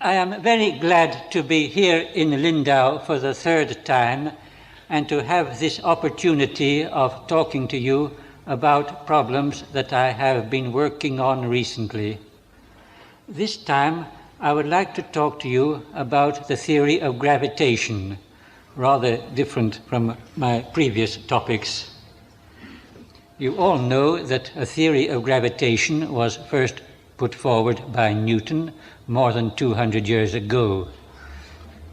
I am very glad to be here in Lindau for the third time and to have this opportunity of talking to you about problems that I have been working on recently. This time I would like to talk to you about the theory of gravitation, rather different from my previous topics. You all know that a theory of gravitation was first put forward by Newton more than 200 years ago.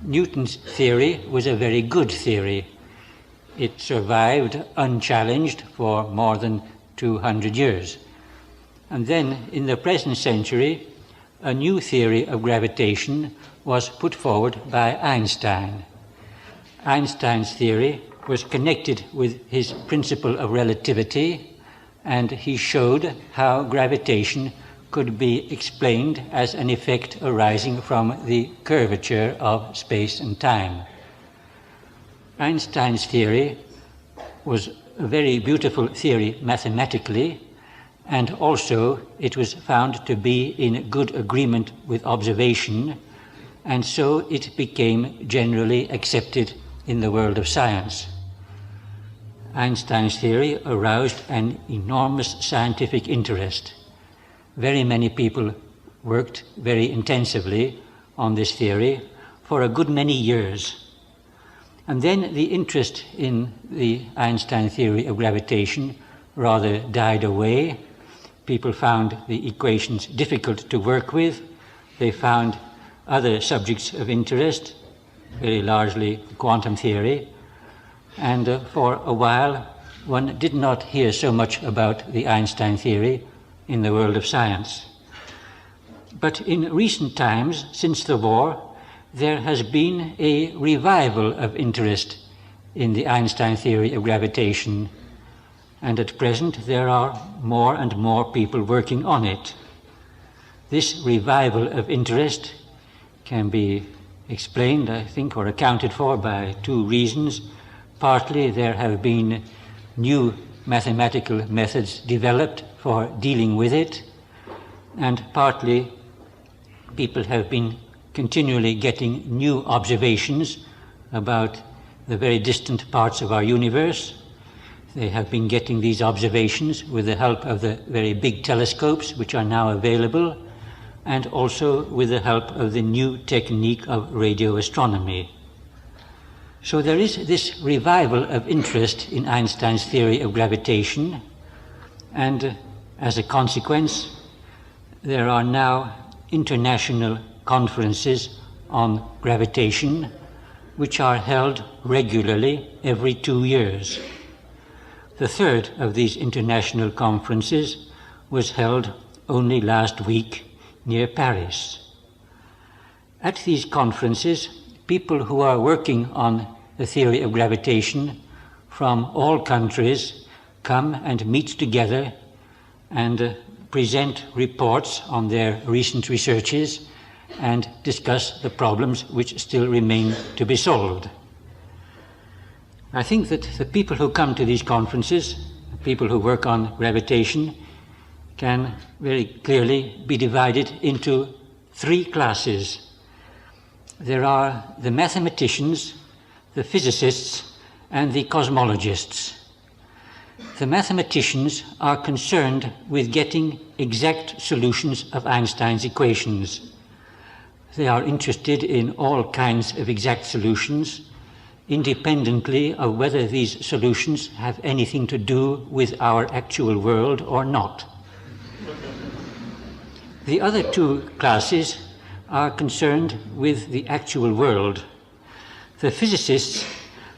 Newton's theory was a very good theory. It survived unchallenged for more than 200 years. And then, in the present century, a new theory of gravitation was put forward by Einstein. Einstein's theory was connected with his principle of relativity, and he showed how gravitation could be explained as an effect arising from the curvature of space and time. Einstein's theory was a very beautiful theory mathematically, and also it was found to be in good agreement with observation, and so it became generally accepted in the world of science. Einstein's theory aroused an enormous scientific interest. Very many people worked very intensively on this theory for a good many years. And then the interest in the Einstein theory of gravitation rather died away. People found the equations difficult to work with. They found other subjects of interest, very largely quantum theory. And for a while, one did not hear so much about the Einstein theory in the world of science. But in recent times, since the war, there has been a revival of interest in the Einstein theory of gravitation, and at present there are more and more people working on it. This revival of interest can be explained, I think, or accounted for by two reasons. Partly there have been new mathematical methods developed for dealing with it, and partly people have been continually getting new observations about the very distant parts of our universe. They have been getting these observations with the help of the very big telescopes which are now available, and also with the help of the new technique of radio astronomy. So there is this revival of interest in Einstein's theory of gravitation, and as a consequence, there are now international conferences on gravitation which are held regularly every 2 years. The third of these international conferences was held only last week near Paris. At these conferences, people who are working on the theory of gravitation from all countries come and meet together and present reports on their recent researches and discuss the problems which still remain to be solved. I think that the people who come to these conferences, the people who work on gravitation, can very clearly be divided into three classes. There are the mathematicians, the physicists, and the cosmologists. The mathematicians are concerned with getting exact solutions of Einstein's equations. They are interested in all kinds of exact solutions, independently of whether these solutions have anything to do with our actual world or not. The other two classes are concerned with the actual world. The physicists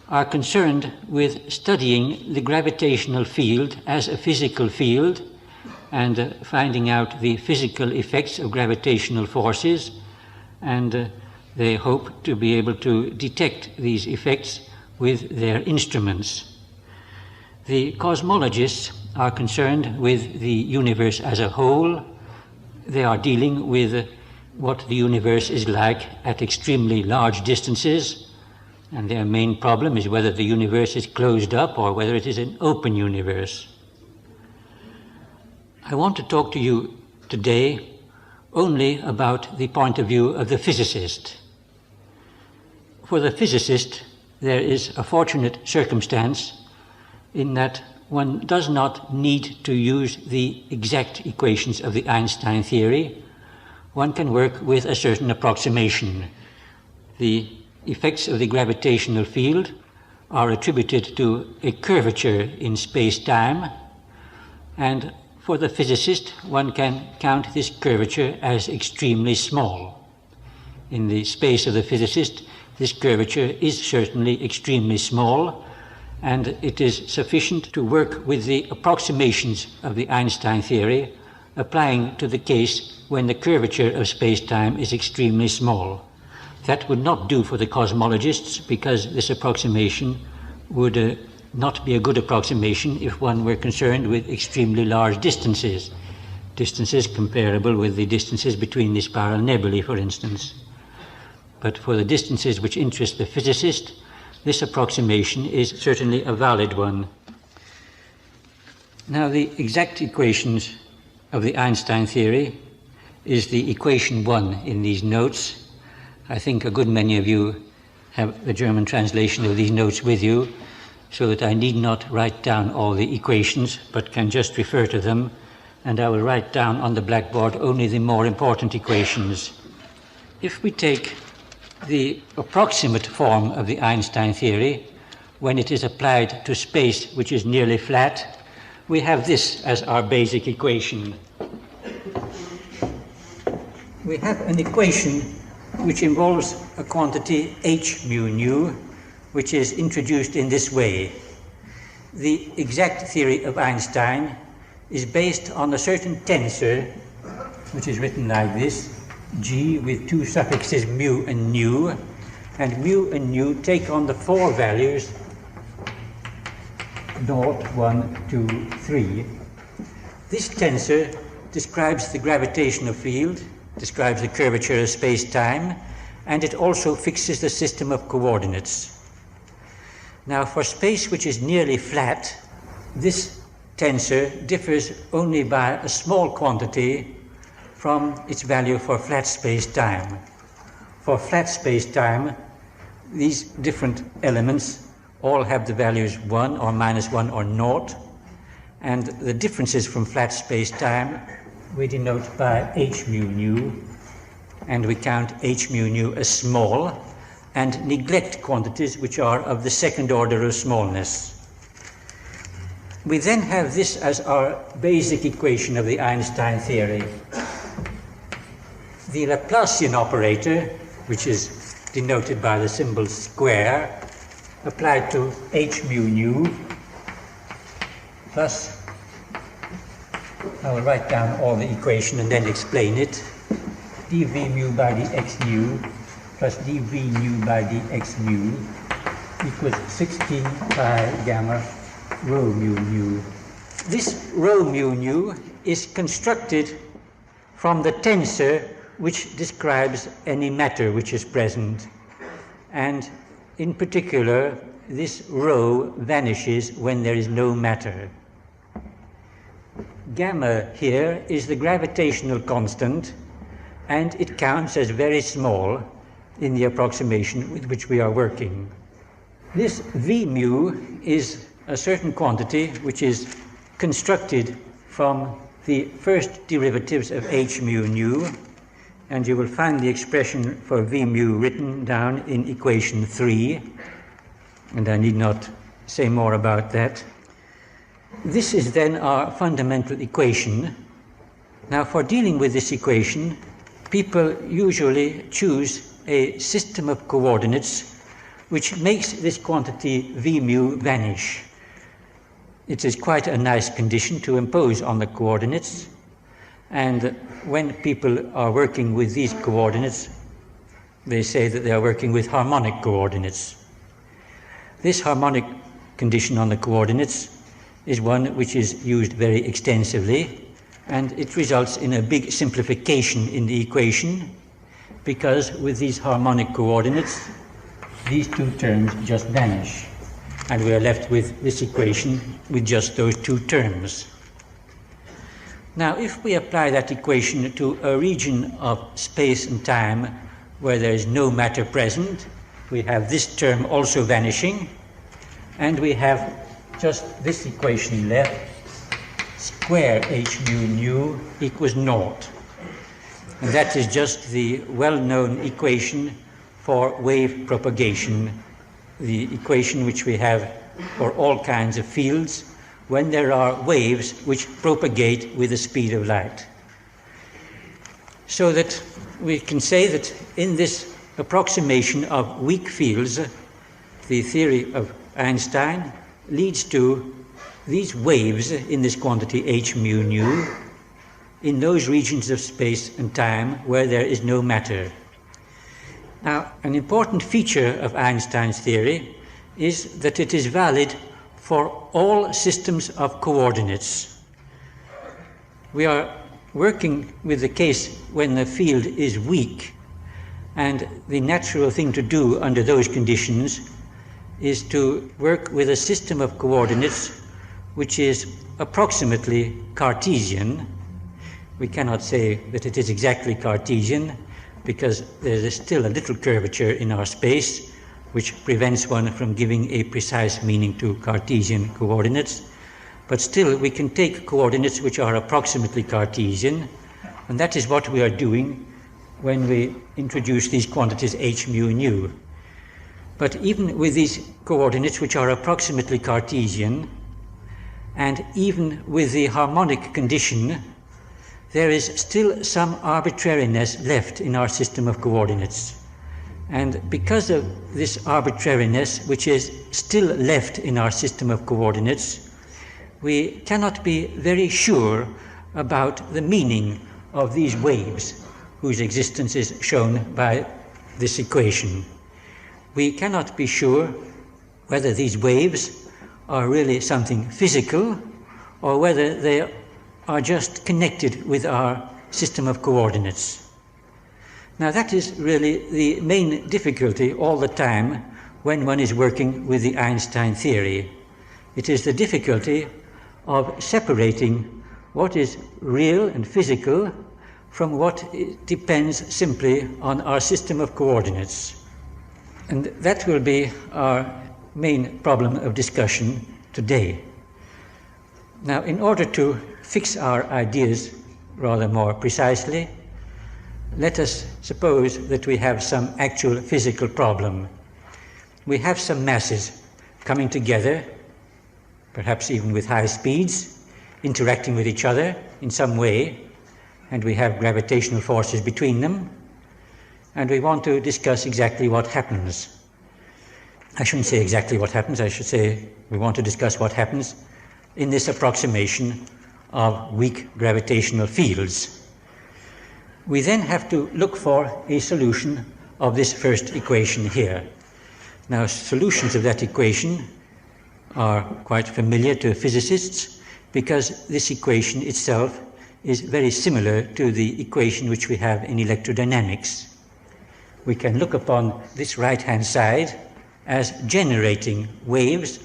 are concerned with studying the gravitational field as a physical field and finding out the physical effects of gravitational forces, and they hope to be able to detect these effects with their instruments. The cosmologists are concerned with the universe as a whole. They are dealing with what the universe is like at extremely large distances, and their main problem is whether the universe is closed up or whether it is an open universe. I want to talk to you today only about the point of view of the physicist. For the physicist, there is a fortunate circumstance in that one does not need to use the exact equations of the Einstein theory. One can work with a certain approximation. The effects of the gravitational field are attributed to a curvature in space-time, and for the physicist, one can count this curvature as extremely small. In the space of the physicist, this curvature is certainly extremely small, and it is sufficient to work with the approximations of the Einstein theory, applying to the case when the curvature of space-time is extremely small. That would not do for the cosmologists, because this approximation would not be a good approximation if one were concerned with extremely large distances, distances comparable with the distances between the spiral nebulae, for instance. But for the distances which interest the physicist, this approximation is certainly a valid one. Now, the exact equations of the Einstein theory is the equation 1 in these notes. I think a good many of you have the German translation of these notes with you, so that I need not write down all the equations, but can just refer to them, and I will write down on the blackboard only the more important equations. If we take the approximate form of the Einstein theory, when it is applied to space which is nearly flat, we have this as our basic equation. We have an equation which involves a quantity h mu nu, which is introduced in this way. The exact theory of Einstein is based on a certain tensor, which is written like this, G with two suffixes mu and nu, and mu and nu take on the four values 0, 1, 2, 3. This tensor describes the gravitational field, describes the curvature of space-time, and it also fixes the system of coordinates. Now, for space which is nearly flat, this tensor differs only by a small quantity from its value for flat space-time. For flat space-time, these different elements all have the values 1 or -1 or 0, and the differences from flat space-time we denote by h mu nu, and we count h mu nu as small, and neglect quantities which are of the second order of smallness. We then have this as our basic equation of the Einstein theory. The Laplacian operator, which is denoted by the symbol square, applied to h mu nu, plus, I will write down all the equation and then explain it, dv mu by dx mu plus dv mu by dx mu equals 16 pi gamma rho mu nu. This rho mu nu is constructed from the tensor which describes any matter which is present, and in particular this rho vanishes when there is no matter. Gamma here is the gravitational constant, and it counts as very small in the approximation with which we are working. This v mu is a certain quantity which is constructed from the first derivatives of h mu nu, and you will find the expression for v mu written down in equation 3, and I need not say more about that. This is then our fundamental equation. Now, for dealing with this equation, people usually choose a system of coordinates which makes this quantity v mu vanish. It is quite a nice condition to impose on the coordinates, and when people are working with these coordinates, they say that they are working with harmonic coordinates. This harmonic condition on the coordinates is one which is used very extensively, and it results in a big simplification in the equation, because with these harmonic coordinates, these two terms just vanish, and we are left with this equation with just those two terms. Now, if we apply that equation to a region of space and time where there is no matter present, we have this term also vanishing, and we have just this equation left, square h mu nu equals naught. And that is just the well-known equation for wave propagation, the equation which we have for all kinds of fields when there are waves which propagate with the speed of light. So that we can say that in this approximation of weak fields, the theory of Einstein leads to these waves in this quantity h mu nu in those regions of space and time where there is no matter. Now, an important feature of Einstein's theory is that it is valid for all systems of coordinates. We are working with the case when the field is weak, and the natural thing to do under those conditions is to work with a system of coordinates which is approximately Cartesian. We cannot say that it is exactly Cartesian because there is still a little curvature in our space which prevents one from giving a precise meaning to Cartesian coordinates. But still, we can take coordinates which are approximately Cartesian, and that is what we are doing when we introduce these quantities h mu nu. But even with these coordinates which are approximately Cartesian, and even with the harmonic condition, there is still some arbitrariness left in our system of coordinates. And because of this arbitrariness, which is still left in our system of coordinates, we cannot be very sure about the meaning of these waves, whose existence is shown by this equation. We cannot be sure whether these waves are really something physical or whether they are just connected with our system of coordinates. Now, that is really the main difficulty all the time when one is working with the Einstein theory. It is the difficulty of separating what is real and physical from what depends simply on our system of coordinates. And that will be our main problem of discussion today. Now, in order to fix our ideas rather more precisely, let us suppose that we have some actual physical problem. We have some masses coming together, perhaps even with high speeds, interacting with each other in some way, and we have gravitational forces between them, and we want to discuss exactly what happens. I shouldn't say exactly what happens, I should say we want to discuss what happens in this approximation of weak gravitational fields. We then have to look for a solution of this first equation here. Now, solutions of that equation are quite familiar to physicists because this equation itself is very similar to the equation which we have in electrodynamics. We can look upon this right-hand side as generating waves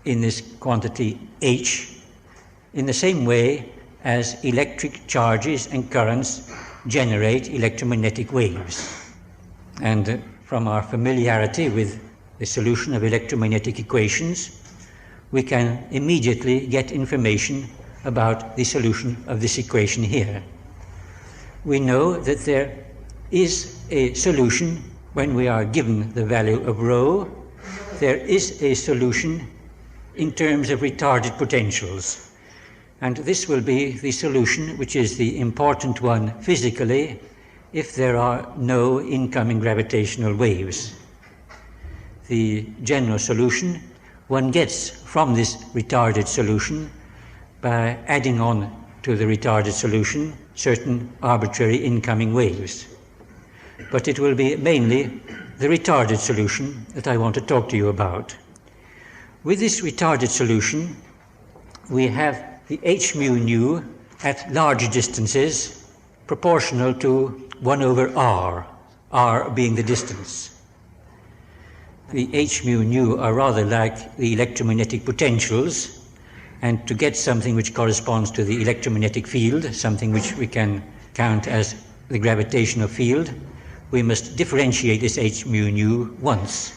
in this quantity h in the same way as electric charges and currents generate electromagnetic waves. And from our familiarity with the solution of electromagnetic equations, we can immediately get information about the solution of this equation here. We know that there is a solution when we are given the value of rho. There is a solution in terms of retarded potentials. And this will be the solution which is the important one physically if there are no incoming gravitational waves. The general solution one gets from this retarded solution by adding on to the retarded solution certain arbitrary incoming waves. But it will be mainly the retarded solution that I want to talk to you about. With this retarded solution, we have the h mu nu at large distances proportional to 1 over r being the distance. The h mu nu are rather like the electromagnetic potentials, And to get something which corresponds to the electromagnetic field, something which we can count as the gravitational field, we must differentiate this h mu nu once.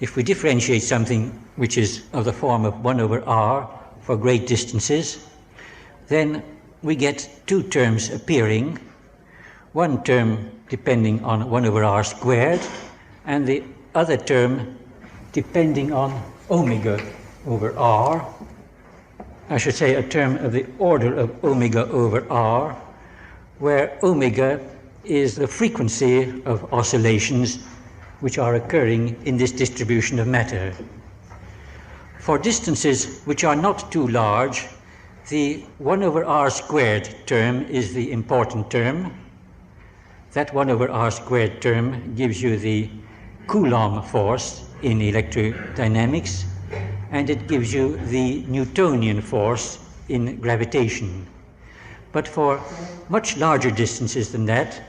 If we differentiate something which is of the form of 1 over r for great distances, then we get two terms appearing, one term depending on 1 over r squared, and the other term depending on omega over r. I should say a term of the order of omega over r, where omega is the frequency of oscillations which are occurring in this distribution of matter. For distances which are not too large, the 1 over r squared term is the important term. That 1 over r squared term gives you the Coulomb force in electrodynamics, and it gives you the Newtonian force in gravitation. But for much larger distances than that,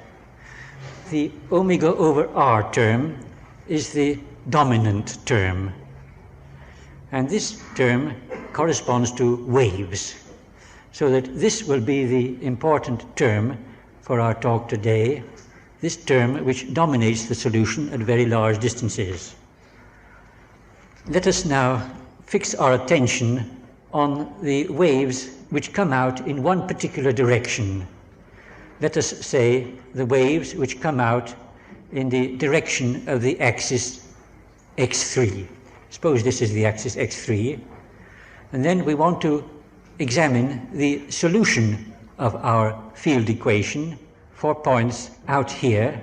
the omega over r term is the dominant term. And this term corresponds to waves. So that this will be the important term for our talk today, this term which dominates the solution at very large distances. Let us now fix our attention on the waves which come out in one particular direction. Let us say the waves which come out in the direction of the axis x3. Suppose this is the axis x3, and then we want to examine the solution of our field equation for points out here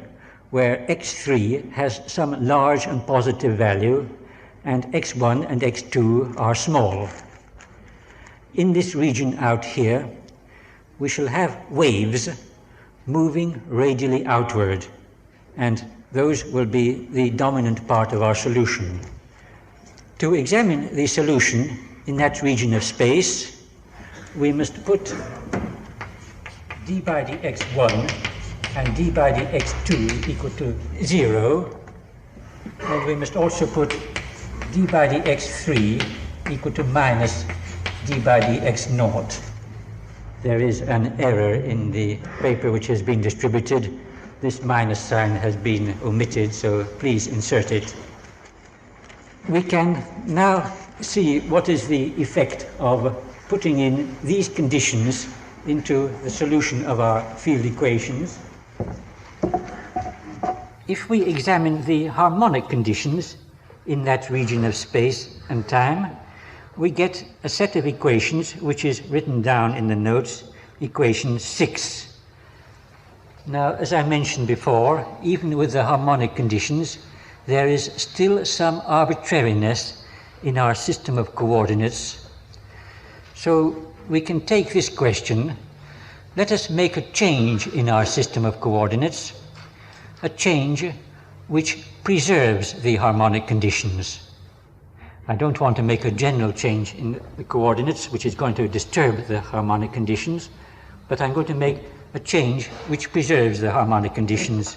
where x3 has some large and positive value and x1 and x2 are small. In this region out here, we shall have waves moving radially outward, and those will be the dominant part of our solution. To examine the solution in that region of space, we must put d by dx1 and d by dx2 equal to 0, and we must also put d by dx3 equal to minus d by dx0. There is an error in the paper which has been distributed. This minus sign has been omitted, so please insert it. We can now see what is the effect of putting in these conditions into the solution of our field equations. If we examine the harmonic conditions in that region of space and time, we get a set of equations which is written down in the notes, equation 6. Now, as I mentioned before, even with the harmonic conditions, there is still some arbitrariness in our system of coordinates. So we can take this question: let us make a change in our system of coordinates, a change which preserves the harmonic conditions. I don't want to make a general change in the coordinates which is going to disturb the harmonic conditions, but I'm going to make a change which preserves the harmonic conditions.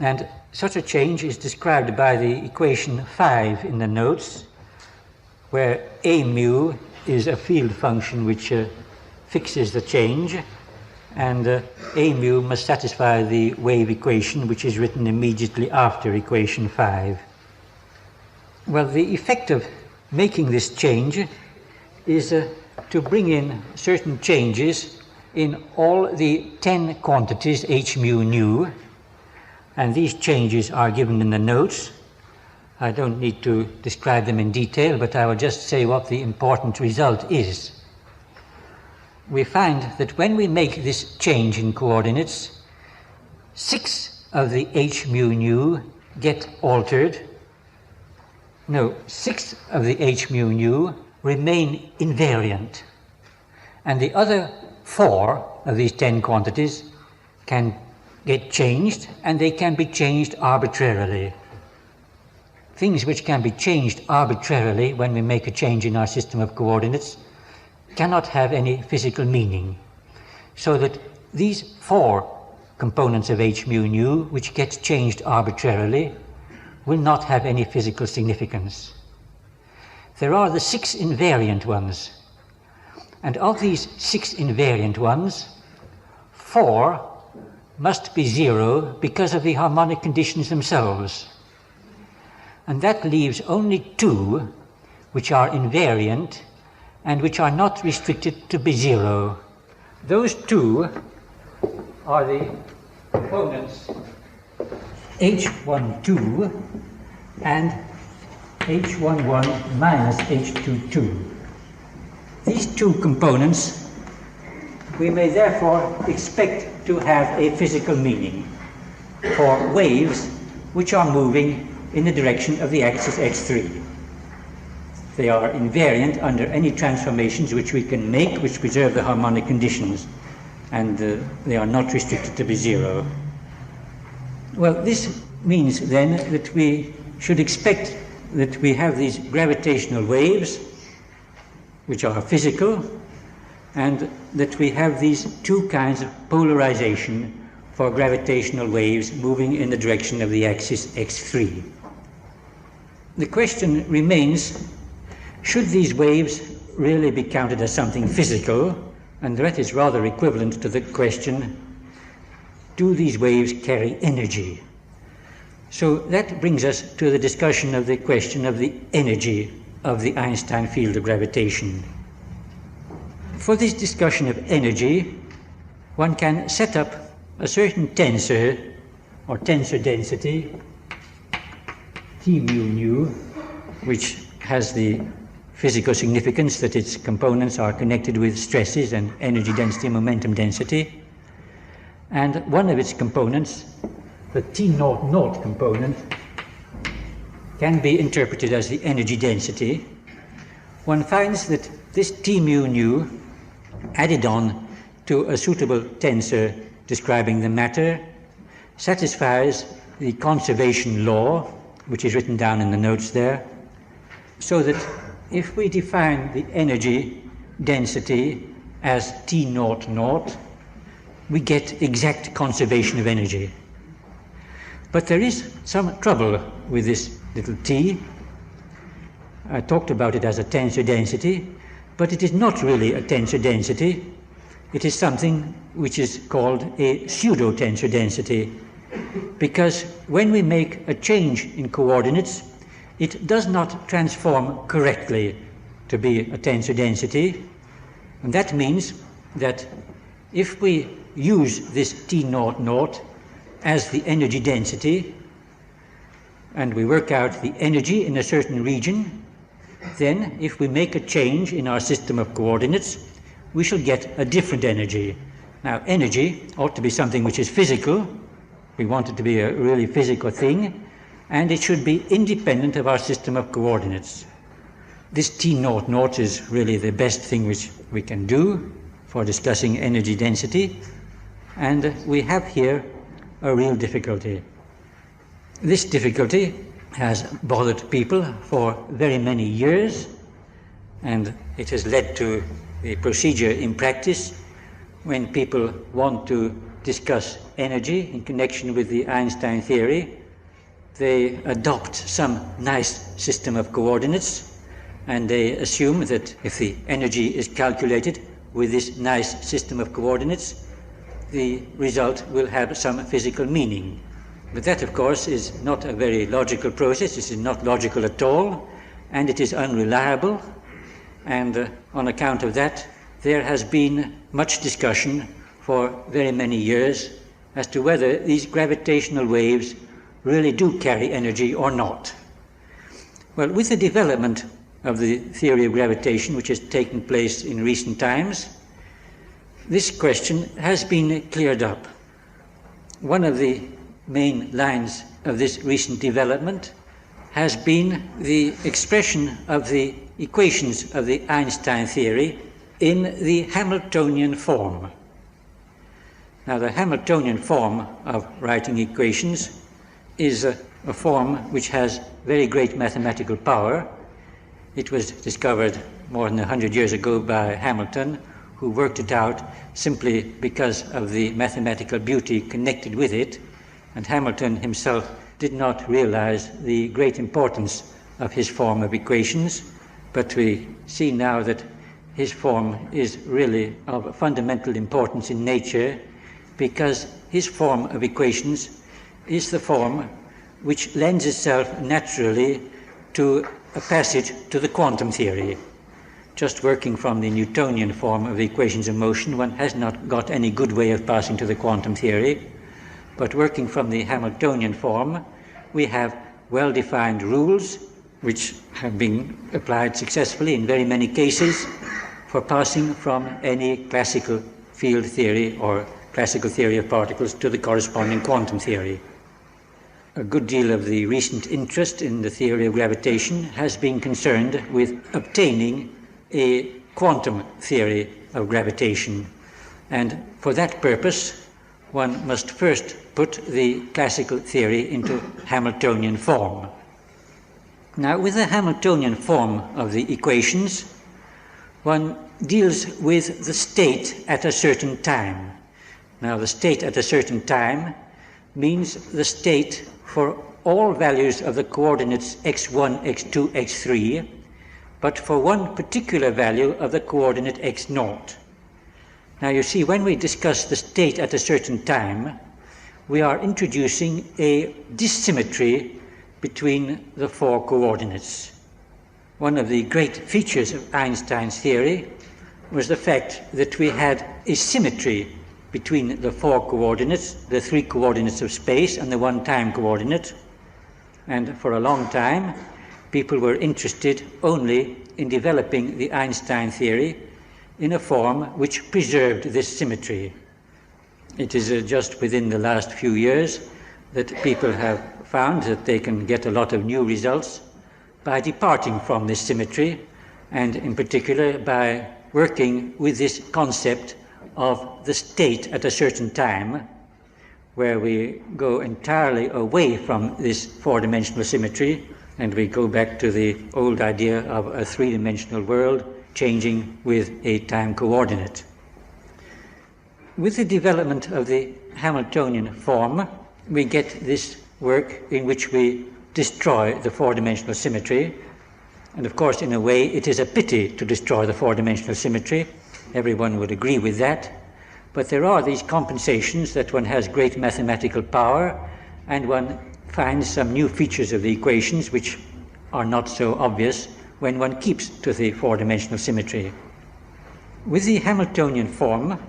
And such a change is described by the equation 5 in the notes, where a mu is a field function which fixes the change, and a mu must satisfy the wave equation which is written immediately after equation 5. Well, the effect of making this change is to bring in certain changes in all the 10 quantities h mu nu, and these changes are given in the notes. I don't need to describe them in detail, but I will just say what the important result is. We find that when we make this change in coordinates, 6 of the h mu nu get altered. No, 6 of the h mu nu remain invariant, and the other 4 of these 10 quantities can get changed, and they can be changed arbitrarily. Things which can be changed arbitrarily when we make a change in our system of coordinates cannot have any physical meaning. So that these 4 components of h mu nu, which get changed arbitrarily, will not have any physical significance. there are the 6 invariant ones. And of these 6 invariant ones, 4 must be 0 because of the harmonic conditions themselves. And that leaves only 2 which are invariant and which are not restricted to be 0. Those 2 are the components H12 and H11 minus H22. These 2 components we may therefore expect to have a physical meaning for waves which are moving in the direction of the axis x3. They are invariant under any transformations which we can make which preserve the harmonic conditions, and they are not restricted to be 0. Well, this means then that we should expect that we have these gravitational waves which are physical, and that we have these 2 kinds of polarization for gravitational waves moving in the direction of the axis x3. The question remains, should these waves really be counted as something physical? And that is rather equivalent to the question, do these waves carry energy? So that brings us to the discussion of the question of the energy of the Einstein field of gravitation. For this discussion of energy, one can set up a certain tensor or tensor density, T mu nu, which has the physical significance that its components are connected with stresses and energy density, momentum density. And one of its components, the T naught naught component, can be interpreted as the energy density. One finds that this T mu nu added on to a suitable tensor describing the matter satisfies the conservation law, which is written down in the notes there, so that if we define the energy density as T naught naught, we get exact conservation of energy. But there is some trouble with this little t. I talked about it as a tensor density, but it is not really a tensor density. It is something which is called a pseudo-tensor density, because when we make a change in coordinates, it does not transform correctly to be a tensor density. And that means that if we use this T naught naught as the energy density, and we work out the energy in a certain region, then if we make a change in our system of coordinates, we shall get a different energy. Now, energy ought to be something which is physical. We want it to be a really physical thing, and it should be independent of our system of coordinates. This T naught naught is really the best thing which we can do for discussing energy density, and we have here a real difficulty. This difficulty has bothered people for very many years, and it has led to the procedure in practice when people want to discuss energy in connection with the Einstein theory. They adopt some nice system of coordinates, and they assume that if the energy is calculated with this nice system of coordinates, the result will have some physical meaning. But that, of course, is not a very logical process. It is not logical at all, and it is unreliable. And on account of that, there has been much discussion for very many years as to whether these gravitational waves really do carry energy or not. Well, with the development of the theory of gravitation, which has taken place in recent times, this question has been cleared up. One of the main lines of this recent development has been the expression of the equations of the Einstein theory in the Hamiltonian form. Now, the Hamiltonian form of writing equations is a form which has very great mathematical power. It was discovered more than 100 years ago by Hamilton, who worked it out simply because of the mathematical beauty connected with it, and Hamilton himself did not realize the great importance of his form of equations, but we see now that his form is really of fundamental importance in nature, because his form of equations is the form which lends itself naturally to a passage to the quantum theory. Just working from the Newtonian form of the equations of motion, one has not got any good way of passing to the quantum theory. But working from the Hamiltonian form, we have well-defined rules which have been applied successfully in very many cases for passing from any classical field theory or classical theory of particles to the corresponding quantum theory. A good deal of the recent interest in the theory of gravitation has been concerned with obtaining a quantum theory of gravitation, and for that purpose one must first put the classical theory into Hamiltonian form. Now, with the Hamiltonian form of the equations, one deals with the state at a certain time. Now, the state at a certain time means the state for all values of the coordinates x1, x2, x3, but for one particular value of the coordinate x0. Now you see, when we discuss the state at a certain time, we are introducing a dissymmetry between the four coordinates. One of the great features of Einstein's theory was the fact that we had a symmetry between the four coordinates, the three coordinates of space and the one time coordinate. And for a long time, people were interested only in developing the Einstein theory in a form which preserved this symmetry. It is just within the last few years that people have found that they can get a lot of new results by departing from this symmetry, and in particular by working with this concept of the state at a certain time, where we go entirely away from this four-dimensional symmetry and we go back to the old idea of a three-dimensional world changing with a time coordinate. With the development of the Hamiltonian form, we get this work in which we destroy the four-dimensional symmetry. And of course, in a way, it is a pity to destroy the four-dimensional symmetry. Everyone would agree with that. But there are these compensations that one has great mathematical power and one finds some new features of the equations which are not so obvious when one keeps to the four-dimensional symmetry. With the Hamiltonian form,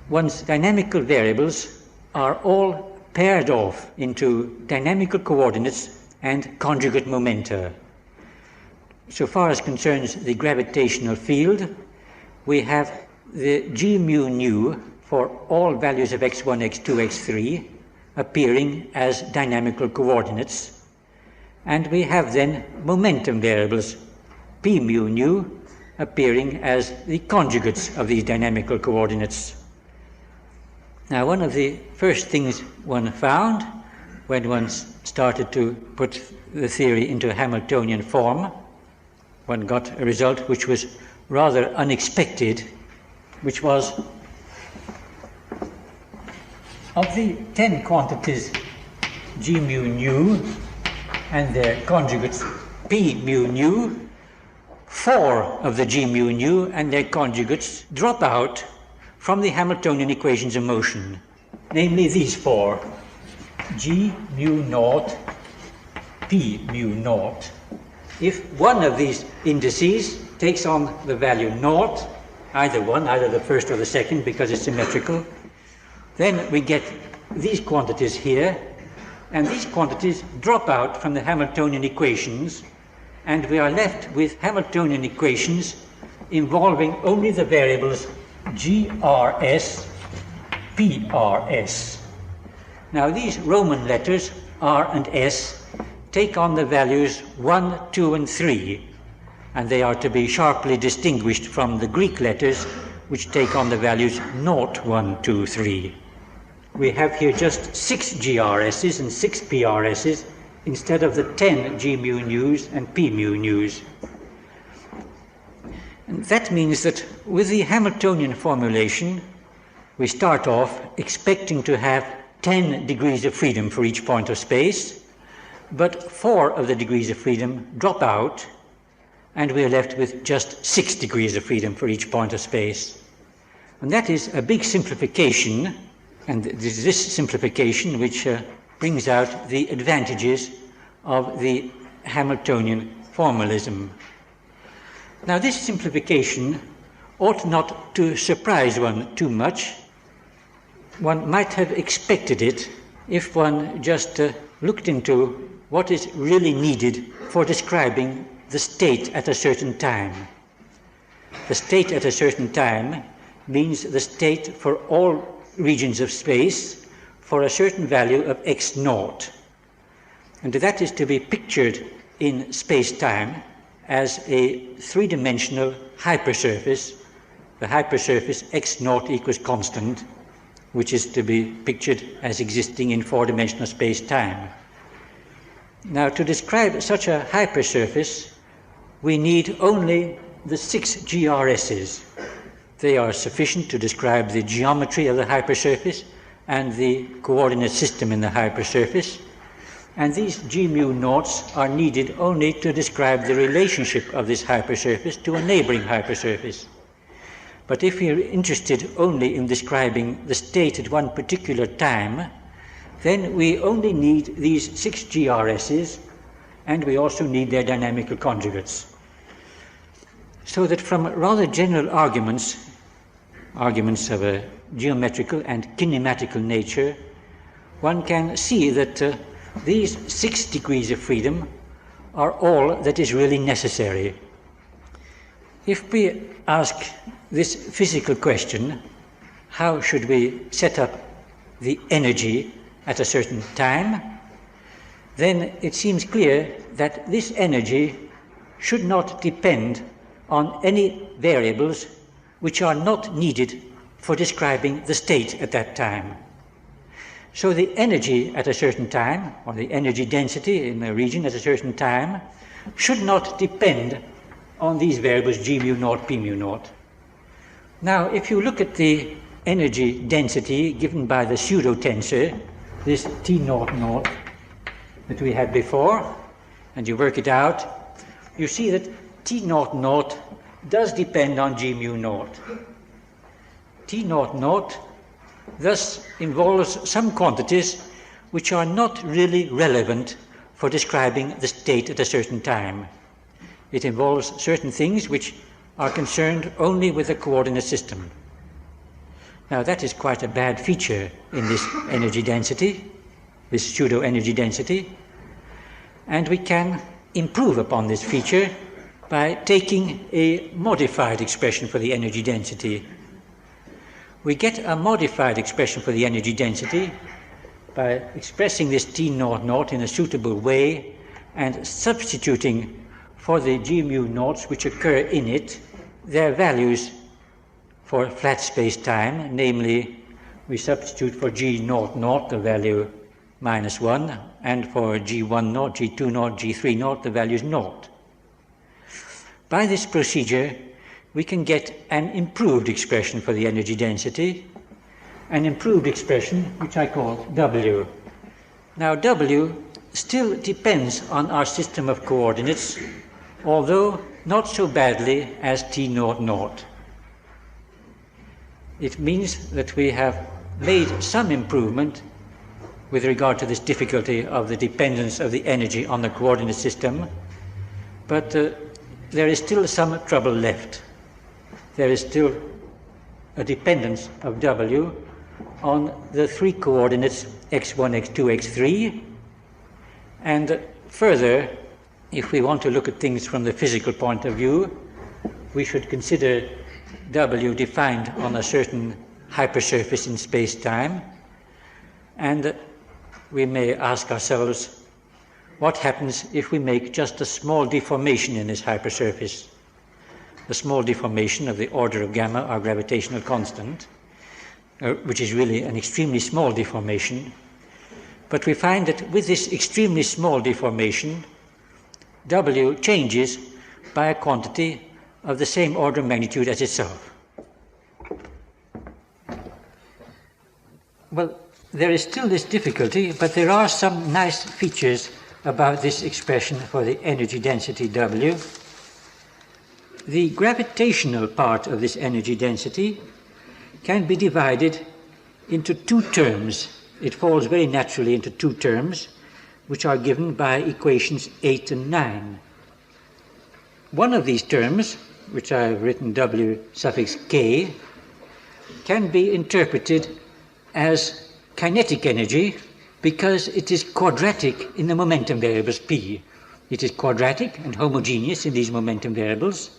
one's dynamical variables are all paired off into dynamical coordinates and conjugate momenta. So far as concerns the gravitational field, we have the g mu nu for all values of x1, x2, x3 appearing as dynamical coordinates, and we have then momentum variables p mu nu appearing as the conjugates of these dynamical coordinates. Now, one of the first things one found when one started to put the theory into Hamiltonian form, one got a result which was rather unexpected, which was of the 10 quantities g mu nu and their conjugates p mu nu, 4 of the g mu nu and their conjugates drop out from the Hamiltonian equations of motion, namely these 4, g mu naught, p mu naught. If one of these indices takes on the value naught, either one, either the first or the second, because it's symmetrical, then we get these quantities here, and these quantities drop out from the Hamiltonian equations, and we are left with Hamiltonian equations involving only the variables GRS, PRS. Now these Roman letters R and S take on the values 1, 2 and 3, and they are to be sharply distinguished from the Greek letters which take on the values 0, 1, 2, 3. We have here just 6 GRSs and 6 PRSs instead of the 10 G mu nus and P mu nus. And that means that with the Hamiltonian formulation, we start off expecting to have 10 degrees of freedom for each point of space, but 4 of the degrees of freedom drop out, and we are left with just 6 degrees of freedom for each point of space. And that is a big simplification, and it is this simplification which brings out the advantages of the Hamiltonian formalism. Now, this simplification ought not to surprise one too much. One might have expected it if one just looked into what is really needed for describing the state at a certain time. The state at a certain time means the state for all regions of space for a certain value of x naught. And that is to be pictured in space-time as a three-dimensional hypersurface, the hypersurface x naught equals constant, which is to be pictured as existing in four-dimensional space-time. Now, to describe such a hypersurface, we need only the 6 GRSs. They are sufficient to describe the geometry of the hypersurface and the coordinate system in the hypersurface. And these g mu naughts are needed only to describe the relationship of this hypersurface to a neighboring hypersurface. But if we are interested only in describing the state at one particular time, then we only need these 6 GRSs, and we also need their dynamical conjugates. So that from rather general arguments of a geometrical and kinematical nature, one can see that these 6 degrees of freedom are all that is really necessary. If we ask this physical question, how should we set up the energy at a certain time, then it seems clear that this energy should not depend on any variables which are not needed for describing the state at that time. So the energy at a certain time, or the energy density in a region at a certain time, should not depend on these variables g mu naught, p mu naught. Now, if you look at the energy density given by the pseudo-tensor, this T naught naught that we had before, and you work it out, you see that T naught naught does depend on g mu naught. T naught naught thus involves some quantities which are not really relevant for describing the state at a certain time. It involves certain things which are concerned only with the coordinate system. Now, that is quite a bad feature in this energy density, this pseudo-energy density, and we can improve upon this feature by taking a modified expression for the energy density. We get a modified expression for the energy density by expressing this T naught naught in a suitable way and substituting for the g mu naughts which occur in it their values for flat space-time, namely we substitute for g naught naught the value -1, and for g1 naught, g2 naught, g3 naught the value is naught. By this procedure we can get an improved expression for the energy density, an improved expression which I call W. Now, W still depends on our system of coordinates, although not so badly as T naught naught. It means that we have made some improvement with regard to this difficulty of the dependence of the energy on the coordinate system, but there is still some trouble left. There is still a dependence of W on the 3 coordinates x1, x2, x3, and further, if we want to look at things from the physical point of view, we should consider W defined on a certain hypersurface in space-time, and we may ask ourselves, what happens if we make just a small deformation in this hypersurface? A small deformation of the order of gamma, our gravitational constant, which is really an extremely small deformation. But we find that with this extremely small deformation, W changes by a quantity of the same order of magnitude as itself. Well, there is still this difficulty, but there are some nice features about this expression for the energy density W. The gravitational part of this energy density can be divided into two terms. It falls very naturally into two terms, which are given by equations 8 and 9. One of these terms, which I have written W suffix k, can be interpreted as kinetic energy because it is quadratic in the momentum variables p. It is quadratic and homogeneous in these momentum variables,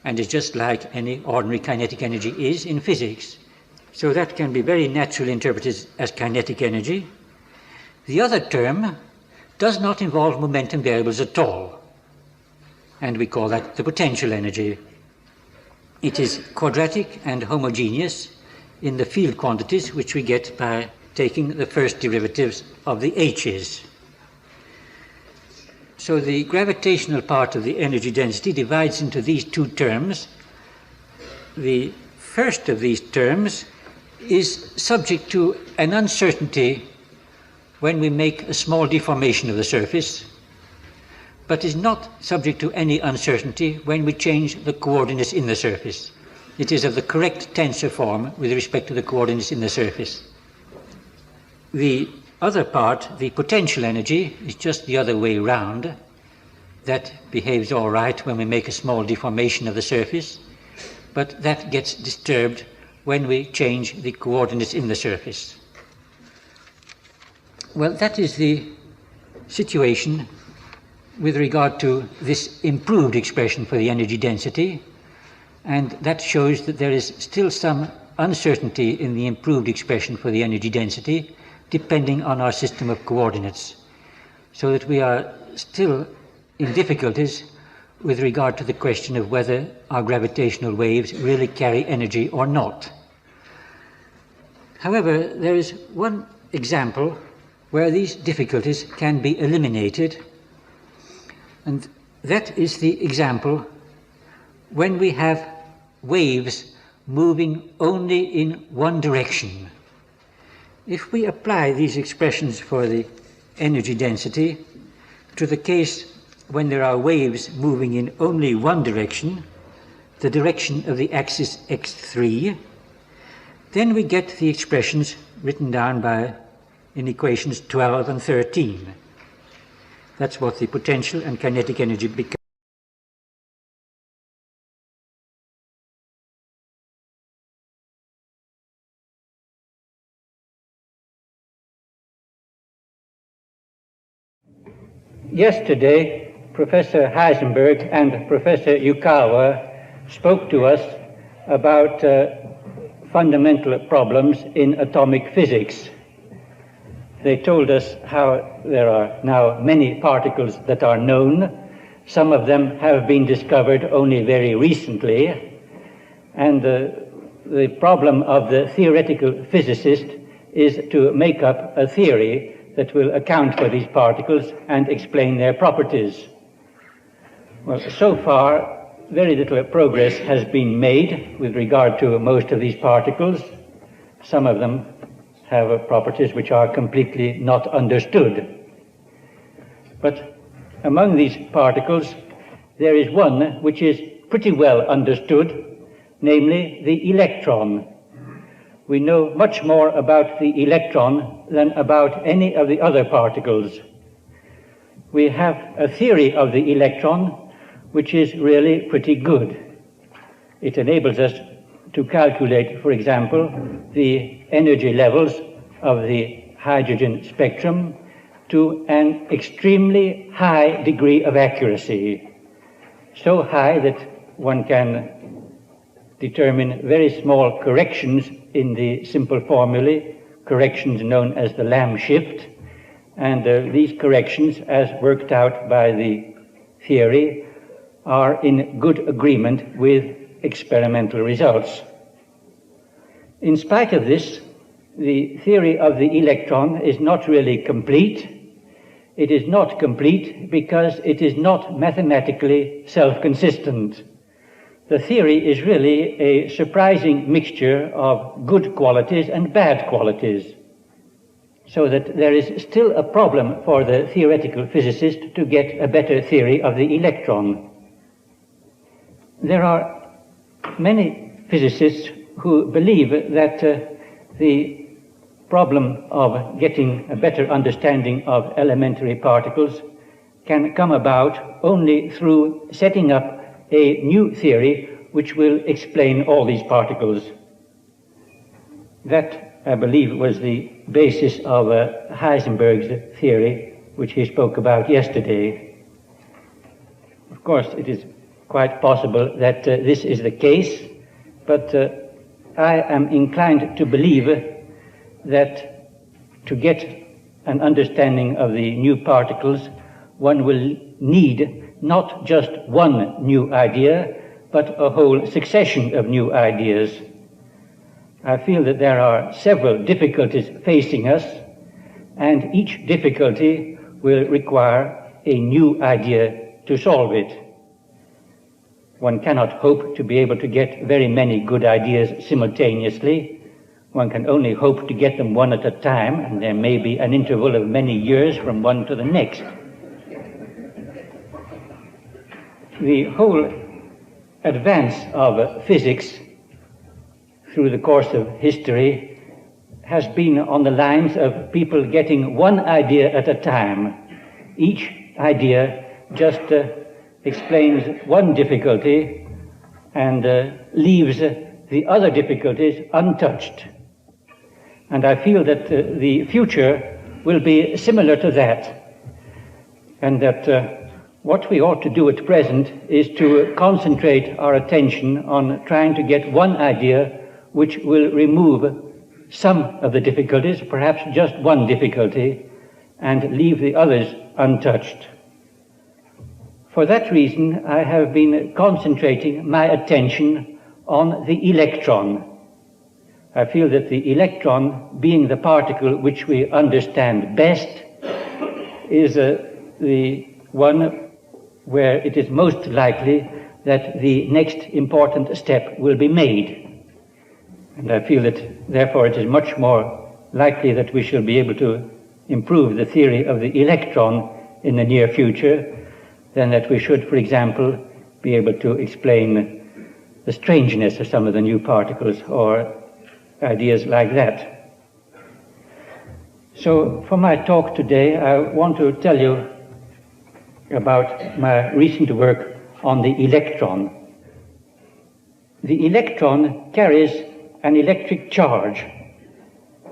and is just like any ordinary kinetic energy is in physics. So that can be very naturally interpreted as kinetic energy. The other term does not involve momentum variables at all, and we call that the potential energy. It is quadratic and homogeneous in the field quantities which we get by taking the first derivatives of the h's. So the gravitational part of the energy density divides into these two terms. The first of these terms is subject to an uncertainty when we make a small deformation of the surface, but is not subject to any uncertainty when we change the coordinates in the surface. It is of the correct tensor form with respect to the coordinates in the surface. The other part, the potential energy, is just the other way round. That behaves all right when we make a small deformation of the surface, but that gets disturbed when we change the coordinates in the surface. Well, that is the situation with regard to this improved expression for the energy density, and that shows that there is still some uncertainty in the improved expression for the energy density depending on our system of coordinates, so that we are still in difficulties with regard to the question of whether our gravitational waves really carry energy or not. However, there is one example where these difficulties can be eliminated, and that is the example when we have waves moving only in one direction. If we apply these expressions for the energy density to the case when there are waves moving in only one direction, the direction of the axis x3, then we get the expressions written down in equations 12 and 13. That's what the potential and kinetic energy become. Yesterday, Professor Heisenberg and Professor Yukawa spoke to us about fundamental problems in atomic physics. They told us how there are now many particles that are known. Some of them have been discovered only very recently, and the problem of the theoretical physicist is to make up a theory that will account for these particles and explain their properties. Well, so far, very little progress has been made with regard to most of these particles. Some of them have properties which are completely not understood. But among these particles, there is one which is pretty well understood, namely the electron. We know much more about the electron than about any of the other particles. We have a theory of the electron which is really pretty good. It enables us to calculate, for example, the energy levels of the hydrogen spectrum to an extremely high degree of accuracy, so high that one can determine very small corrections in the simple formulae, corrections known as the Lamb shift, and these corrections, as worked out by the theory, are in good agreement with experimental results. In spite of this, the theory of the electron is not really complete. It is not complete because it is not mathematically self-consistent. The theory is really a surprising mixture of good qualities and bad qualities, so that there is still a problem for the theoretical physicist to get a better theory of the electron. There are many physicists who believe that the problem of getting a better understanding of elementary particles can come about only through setting up a new theory which will explain all these particles. That, I believe, was the basis of Heisenberg's theory, which he spoke about yesterday. Of course, it is quite possible that this is the case, but I am inclined to believe that to get an understanding of the new particles, one will need not just one new idea, but a whole succession of new ideas. I feel that there are several difficulties facing us, and each difficulty will require a new idea to solve it. One cannot hope to be able to get very many good ideas simultaneously. One can only hope to get them one at a time, and there may be an interval of many years from one to the next. The whole advance of physics through the course of history has been on the lines of people getting one idea at a time. Each idea just explains one difficulty and leaves the other difficulties untouched. And I feel that the future will be similar to that, and that what we ought to do at present is to concentrate our attention on trying to get one idea which will remove some of the difficulties, perhaps just one difficulty, and leave the others untouched. For that reason, I have been concentrating my attention on the electron. I feel that the electron, being the particle which we understand best, is the one where it is most likely that the next important step will be made. And I feel that, therefore, it is much more likely that we shall be able to improve the theory of the electron in the near future than that we should, for example, be able to explain the strangeness of some of the new particles or ideas like that. So, for my talk today, I want to tell you about my recent work on the electron. The electron carries an electric charge,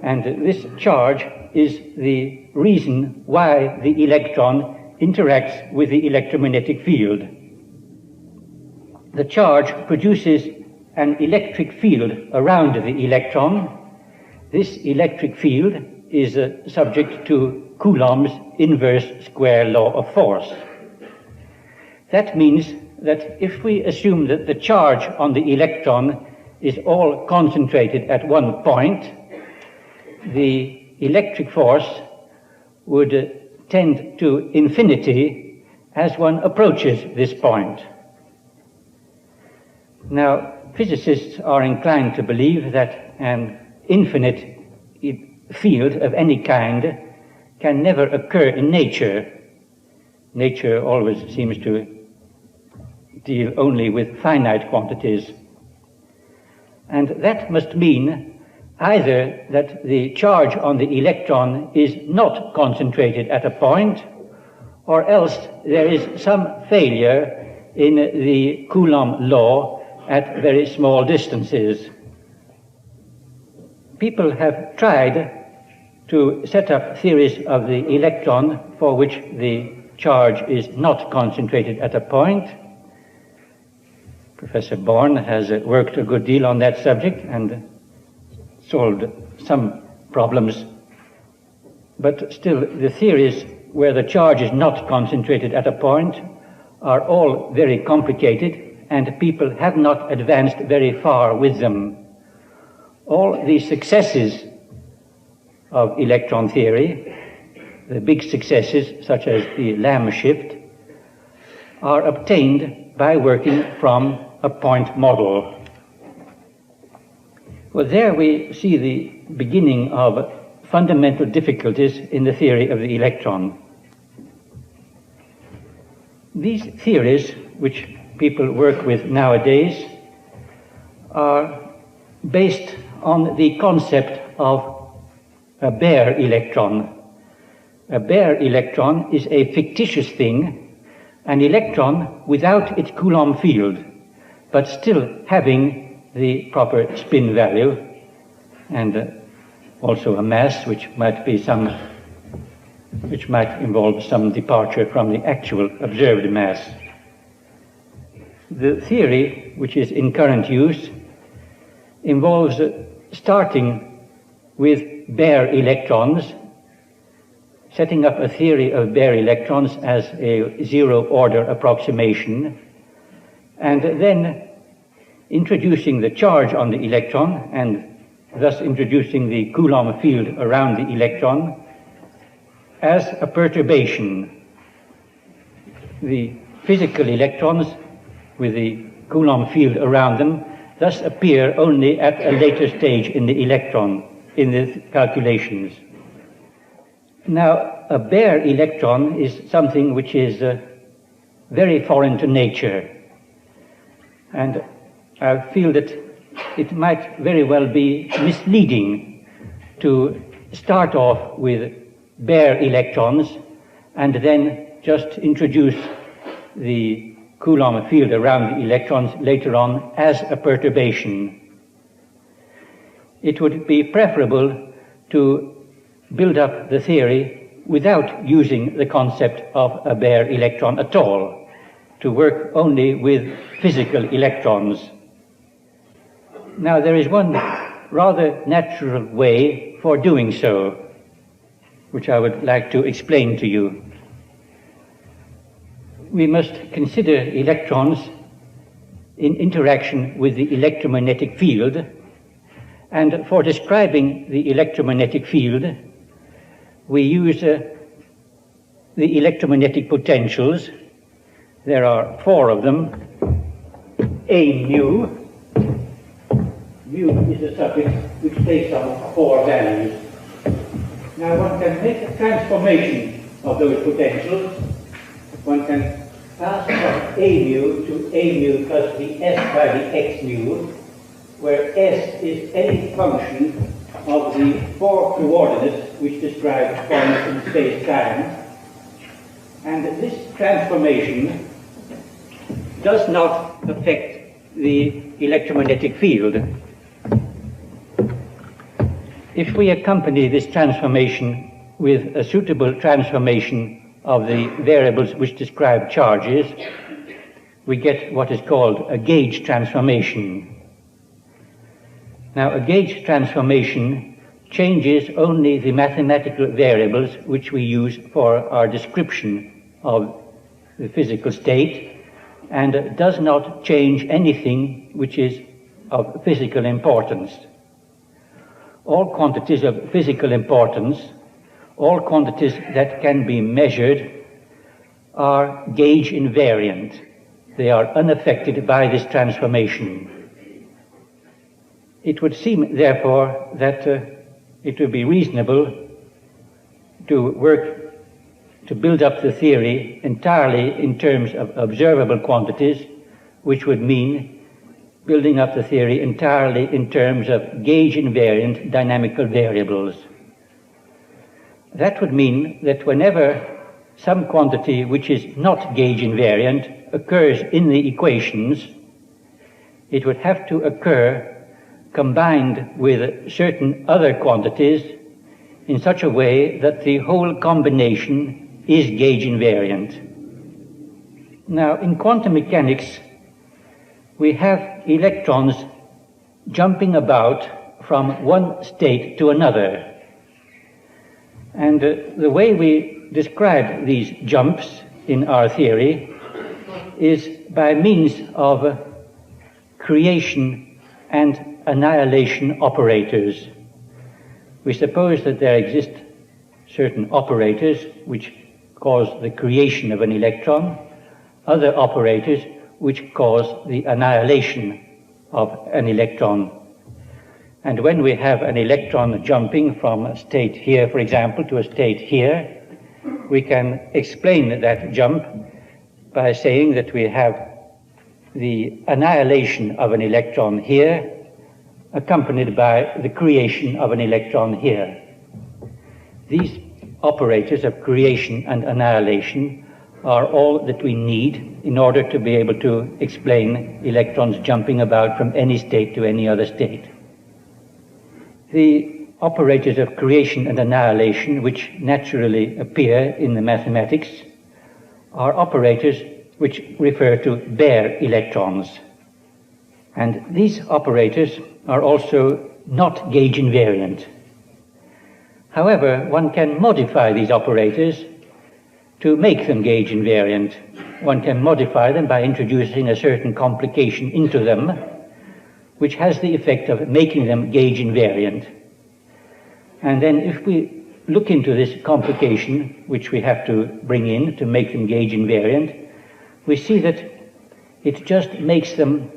and this charge is the reason why the electron interacts with the electromagnetic field. The charge produces an electric field around the electron. This electric field is subject to Coulomb's inverse square law of force. That means that if we assume that the charge on the electron is all concentrated at one point, the electric force would tend to infinity as one approaches this point. Now, physicists are inclined to believe that an infinite field of any kind can never occur in nature. Nature always seems to deal only with finite quantities. And that must mean either that the charge on the electron is not concentrated at a point, or else there is some failure in the Coulomb law at very small distances. People have tried to set up theories of the electron for which the charge is not concentrated at a point. Professor Born has worked a good deal on that subject and solved some problems. But still, the theories where the charge is not concentrated at a point are all very complicated, and people have not advanced very far with them. All the successes of electron theory, the big successes such as the Lamb shift, are obtained by working from a point model. Well, there we see the beginning of fundamental difficulties in the theory of the electron. These theories, which people work with nowadays are based on the concept of a bare electron. A bare electron is a fictitious thing, an electron without its Coulomb field, but still having the proper spin value and also a mass which might involve some departure from the actual observed mass. The theory, which is in current use, involves starting with bare electrons, setting up a theory of bare electrons as a zero-order approximation, and then introducing the charge on the electron and thus introducing the Coulomb field around the electron as a perturbation. The physical electrons with the Coulomb field around them thus appear only at a later stage in the calculations. Now, a bare electron is something which is very foreign to nature, and I feel that it might very well be misleading to start off with bare electrons and then just introduce the Coulomb field around the electrons later on as a perturbation. It would be preferable to build up the theory without using the concept of a bare electron at all, to work only with physical electrons. Now, there is one rather natural way for doing so, which I would like to explain to you. We must consider electrons in interaction with the electromagnetic field, and for describing the electromagnetic field, we use the electromagnetic potentials. There are 4 of them. A mu. Mu is a suffix which takes on 4 values. Now one can make a transformation of those potentials. One can pass from A mu to A mu plus the S by the X mu, where S is any function of the 4 coordinates which describe points in space-time. And this transformation does not affect the electromagnetic field. If we accompany this transformation with a suitable transformation of the variables which describe charges, we get what is called a gauge transformation. Now, a gauge transformation changes only the mathematical variables which we use for our description of the physical state, and does not change anything which is of physical importance. All quantities of physical importance, all quantities that can be measured, are gauge invariant. They are unaffected by this transformation. It would seem, therefore, that it would be reasonable to work to build up the theory entirely in terms of observable quantities, which would mean building up the theory entirely in terms of gauge invariant dynamical variables. That would mean that whenever some quantity which is not gauge invariant occurs in the equations, it would have to occur combined with certain other quantities in such a way that the whole combination is gauge invariant. Now, in quantum mechanics, we have electrons jumping about from one state to another. And the way we describe these jumps in our theory is by means of creation and annihilation operators. We suppose that there exist certain operators which cause the creation of an electron, other operators which cause the annihilation of an electron. And when we have an electron jumping from a state here, for example, to a state here, we can explain that jump by saying that we have the annihilation of an electron here, accompanied by the creation of an electron here. These operators of creation and annihilation are all that we need in order to be able to explain electrons jumping about from any state to any other state. The operators of creation and annihilation, which naturally appear in the mathematics, are operators which refer to bare electrons. And these operators are also not gauge invariant. However, one can modify these operators to make them gauge invariant. One can modify them by introducing a certain complication into them, which has the effect of making them gauge invariant. And then if we look into this complication, which we have to bring in to make them gauge invariant, we see that it just makes them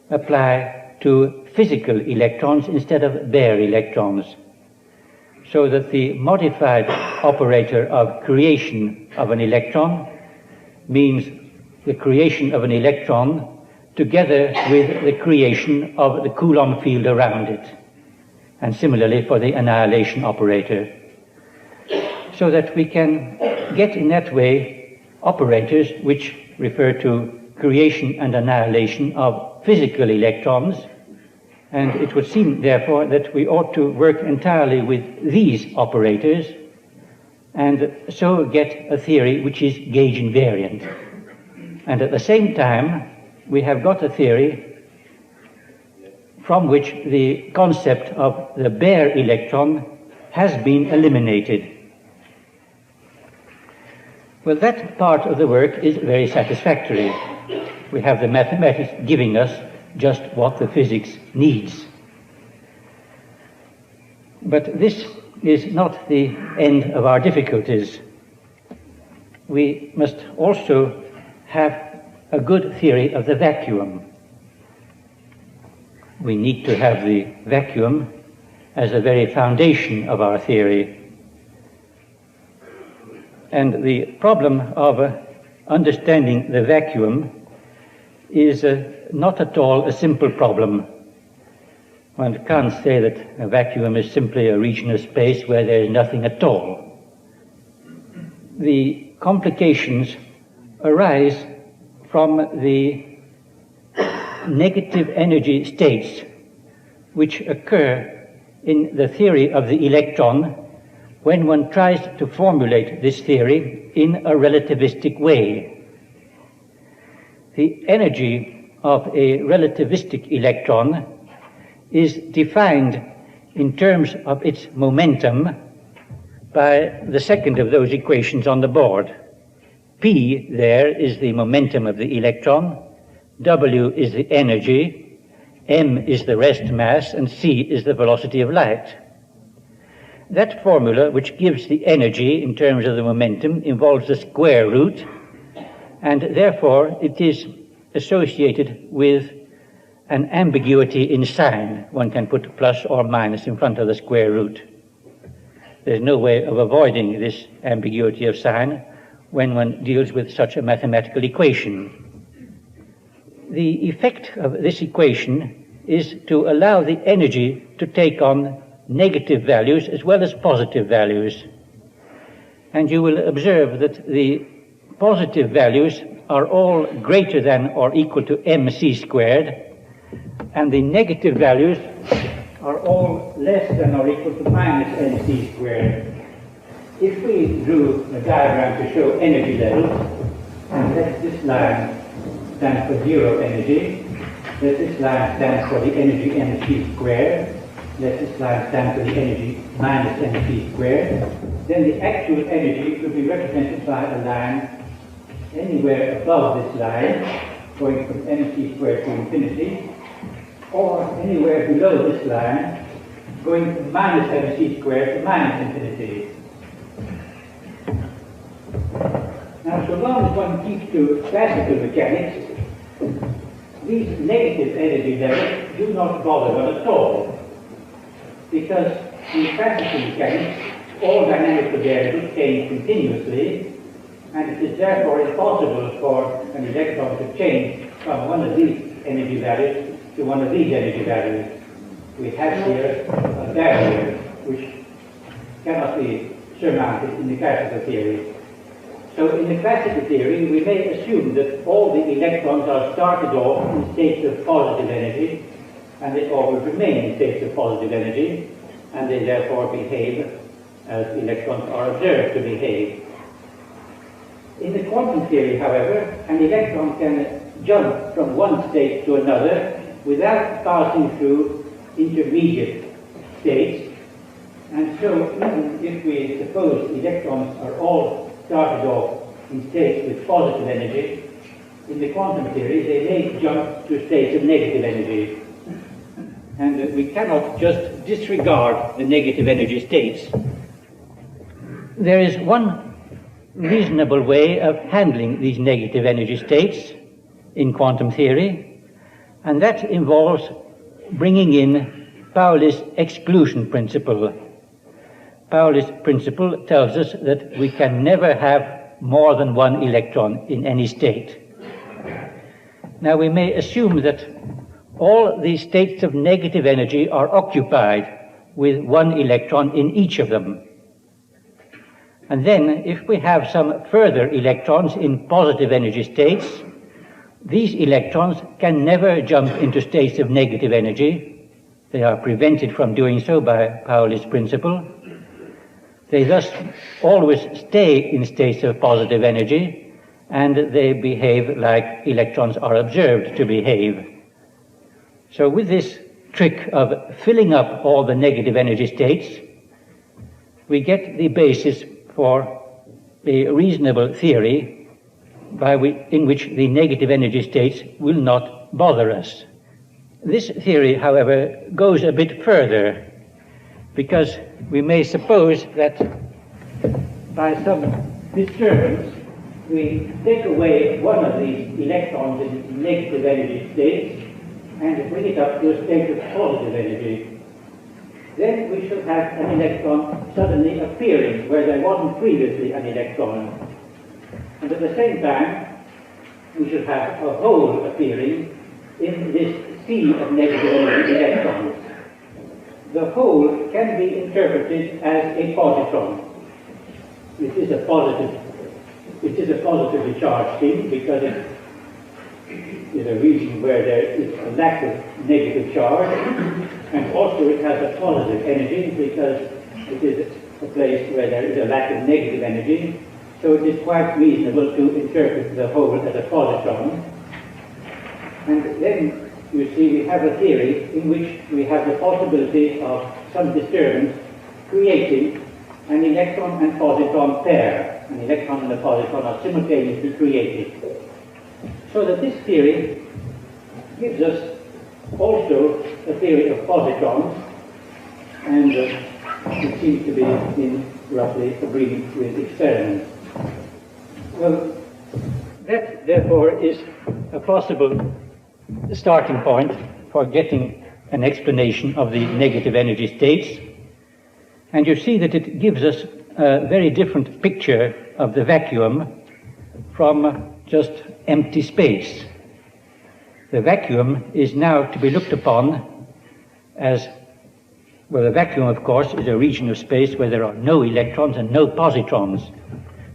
apply to physical electrons instead of bare electrons, so that the modified operator of creation of an electron means the creation of an electron together with the creation of the Coulomb field around it, and similarly for the annihilation operator, so that we can get in that way operators which refer to creation and annihilation of physical electrons. And it would seem, therefore, that we ought to work entirely with these operators and so get a theory which is gauge invariant. And at the same time, we have got a theory from which the concept of the bare electron has been eliminated. Well, that part of the work is very satisfactory. We have the mathematics giving us just what the physics needs. But this is not the end of our difficulties. We must also have a good theory of the vacuum. We need to have the vacuum as a very foundation of our theory. And the problem of understanding the vacuum is not at all a simple problem. One can't say that a vacuum is simply a region of space where there is nothing at all. The complications arise from the negative energy states which occur in the theory of the electron when one tries to formulate this theory in a relativistic way. The energy of a relativistic electron is defined in terms of its momentum by the second of those equations on the board. P there is the momentum of the electron, W is the energy, M is the rest mass, and C is the velocity of light. That formula, which gives the energy in terms of the momentum, involves the square root, and therefore it is associated with an ambiguity in sign. One can put plus or minus in front of the square root. There's no way of avoiding this ambiguity of sign when one deals with such a mathematical equation. The effect of this equation is to allow the energy to take on negative values as well as positive values. And you will observe that the positive values are all greater than or equal to mc squared, and the negative values are all less than or equal to minus mc squared. If we drew a diagram to show energy levels, and let this line stand for zero energy, let this line stand for the energy mc squared, let this line stand for the energy minus mc squared, then the actual energy will be represented by a line anywhere above this line, going from mc squared to infinity, or anywhere below this line, going from minus mc squared to minus infinity. Now, so long as one keeps to classical mechanics, these negative energy levels do not bother one at all, because in classical mechanics, all dynamical variables change continuously, and it is therefore impossible for an electron to change from one of these energy values to one of these energy values. We have here a barrier which cannot be surmounted in the classical theory. So in the classical theory, we may assume that all the electrons are started off in states of positive energy, and they always remain in states of positive energy, and they therefore behave as electrons are observed to behave. In the quantum theory, however, an electron can jump from one state to another without passing through intermediate states, and so even if we suppose electrons are all started off in states with positive energy, in the quantum theory they may jump to states of negative energy. And we cannot just disregard the negative energy states. There is one reasonable way of handling these negative energy states in quantum theory, and that involves bringing in Pauli's exclusion principle. Pauli's principle tells us that we can never have more than one electron in any state. Now we may assume that all these states of negative energy are occupied with one electron in each of them. And then, if we have some further electrons in positive energy states, these electrons can never jump into states of negative energy. They are prevented from doing so by Pauli's principle. They thus always stay in states of positive energy, and they behave like electrons are observed to behave. So with this trick of filling up all the negative energy states, we get the basis for a reasonable theory in which the negative energy states will not bother us. This theory, however, goes a bit further, because we may suppose that by some disturbance we take away one of these electrons in negative energy states and bring it up to a state of positive energy. Then we shall have an electron suddenly appearing where there wasn't previously an electron. And at the same time, we shall have a hole appearing in this sea of negative energy electrons. The hole can be interpreted as a positron. It is a positively charged thing because it is a region where there is a lack of negative charge, and also it has a positive energy because it is a place where there is a lack of negative energy, so it is quite reasonable to interpret the whole as a positron. And then, you see, we have a theory in which we have the possibility of some disturbance creating an electron and positron pair. An electron and a positron are simultaneously created. So that this theory gives us also a theory of positrons, and it seems to be in roughly agreement with experiments. Well, that therefore is a possible starting point for getting an explanation of the negative energy states, and you see that it gives us a very different picture of the vacuum from just empty space. The vacuum is now to be looked upon as, well, the vacuum, of course, is a region of space where there are no electrons and no positrons,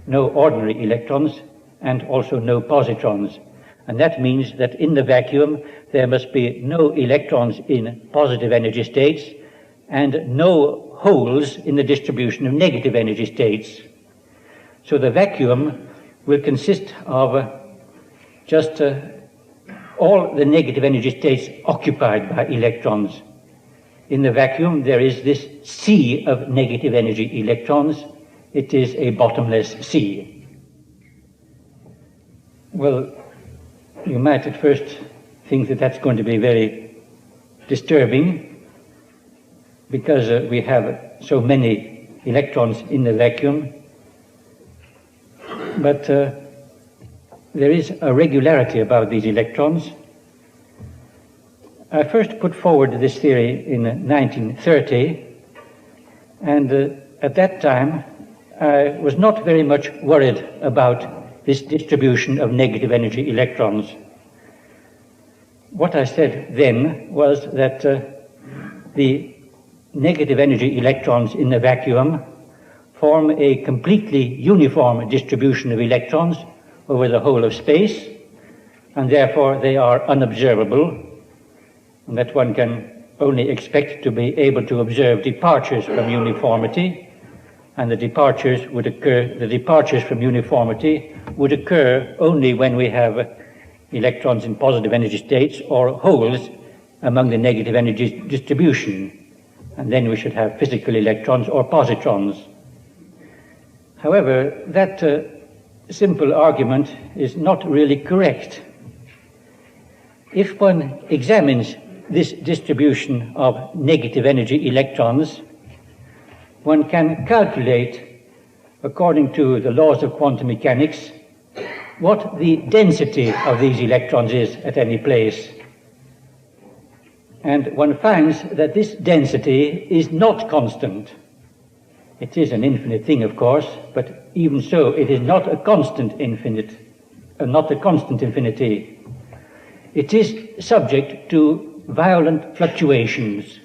no ordinary electrons and also no positrons. And that means that in the vacuum there must be no electrons in positive energy states and no holes in the distribution of negative energy states. So the vacuum will consist of just all the negative energy states occupied by electrons. In the vacuum there is this sea of negative energy electrons. It is a bottomless sea. Well, you might at first think that that's going to be very disturbing because we have so many electrons in the vacuum. But there is a regularity about these electrons. I first put forward this theory in 1930, and at that time I was not very much worried about this distribution of negative energy electrons. what I said then was that the negative energy electrons in the vacuum form a completely uniform distribution of electrons over the whole of space, and therefore they are unobservable, and that one can only expect to be able to observe departures from uniformity, and the departures from uniformity would occur only when we have electrons in positive energy states or holes among the negative energy distribution, and then we should have physical electrons or positrons. However, that simple argument is not really correct. If one examines this distribution of negative energy electrons, one can calculate, according to the laws of quantum mechanics, what the density of these electrons is at any place. And one finds that this density is not constant. It is an infinite thing, of course, but even so, it is not a constant infinity. It is subject to violent fluctuations.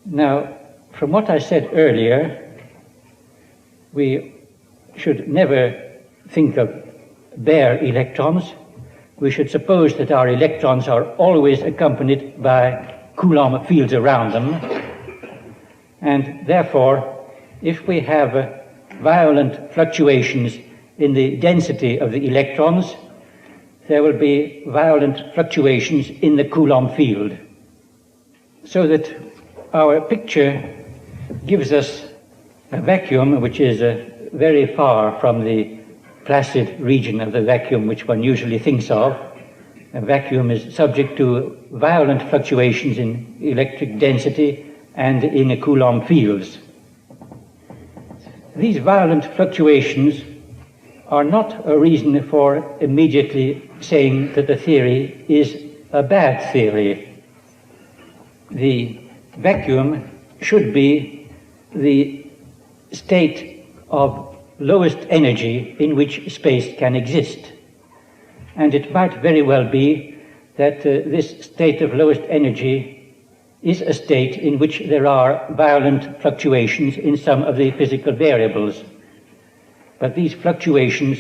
Now, from what I said earlier, we should never think of bare electrons. We should suppose that our electrons are always accompanied by Coulomb fields around them, and therefore, if we have violent fluctuations in the density of the electrons, there will be violent fluctuations in the Coulomb field. So that our picture gives us a vacuum which is very far from the placid region of the vacuum which one usually thinks of. A vacuum is subject to violent fluctuations in electric density and in Coulomb fields. These violent fluctuations are not a reason for immediately saying that the theory is a bad theory. The vacuum should be the state of lowest energy in which space can exist. And it might very well be that this state of lowest energy is a state in which there are violent fluctuations in some of the physical variables. But these fluctuations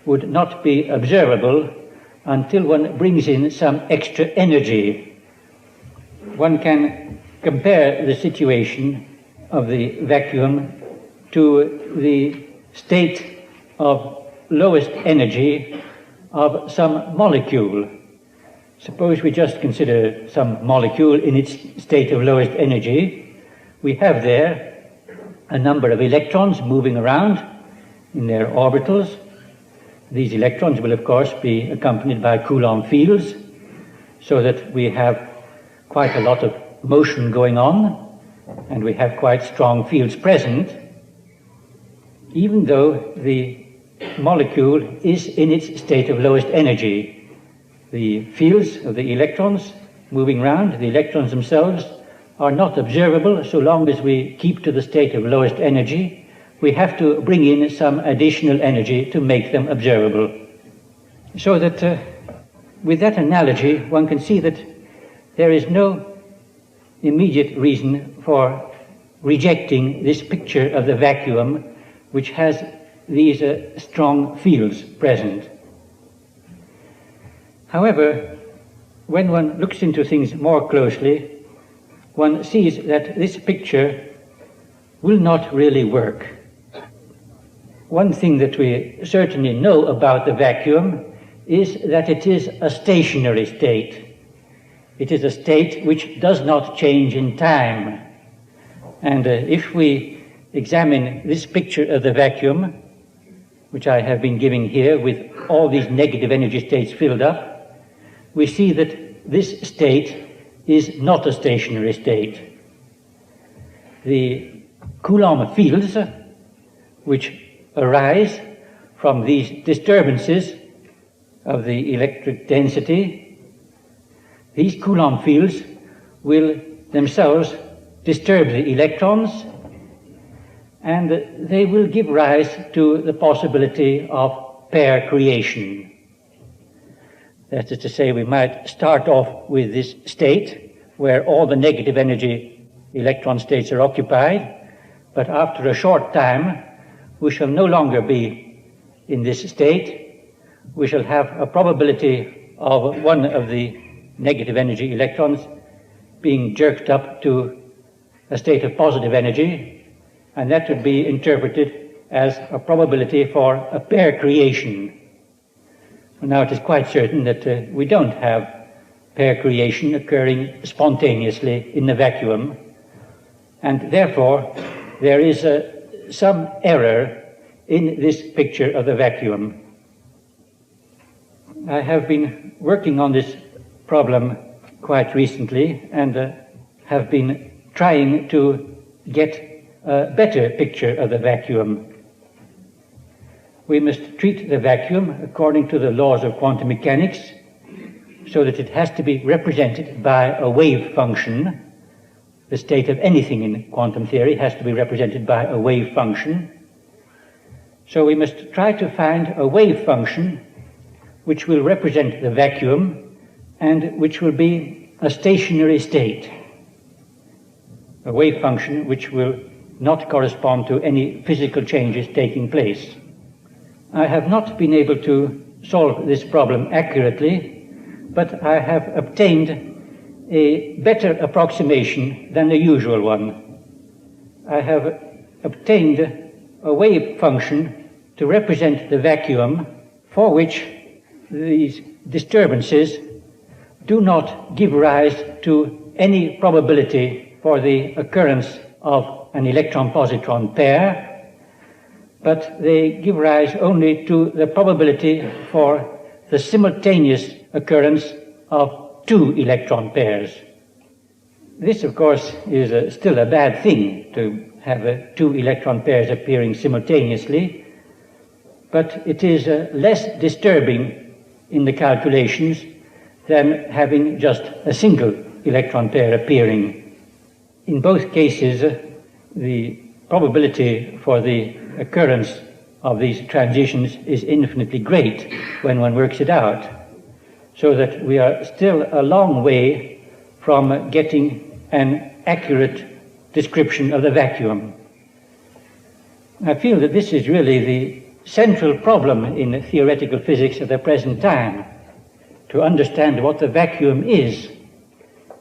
would not be observable until one brings in some extra energy. One can compare the situation of the vacuum to the state of lowest energy of some molecule. Suppose we just consider some molecule in its state of lowest energy. We have there a number of electrons moving around in their orbitals. These electrons will, of course, be accompanied by Coulomb fields, so that we have quite a lot of motion going on, and we have quite strong fields present, even though the molecule is in its state of lowest energy. The fields of the electrons moving around, the electrons themselves, are not observable so long as we keep to the state of lowest energy. We have to bring in some additional energy to make them observable. So that with that analogy, one can see that there is no immediate reason for rejecting this picture of the vacuum which has these strong fields present. However, when one looks into things more closely, one sees that this picture will not really work. One thing that we certainly know about the vacuum is that it is a stationary state. It is a state which does not change in time. And if we examine this picture of the vacuum, which I have been giving here with all these negative energy states filled up, we see that this state is not a stationary state. The Coulomb fields, which arise from these disturbances of the electric density, these Coulomb fields will themselves disturb the electrons, and they will give rise to the possibility of pair creation. That is to say, we might start off with this state where all the negative energy electron states are occupied, but after a short time we shall no longer be in this state. We shall have a probability of one of the negative energy electrons being jerked up to a state of positive energy, and that would be interpreted as a probability for a pair creation. Now, it is quite certain that we don't have pair creation occurring spontaneously in the vacuum, and therefore there is some error in this picture of the vacuum. I have been working on this problem quite recently and have been trying to get a better picture of the vacuum. We must treat the vacuum according to the laws of quantum mechanics, so that it has to be represented by a wave function. The state of anything in quantum theory has to be represented by a wave function. So we must try to find a wave function which will represent the vacuum and which will be a stationary state. A wave function which will not correspond to any physical changes taking place. I have not been able to solve this problem accurately, but I have obtained a better approximation than the usual one. I have obtained a wave function to represent the vacuum for which these disturbances do not give rise to any probability for the occurrence of an electron-positron pair, but they give rise only to the probability for the simultaneous occurrence of two electron pairs. This, of course, is still a bad thing, to have two electron pairs appearing simultaneously, but it is less disturbing in the calculations than having just a single electron pair appearing. In both cases, the probability for the occurrence of these transitions is infinitely great when one works it out, so that we are still a long way from getting an accurate description of the vacuum. I feel that this is really the central problem in theoretical physics at the present time, to understand what the vacuum is.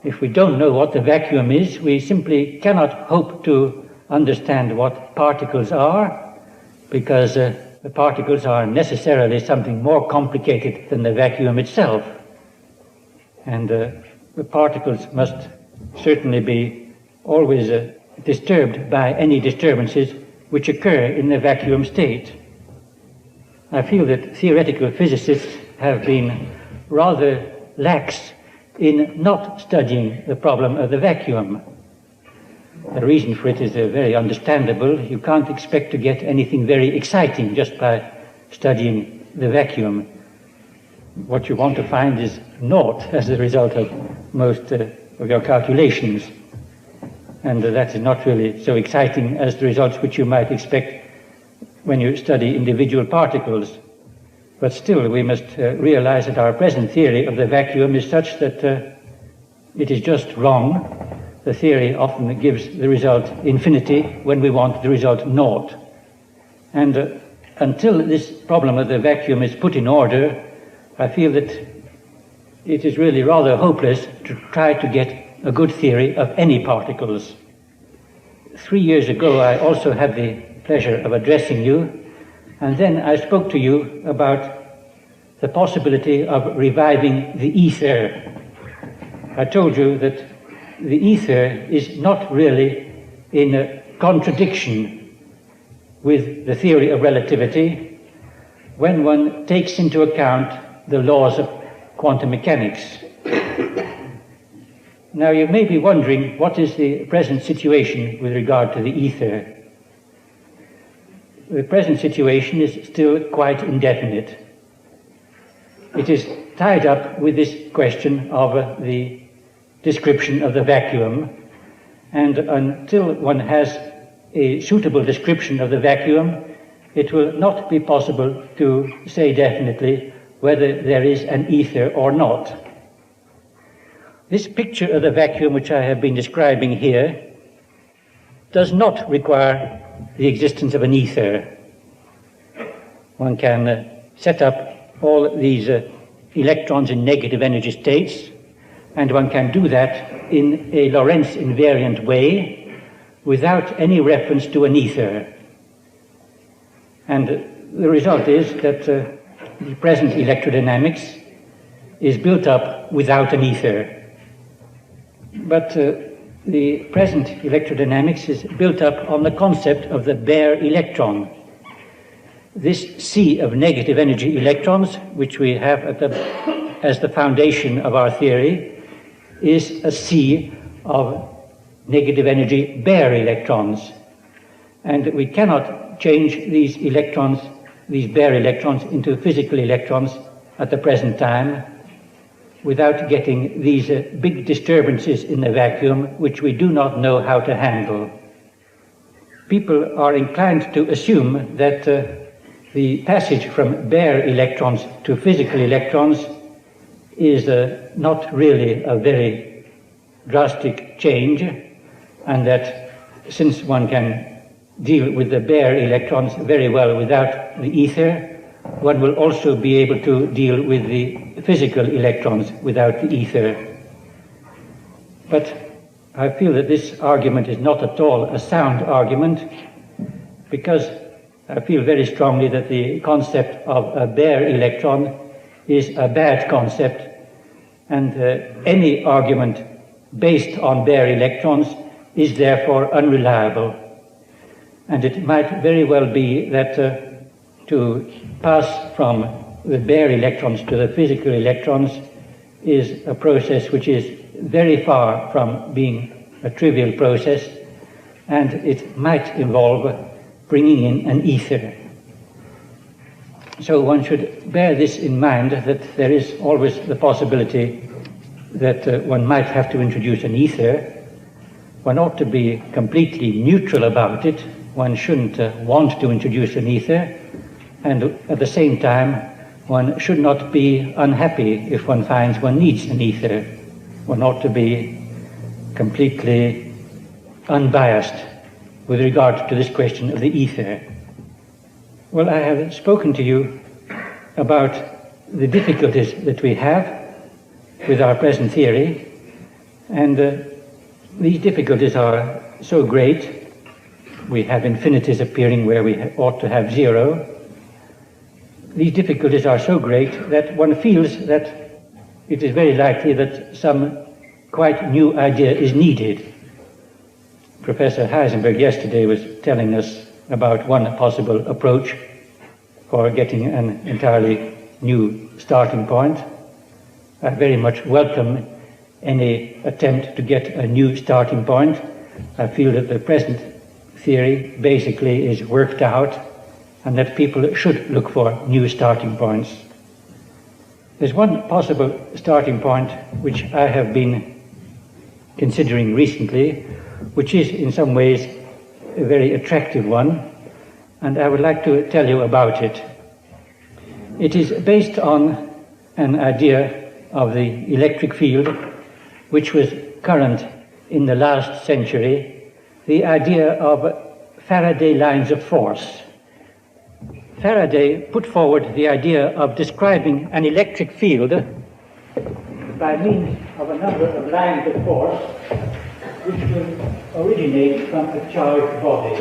If we don't know what the vacuum is, we simply cannot hope to understand what particles are, because the particles are necessarily something more complicated than the vacuum itself. And the particles must certainly be always disturbed by any disturbances which occur in the vacuum state. I feel that theoretical physicists have been rather lax in not studying the problem of the vacuum. The reason for it is very understandable. You can't expect to get anything very exciting just by studying the vacuum. What you want to find is naught as a result of most of your calculations. And that is not really so exciting as the results which you might expect when you study individual particles. But still, we must realize that our present theory of the vacuum is such that it is just wrong. The theory often gives the result infinity when we want the result naught. And until this problem of the vacuum is put in order, I feel that it is really rather hopeless to try to get a good theory of any particles. 3 years ago, I also had the pleasure of addressing you, and then I spoke to you about the possibility of reviving the ether. I told you that the ether is not really in a contradiction with the theory of relativity when one takes into account the laws of quantum mechanics. Now, you may be wondering, what is the present situation with regard to the ether? The present situation is still quite indefinite. It is tied up with this question of the description of the vacuum, and until one has a suitable description of the vacuum, it will not be possible to say definitely whether there is an ether or not. This picture of the vacuum which I have been describing here does not require the existence of an ether. One can set up all these electrons in negative energy states, and one can do that in a Lorentz invariant way without any reference to an ether. And the result is that the present electrodynamics is built up without an ether. But the present electrodynamics is built up on the concept of the bare electron. This sea of negative energy electrons, which we have as the foundation of our theory, is a sea of negative energy bare electrons. And we cannot change these electrons, these bare electrons, into physical electrons at the present time without getting these big disturbances in the vacuum which we do not know how to handle. People are inclined to assume that the passage from bare electrons to physical electrons is not really a very drastic change, and that since one can deal with the bare electrons very well without the ether, one will also be able to deal with the physical electrons without the ether. But I feel that this argument is not at all a sound argument, because I feel very strongly that the concept of a bare electron is a bad concept, and any argument based on bare electrons is therefore unreliable. And it might very well be that to pass from the bare electrons to the physical electrons is a process which is very far from being a trivial process, and it might involve bringing in an ether. So one should bear this in mind, that there is always the possibility that one might have to introduce an ether. One ought to be completely neutral about it. One shouldn't want to introduce an ether, and at the same time one should not be unhappy if one finds one needs an ether. One ought to be completely unbiased with regard to this question of the ether. Well, I have spoken to you about the difficulties that we have with our present theory, and these difficulties are so great. We have infinities appearing where we ought to have zero. These difficulties are so great that one feels that it is very likely that some quite new idea is needed. Professor Heisenberg yesterday was telling us about one possible approach for getting an entirely new starting point. I very much welcome any attempt to get a new starting point. I feel that the present theory basically is worked out, and that people should look for new starting points. There's one possible starting point which I have been considering recently, which is in some ways a very attractive one, and I would like to tell you about it. It is based on an idea of the electric field which was current in the last century, the idea of Faraday lines of force. Faraday put forward the idea of describing an electric field by means of a number of lines of force which will originate from a charged body.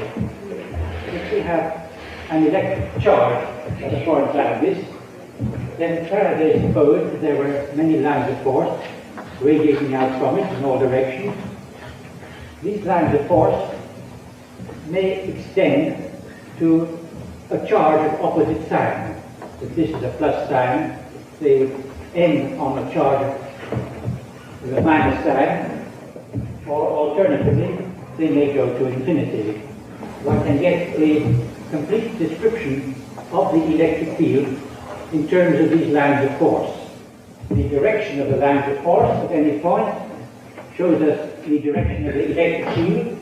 If we have an electric charge at a point like this, then Faraday supposed that there were many lines of force radiating out from it in all directions. These lines of force may extend to a charge of opposite sign. If this is a plus sign, they would end on a charge with a minus sign, or alternatively, they may go to infinity. One can get a complete description of the electric field in terms of these lines of force. The direction of the lines of force at any point shows us the direction of the electric field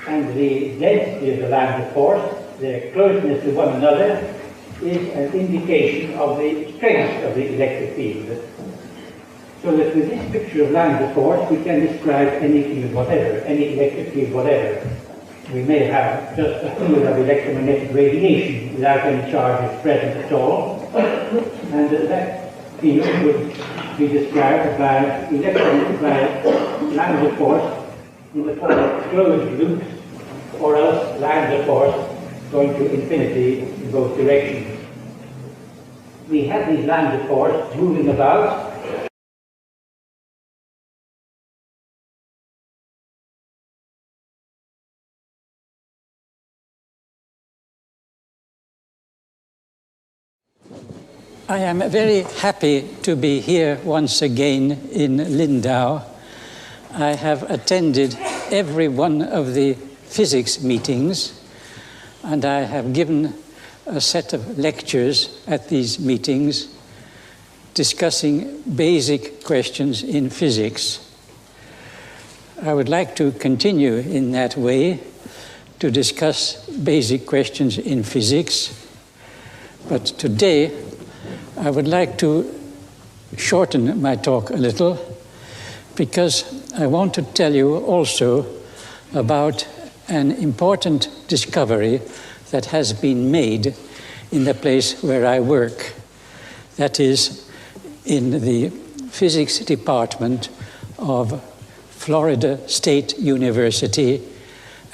and the density of the lines of force, their closeness to one another, is an indication of the strength of the electric field. So that with this picture of lines of force, we can describe any field whatever, any electric field whatever. We may have just a field of electromagnetic radiation without any charges present at all, and that field would be described by lines of force in the form of closed loops, or else lines of force going to infinity in both directions. We have these lines of force moving about. I am very happy to be here once again in Lindau. I have attended every one of the physics meetings, and I have given a set of lectures at these meetings discussing basic questions in physics. I would like to continue in that way to discuss basic questions in physics, but today I would like to shorten my talk a little because I want to tell you also about an important discovery that has been made in the place where I work. That is, in the physics department of Florida State University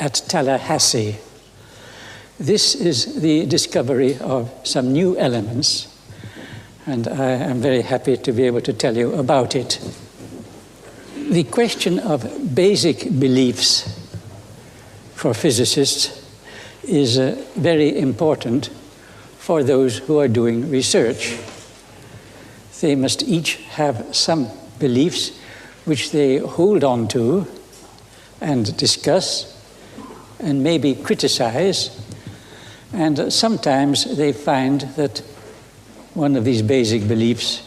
at Tallahassee. This is the discovery of some new elements, and I am very happy to be able to tell you about it. The question of basic beliefs for physicists is very important for those who are doing research. They must each have some beliefs which they hold on to and discuss and maybe criticize, and sometimes they find that one of these basic beliefs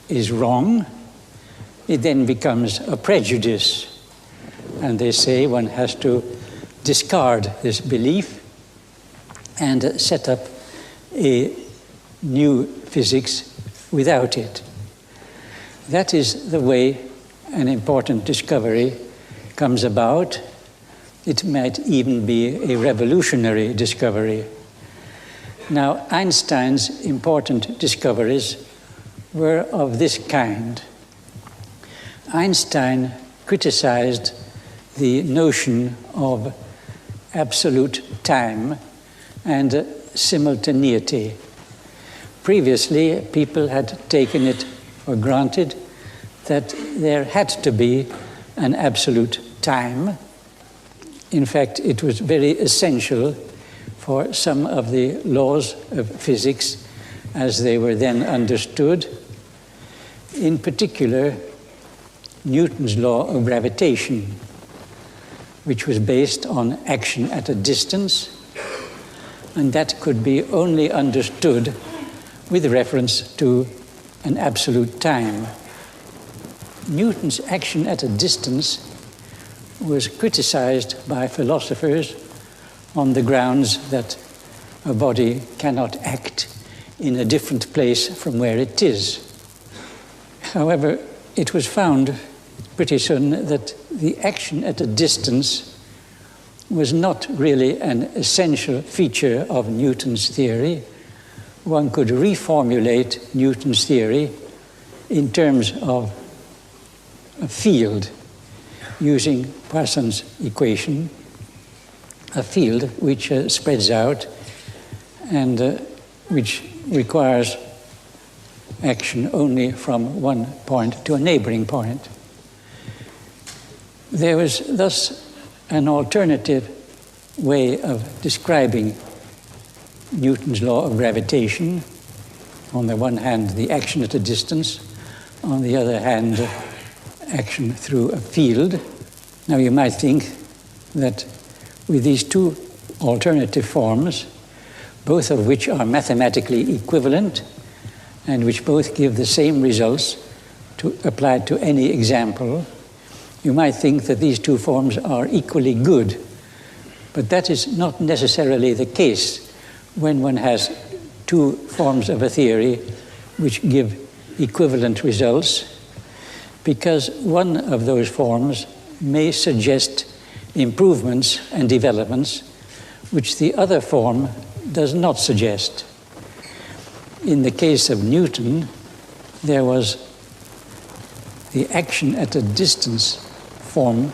is wrong. It then becomes a prejudice, and they say one has to discard this belief and set up a new physics without it. That is the way an important discovery comes about. It might even be a revolutionary discovery. Now, Einstein's important discoveries were of this kind. Einstein criticized the notion of absolute time and simultaneity. Previously, people had taken it for granted that there had to be an absolute time. In fact, it was very essential for some of the laws of physics as they were then understood. In particular, Newton's law of gravitation, which was based on action at a distance, and that could be only understood with reference to an absolute time. Newton's action at a distance was criticized by philosophers on the grounds that a body cannot act in a different place from where it is. However, it was found pretty soon that the action at a distance was not really an essential feature of Newton's theory. One could reformulate Newton's theory in terms of a field using Poisson's equation, a field which spreads out and which requires action only from one point to a neighboring point. There was thus an alternative way of describing Newton's law of gravitation. On the one hand, the action at a distance, on the other hand, action through a field. Now you might think that with these two alternative forms, both of which are mathematically equivalent and which both give the same results applied to any example, you might think that these two forms are equally good. But that is not necessarily the case when one has two forms of a theory which give equivalent results, because one of those forms may suggest improvements and developments which the other form does not suggest. In the case of Newton, there was the action at a distance form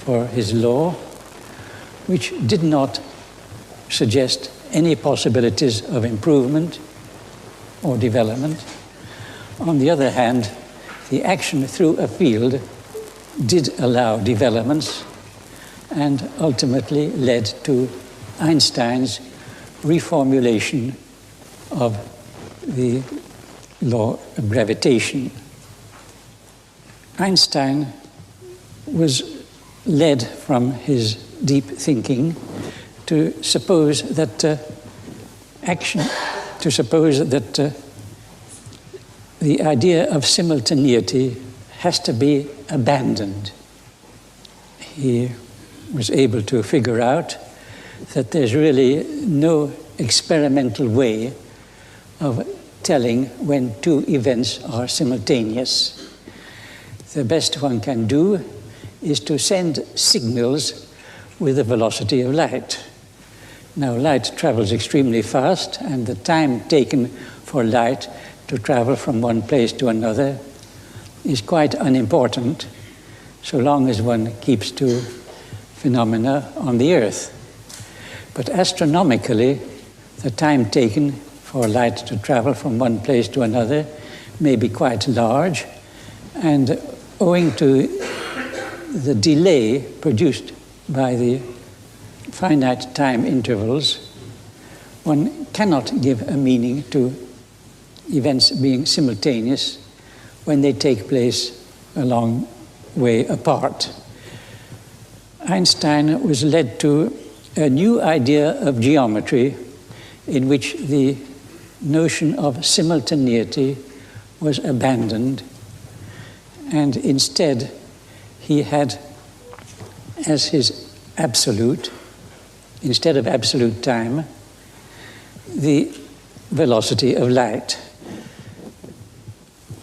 for his law, which did not suggest any possibilities of improvement or development. On the other hand, the action through a field did allow developments and ultimately led to Einstein's reformulation of the law of gravitation. Einstein was led from his deep thinking to suppose that the idea of simultaneity has to be abandoned. He was able to figure out that there's really no experimental way of telling when two events are simultaneous. The best one can do is to send signals with the velocity of light. Now, light travels extremely fast, and the time taken for light to travel from one place to another is quite unimportant, so long as one keeps to phenomena on the Earth. But astronomically, the time taken for light to travel from one place to another may be quite large, and owing to the delay produced by the finite time intervals, one cannot give a meaning to events being simultaneous when they take place a long way apart. Einstein was led to a new idea of geometry in which the notion of simultaneity was abandoned, and instead he had as his absolute, instead of absolute time, the velocity of light.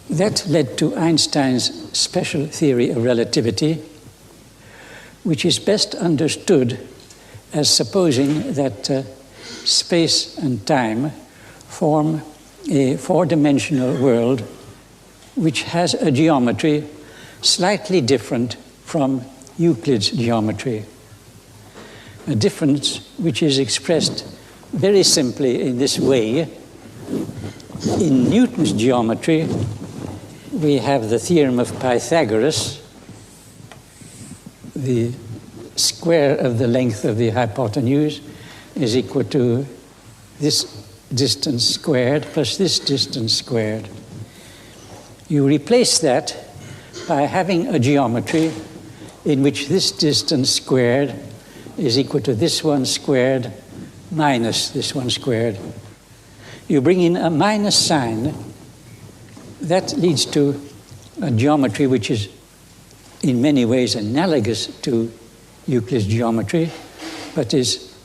That led to Einstein's special theory of relativity, which is best understood as supposing that space and time form a four-dimensional world which has a geometry slightly different from Euclid's geometry. A difference which is expressed very simply in this way. In Newton's geometry, we have the theorem of Pythagoras. The square of the length of the hypotenuse is equal to this distance squared plus this distance squared. You replace that by having a geometry in which this distance squared is equal to this one squared minus this one squared. You bring in a minus sign. That leads to a geometry which is in many ways analogous to Euclid's geometry, but is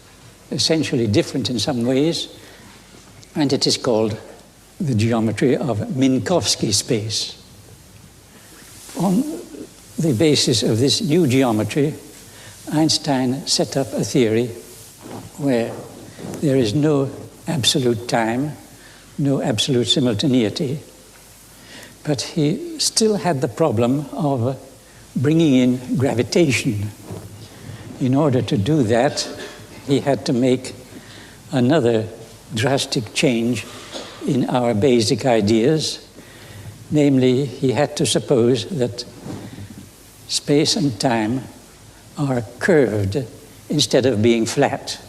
essentially different in some ways, and it is called the geometry of Minkowski space. On the basis of this new geometry, Einstein set up a theory where there is no absolute time, no absolute simultaneity, but he still had the problem of bringing in gravitation. In order to do that, he had to make another drastic change in our basic ideas. Namely, he had to suppose that space and time are curved instead of being flat.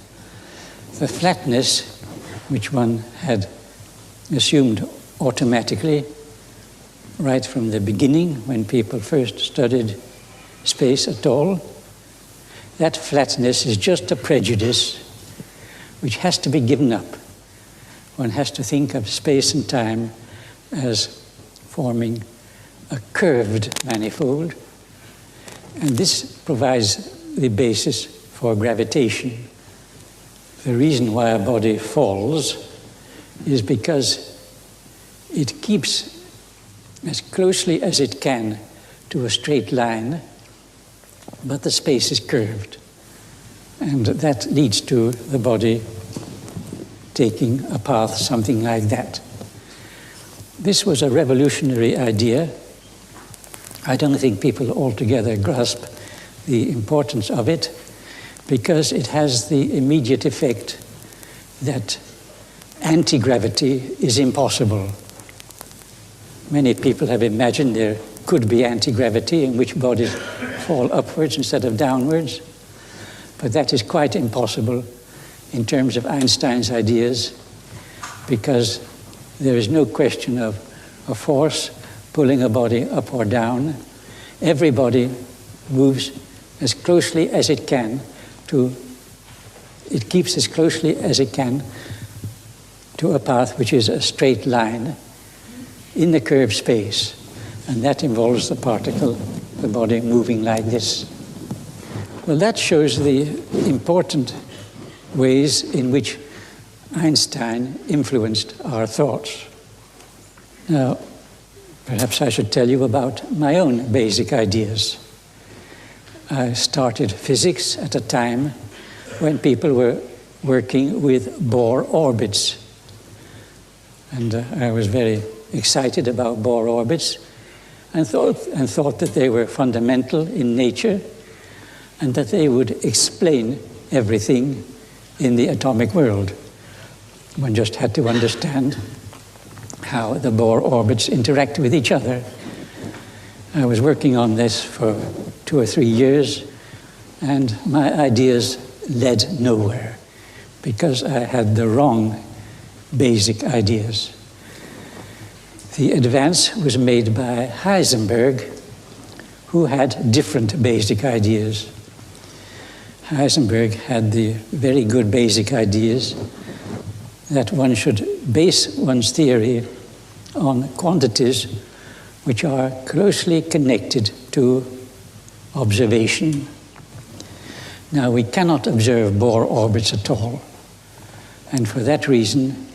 The flatness, which one had assumed automatically right from the beginning when people first studied space at all, that flatness is just a prejudice which has to be given up. One has to think of space and time as forming a curved manifold, and this provides the basis for gravitation. The reason why a body falls is because it keeps as closely as it can to a straight line, but the space is curved. And that leads to the body taking a path something like that. This was a revolutionary idea. I don't think people altogether grasp the importance of it, because it has the immediate effect that anti-gravity is impossible. Many people have imagined there could be anti-gravity in which bodies fall upwards instead of downwards, but that is quite impossible in terms of Einstein's ideas, because there is no question of a force pulling a body up or down. Every body moves as closely as it can it keeps as closely as it can to a path which is a straight line in the curved space, and that involves the particle, the body, moving like this. Well, that shows the important ways in which Einstein influenced our thoughts. Now, perhaps I should tell you about my own basic ideas. I started physics at a time when people were working with Bohr orbits. And I was very excited about Bohr orbits and thought that they were fundamental in nature and that they would explain everything in the atomic world. One just had to understand how the Bohr orbits interact with each other. I was working on this for 2 or 3 years, and my ideas led nowhere because I had the wrong basic ideas. The advance was made by Heisenberg, who had different basic ideas. Heisenberg had the very good basic ideas that one should base one's theory on quantities which are closely connected to observation. Now, we cannot observe Bohr orbits at all, and for that reason,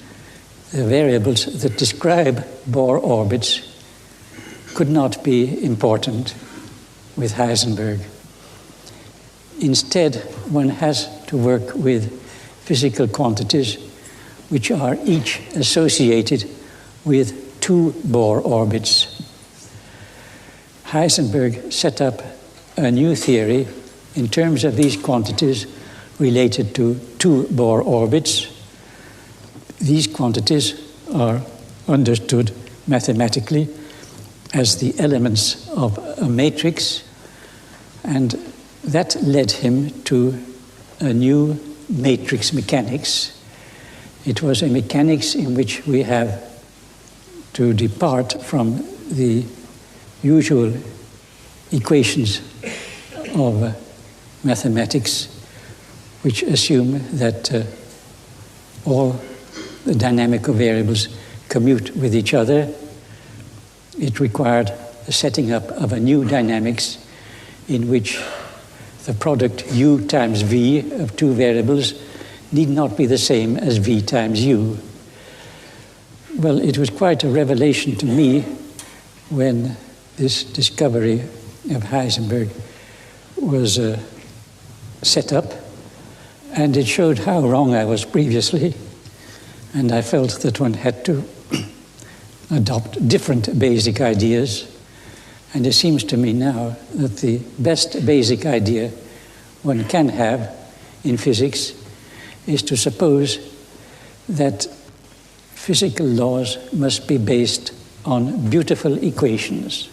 the variables that describe Bohr orbits could not be important with Heisenberg. Instead, one has to work with physical quantities which are each associated with 2 Bohr orbits. Heisenberg set up a new theory in terms of these quantities related to 2 Bohr orbits. These quantities are understood mathematically as the elements of a matrix, and that led him to a new matrix mechanics. It was a mechanics in which we have to depart from the usual equations of mathematics, which assume that all the dynamical variables commute with each other. It required the setting up of a new dynamics in which the product u times v of 2 variables need not be the same as v times u. Well, it was quite a revelation to me when this discovery of Heisenberg was set up, and it showed how wrong I was previously, and I felt that one had to adopt different basic ideas. And it seems to me now that the best basic idea one can have in physics is to suppose that physical laws must be based on beautiful equations.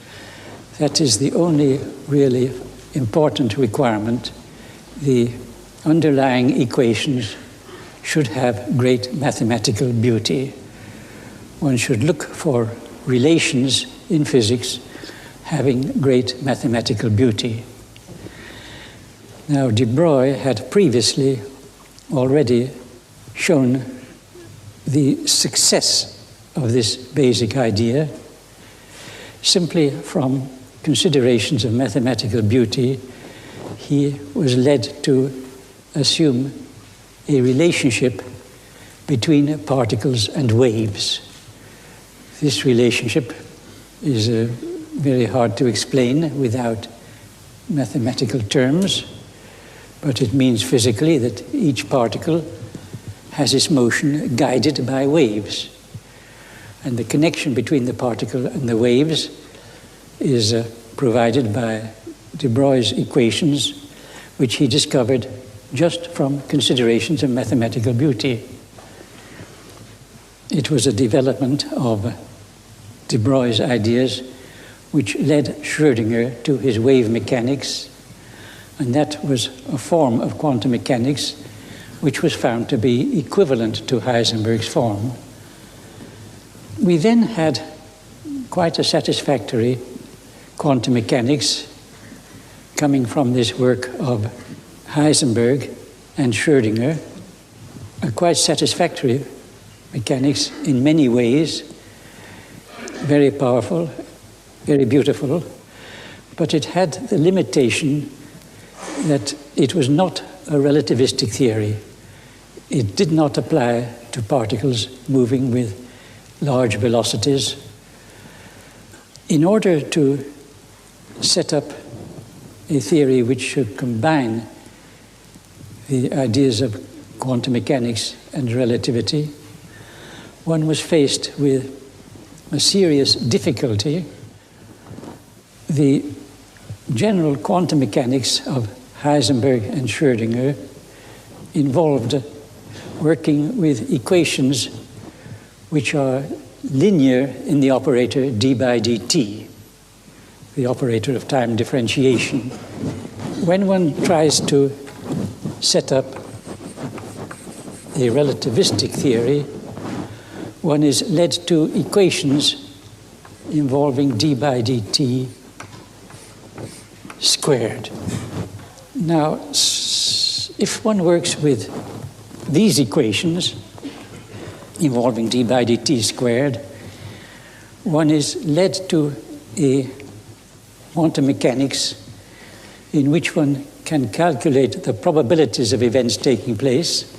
That is the only really important requirement. The underlying equations should have great mathematical beauty. One should look for relations in physics having great mathematical beauty. Now, de Broglie had previously already shown the success of this basic idea. Simply from considerations of mathematical beauty, he was led to assume a relationship between particles and waves. This relationship is very hard to explain without mathematical terms, but it means physically that each particle has its motion guided by waves. And the connection between the particle and the waves is provided by de Broglie's equations, which he discovered just from considerations of mathematical beauty. It was a development of de Broglie's ideas which led Schrödinger to his wave mechanics, and that was a form of quantum mechanics which was found to be equivalent to Heisenberg's form. We then had quite a satisfactory quantum mechanics coming from this work of Heisenberg and Schrödinger, a quite satisfactory mechanics in many ways, very powerful, very beautiful, but it had the limitation that it was not a relativistic theory. It did not apply to particles moving with large velocities. In order to set up a theory which should combine the ideas of quantum mechanics and relativity, one was faced with a serious difficulty. The general quantum mechanics of Heisenberg and Schrödinger involved working with equations which are linear in the operator d by dt, the operator of time differentiation. When one tries to set up a relativistic theory, one is led to equations involving d by dt squared. Now, if one works with these equations involving d by dt squared, one is led to a quantum mechanics in which one can calculate the probabilities of events taking place,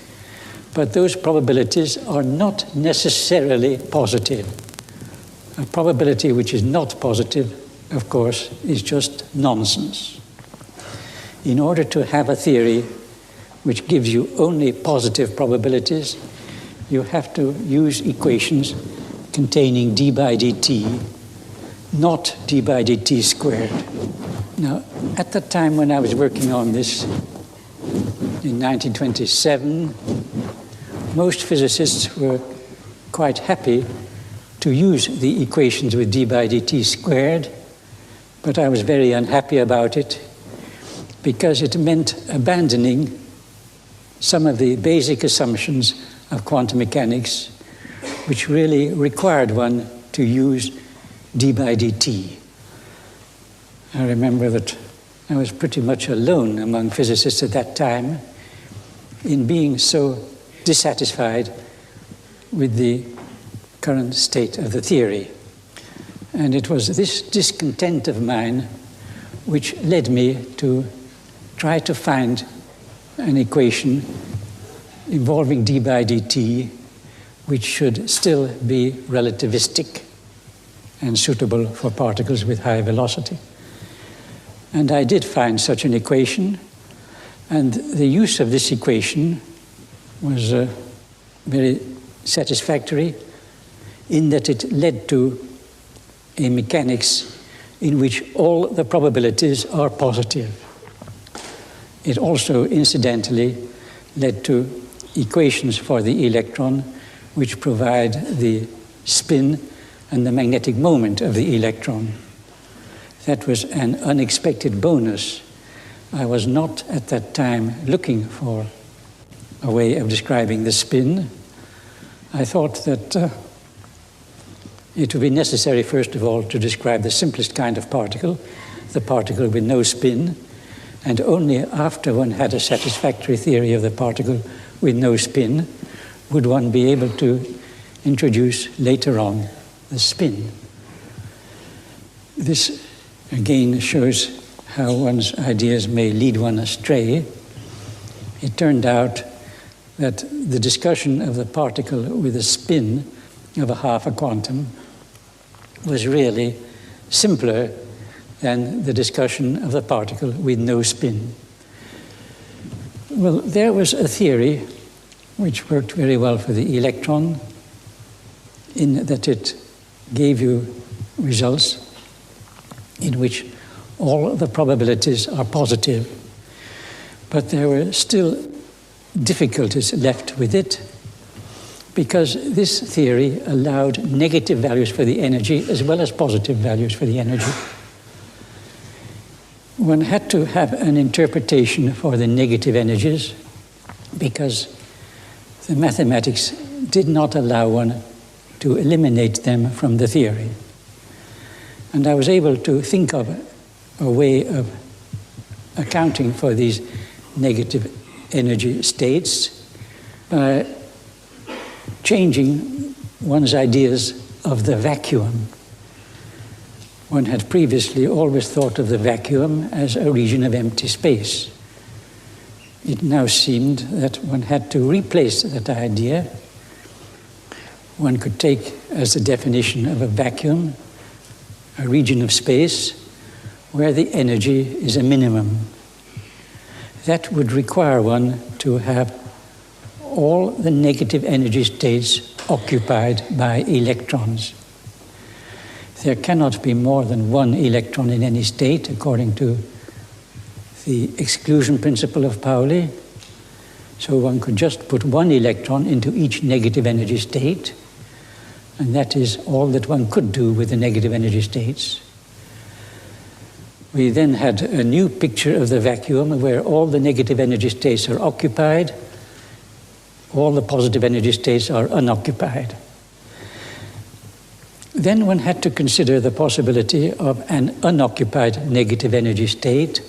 but those probabilities are not necessarily positive. A probability which is not positive, of course, is just nonsense. In order to have a theory which gives you only positive probabilities, you have to use equations containing d by dt, not d by dt squared. Now, at the time when I was working on this, in 1927, most physicists were quite happy to use the equations with d by dt squared, but I was very unhappy about it because it meant abandoning some of the basic assumptions of quantum mechanics, which really required one to use d by dt. I remember that I was pretty much alone among physicists at that time in being so dissatisfied with the current state of the theory. And it was this discontent of mine which led me to try to find an equation involving d by dt which should still be relativistic and suitable for particles with high velocity. And I did find such an equation, and the use of this equation was very satisfactory in that it led to a mechanics in which all the probabilities are positive. It also, incidentally, led to equations for the electron which provide the spin and the magnetic moment of the electron. That was an unexpected bonus. I was not at that time looking for a way of describing the spin. I thought that it would be necessary, first of all, to describe the simplest kind of particle, the particle with no spin, and only after one had a satisfactory theory of the particle with no spin would one be able to introduce later on the spin. This again shows how one's ideas may lead one astray. It turned out that the discussion of the particle with a spin of a half a quantum was really simpler than the discussion of the particle with no spin. Well, there was a theory which worked very well for the electron in that it gave you results in which all the probabilities are positive. But there were still difficulties left with it because this theory allowed negative values for the energy as well as positive values for the energy. One had to have an interpretation for the negative energies because the mathematics did not allow one to eliminate them from the theory. And I was able to think of a way of accounting for these negative energy states by changing one's ideas of the vacuum. One had previously always thought of the vacuum as a region of empty space. It now seemed that one had to replace that idea. One could take as the definition of a vacuum a region of space where the energy is a minimum. That would require one to have all the negative energy states occupied by electrons. There cannot be more than one electron in any state, according to the exclusion principle of Pauli. So one could just put one electron into each negative energy state, and that is all that one could do with the negative energy states. We then had a new picture of the vacuum where all the negative energy states are occupied, all the positive energy states are unoccupied. Then one had to consider the possibility of an unoccupied negative energy state,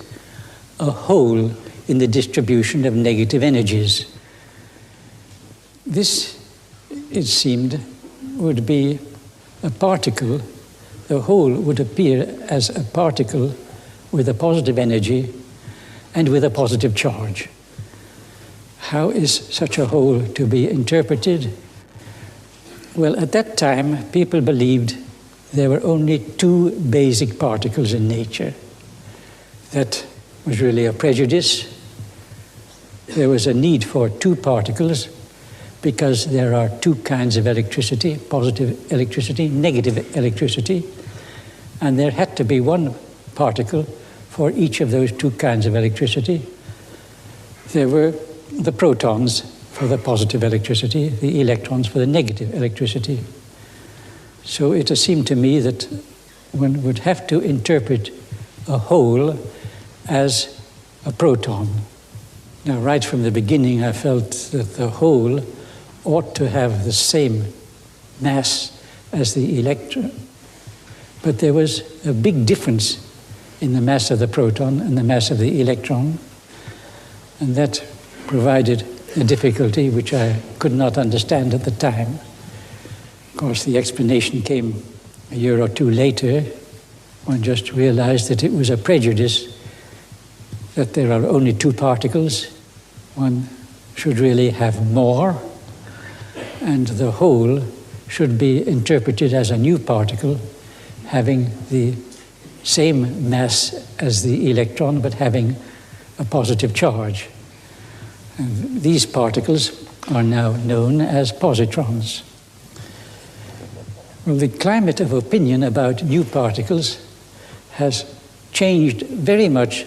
a hole in the distribution of negative energies. This, it seemed, would be a particle. The hole would appear as a particle with a positive energy and with a positive charge. How is such a hole to be interpreted? Well, at that time, people believed there were only two basic particles in nature. That was really a prejudice. There was a need for two particles because there are two kinds of electricity, positive electricity, negative electricity, and there had to be one particle for each of those two kinds of electricity. There were the protons for the positive electricity, the electrons for the negative electricity. So it seemed to me that one would have to interpret a hole as a proton. Now, right from the beginning, I felt that the hole ought to have the same mass as the electron, but there was a big difference in the mass of the proton and the mass of the electron, and that provided a difficulty which I could not understand at the time. Of course, the explanation came a year or two later. One just realized that it was a prejudice that there are only two particles. One should really have more, and the whole should be interpreted as a new particle having the same mass as the electron but having a positive charge. And these particles are now known as positrons. Well, the climate of opinion about new particles has changed very much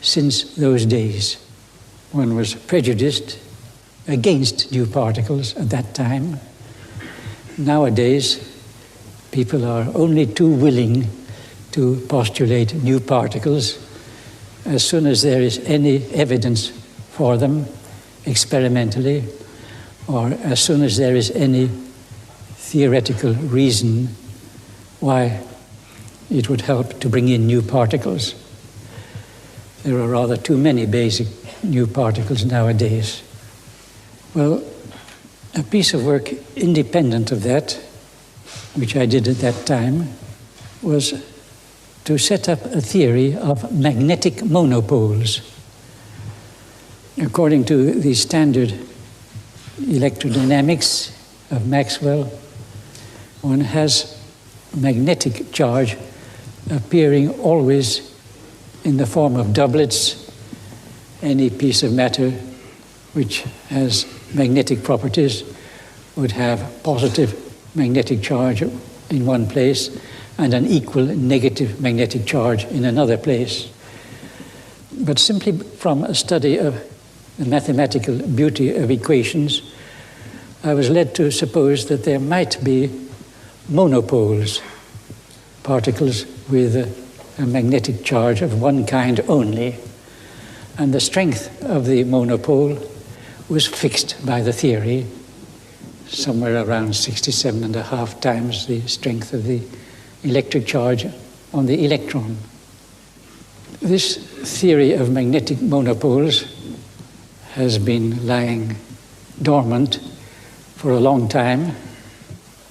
since those days. One was prejudiced against new particles at that time. Nowadays, people are only too willing to postulate new particles as soon as there is any evidence for them experimentally, or as soon as there is any theoretical reason why it would help to bring in new particles. There are rather too many basic new particles nowadays. Well, a piece of work independent of that, which I did at that time, was to set up a theory of magnetic monopoles. According to the standard electrodynamics of Maxwell, one has magnetic charge appearing always in the form of doublets. Any piece of matter which has magnetic properties would have positive magnetic charge in one place and an equal negative magnetic charge in another place. But simply from a study of the mathematical beauty of equations, I was led to suppose that there might be monopoles, particles with a magnetic charge of one kind only, and the strength of the monopole was fixed by the theory, somewhere around 67.5 times the strength of the electric charge on the electron. This theory of magnetic monopoles has been lying dormant for a long time.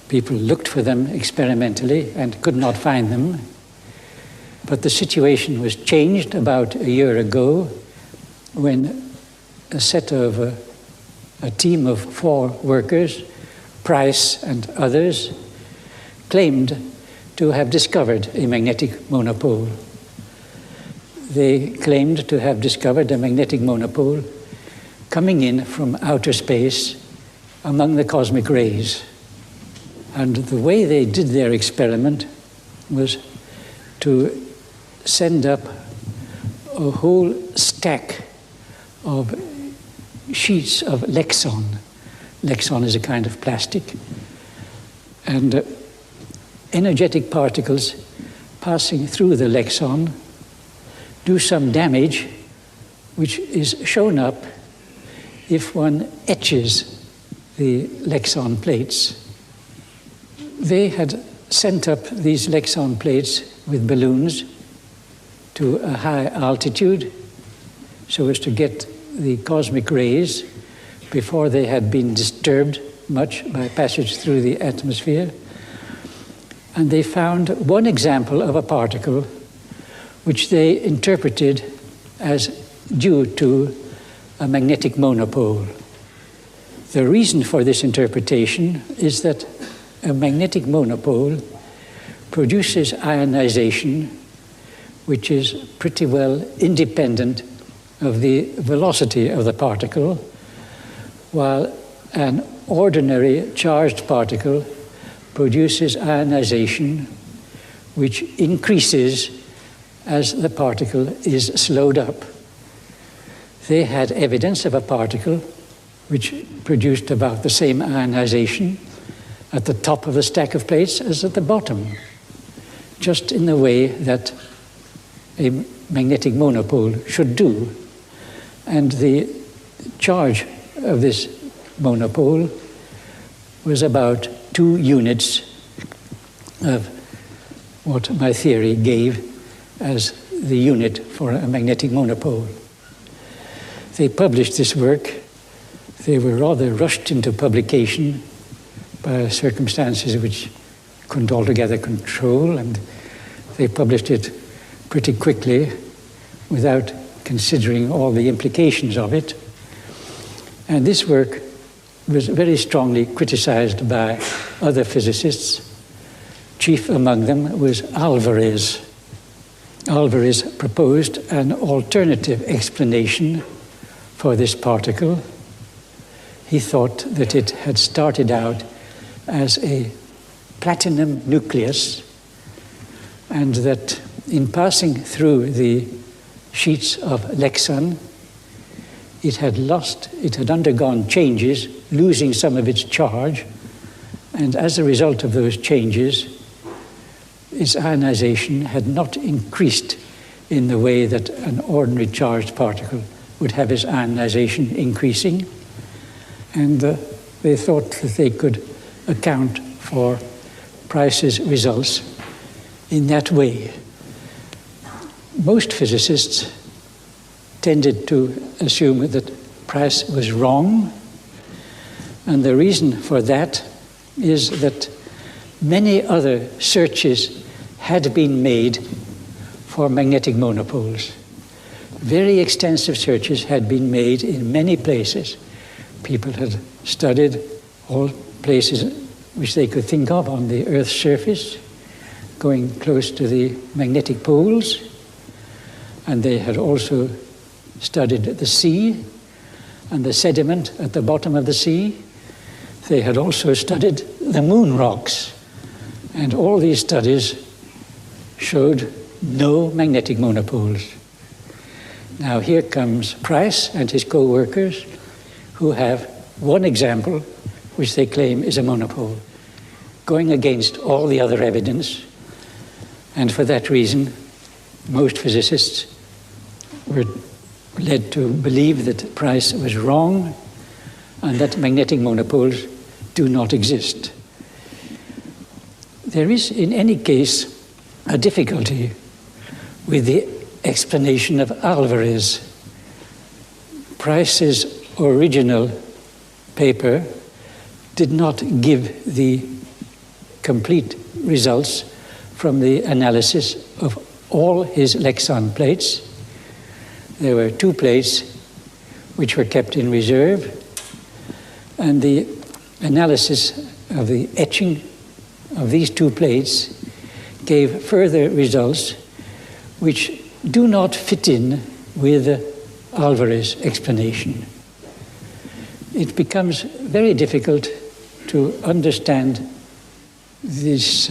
People looked for them experimentally and could not find them. But the situation was changed about a year ago when a team of 4 workers, Price and others, claimed to have discovered a magnetic monopole. They claimed to have discovered a magnetic monopole coming in from outer space among the cosmic rays. And the way they did their experiment was to send up a whole stack of sheets of lexon. Lexon is a kind of plastic. And energetic particles passing through the lexon do some damage, which is shown up if one etches the lexon plates. They had sent up these lexon plates with balloons to a high altitude so as to get the cosmic rays before they had been disturbed much by passage through the atmosphere. And they found one example of a particle which they interpreted as due to a magnetic monopole. The reason for this interpretation is that a magnetic monopole produces ionization which is pretty well independent of the velocity of the particle, while an ordinary charged particle produces ionization which increases as the particle is slowed up. They had evidence of a particle which produced about the same ionization at the top of the stack of plates as at the bottom, just in the way that a magnetic monopole should do. And the charge of this monopole was about 2 units of what my theory gave as the unit for a magnetic monopole. They published this work. They were rather rushed into publication by circumstances which couldn't altogether control, and they published it pretty quickly without considering all the implications of it. And this work was very strongly criticized by other physicists. Chief among them was Alvarez. Alvarez proposed an alternative explanation for this particle. He thought that it had started out as a platinum nucleus, and that in passing through the sheets of lexon, it had undergone changes, losing some of its charge, and as a result of those changes, its ionization had not increased in the way that an ordinary charged particle would have its ionization increasing. And they thought that they could account for Price's results in that way. Most physicists tended to assume that Price was wrong, and the reason for that is that many other searches had been made for magnetic monopoles. Very extensive searches had been made in many places, People had studied all places which they could think of on the Earth's surface, going close to the magnetic poles, and they had also studied the sea and the sediment at the bottom of the sea. They had also studied the moon rocks, and all these studies showed no magnetic monopoles. Now here comes Price and his co-workers, who have one example which they claim is a monopole, going against all the other evidence. And for that reason, most physicists were led to believe that Price was wrong and that magnetic monopoles do not exist. There is, in any case, a difficulty with the explanation of Alvarez. Price's original paper did not give the complete results from the analysis of all his Lexan plates. There were 2 plates which were kept in reserve, and the analysis of the etching of these 2 plates gave further results which do not fit in with Alvarez's explanation. It becomes very difficult to understand this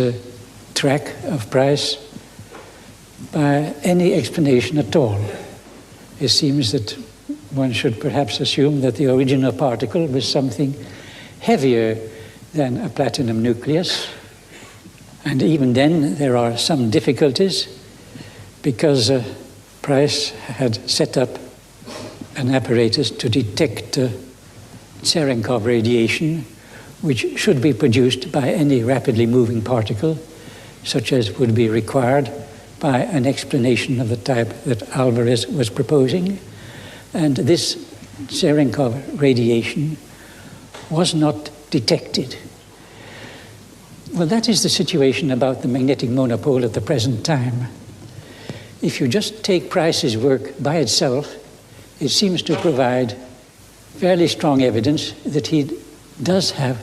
track of Price by any explanation at all. It seems that one should perhaps assume that the original particle was something heavier than a platinum nucleus, and even then there are some difficulties because Price had set up an apparatus to detect Cherenkov radiation, which should be produced by any rapidly moving particle, such as would be required by an explanation of the type that Alvarez was proposing. And this Cherenkov radiation was not detected. Well, that is the situation about the magnetic monopole at the present time. If you just take Price's work by itself, it seems to provide fairly strong evidence that he does have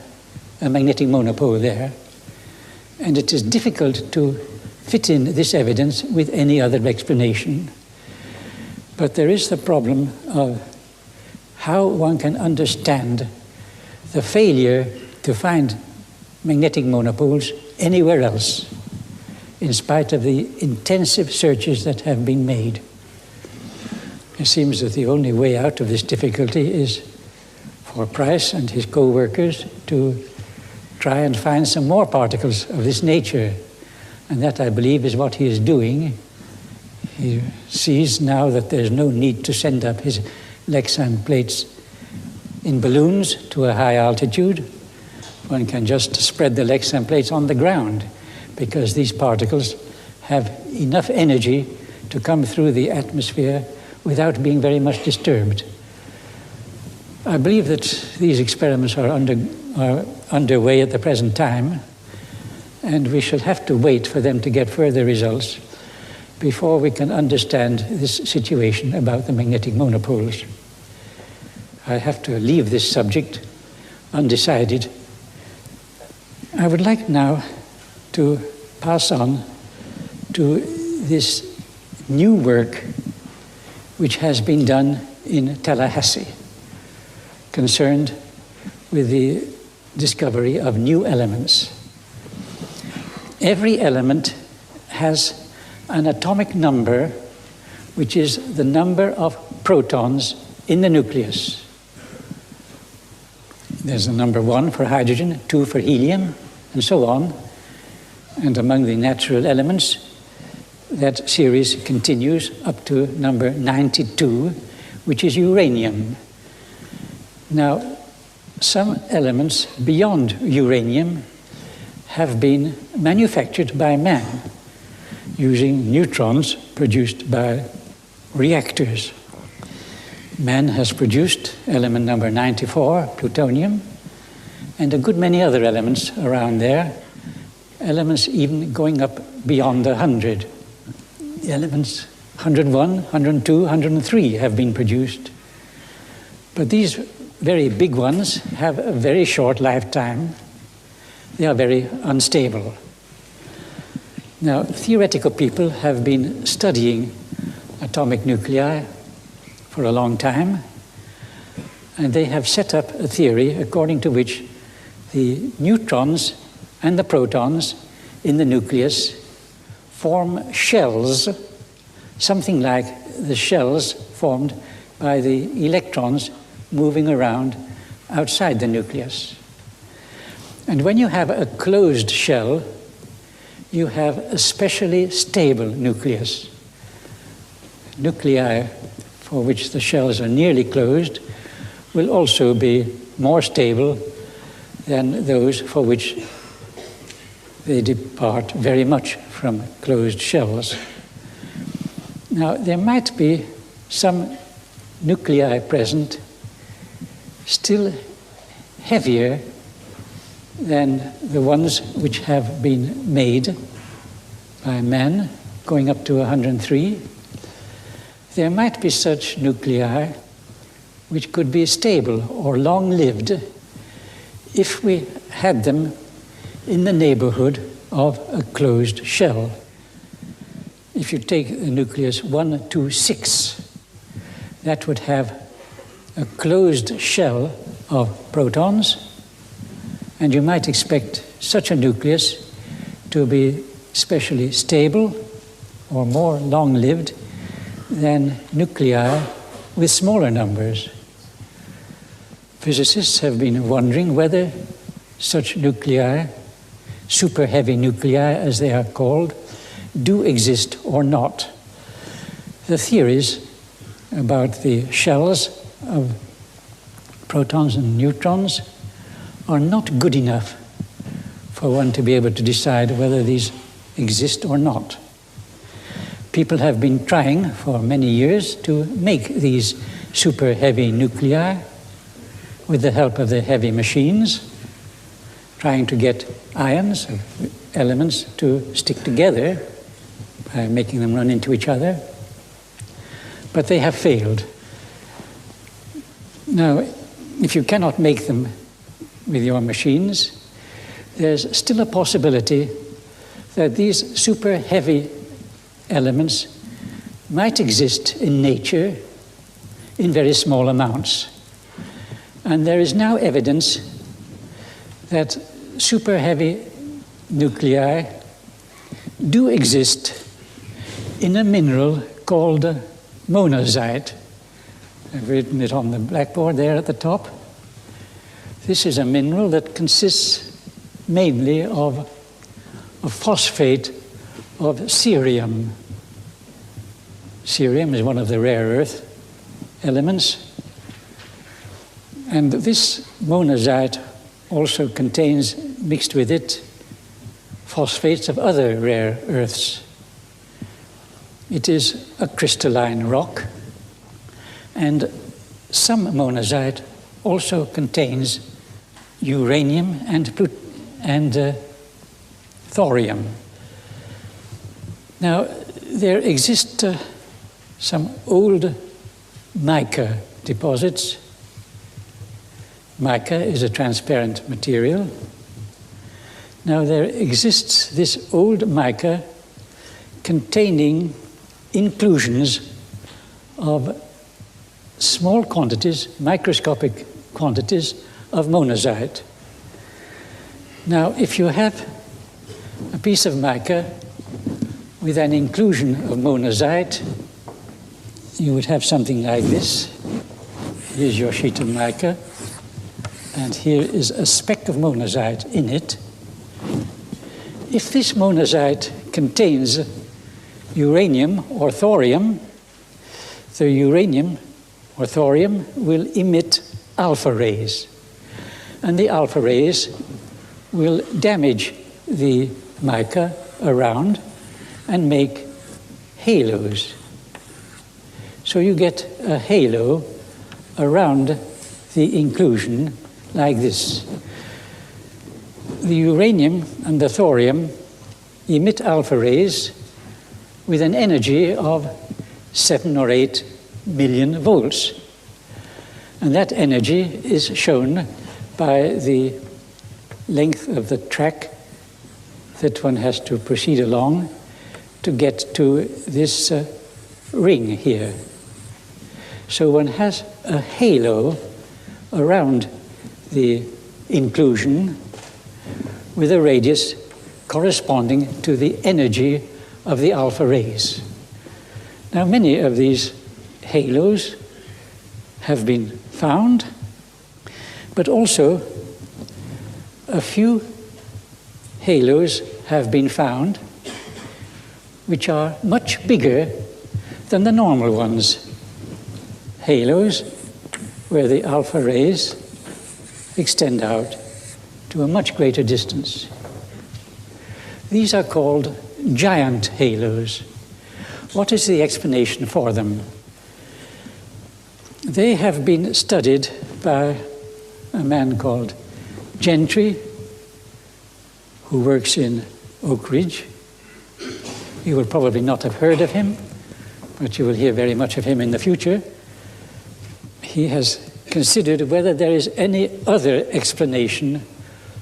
a magnetic monopole there, and it is difficult to fit in this evidence with any other explanation. But there is the problem of how one can understand the failure to find magnetic monopoles anywhere else, in spite of the intensive searches that have been made. It seems that the only way out of this difficulty is for Price and his co-workers to try and find some more particles of this nature. And that, I believe, is what he is doing. He sees now that there's no need to send up his Lexan plates in balloons to a high altitude. One can just spread the Lexan plates on the ground, because these particles have enough energy to come through the atmosphere without being very much disturbed. I believe that these experiments are underway at the present time, and we shall have to wait for them to get further results before we can understand this situation about the magnetic monopoles. I have to leave this subject undecided. I would like now to pass on to this new work which has been done in Tallahassee, concerned with the discovery of new elements. Every element has an atomic number, which is the number of protons in the nucleus. There's a number 1 for hydrogen, 2 for helium, and so on. And among the natural elements, that series continues up to number 92, which is uranium. Now, some elements beyond uranium have been manufactured by man using neutrons produced by reactors. Man has produced element number 94, plutonium, and a good many other elements around there, elements even going up beyond 100. The elements 101, 102, 103 have been produced. But these very big ones have a very short lifetime. They are very unstable. Now, theoretical people have been studying atomic nuclei for a long time, and they have set up a theory according to which the neutrons and the protons in the nucleus form shells, something like the shells formed by the electrons moving around outside the nucleus. And when you have a closed shell, you have a specially stable nucleus. Nuclei for which the shells are nearly closed will also be more stable than those for which they depart very much from closed shells. Now, there might be some nuclei present still heavier than the ones which have been made by man, going up to 103. There might be such nuclei which could be stable or long-lived if we had them in the neighborhood of a closed shell. If you take the nucleus 126, that would have a closed shell of protons, and you might expect such a nucleus to be especially stable or more long-lived than nuclei with smaller numbers. Physicists have been wondering whether such nuclei, super heavy nuclei as they are called, do exist or not. The theories about the shells of protons and neutrons are not good enough for one to be able to decide whether these exist or not. People have been trying for many years to make these super heavy nuclei with the help of the heavy machines, trying to get ions of elements to stick together by making them run into each other. But they have failed. Now, if you cannot make them with your machines, there's still a possibility that these super heavy elements might exist in nature in very small amounts. And there is now evidence that super heavy nuclei do exist in a mineral called monazite. I've written it on the blackboard there at the top. This is a mineral that consists mainly of a phosphate of cerium. Cerium is one of the rare earth elements. And this monazite also contains, mixed with it, phosphates of other rare earths. It is a crystalline rock, and some monazite also contains uranium and thorium. Now, there exist some old mica deposits. Mica is a transparent material. Now, there exists this old mica containing inclusions of small quantities, microscopic quantities of monazite. Now, if you have a piece of mica with an inclusion of monazite, you would have something like this. Here's your sheet of mica, and here is a speck of monazite in it. If this monazite contains uranium or thorium, the uranium or thorium will emit alpha rays, and the alpha rays will damage the mica around and make halos. So you get a halo around the inclusion like this. The uranium and the thorium emit alpha rays with an energy of 7 or 8 million volts. And that energy is shown by the length of the track that one has to proceed along to get to this ring here. So one has a halo around the inclusion with a radius corresponding to the energy of the alpha rays. Now, many of these halos have been found, but also a few halos have been found which are much bigger than the normal ones. Halos where the alpha rays extend out to a much greater distance. These are called giant halos. What is the explanation for them? They have been studied by a man called Gentry, who works in Oak Ridge. You will probably not have heard of him, but you will hear very much of him in the future. He has considered whether there is any other explanation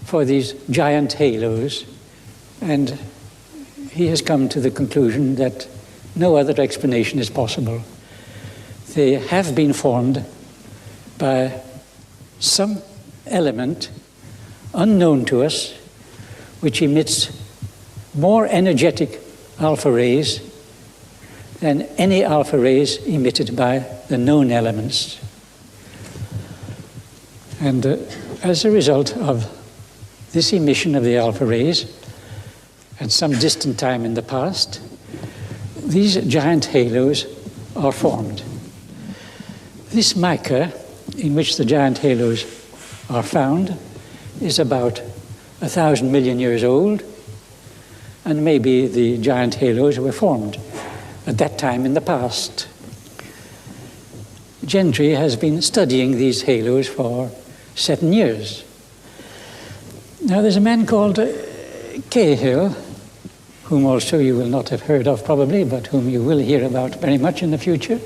for these giant halos, and he has come to the conclusion that no other explanation is possible. They have been formed by some element unknown to us, which emits more energetic alpha rays than any alpha rays emitted by the known elements. And as a result of this emission of the alpha rays at some distant time in the past, these giant halos are formed. This mica, in which the giant halos are found, is about 1,000 million years old, and maybe the giant halos were formed at that time in the past. Gentry has been studying these halos for 7 years. Now, there's a man called Cahill, whom also you will not have heard of probably, but whom you will hear about very much in the future,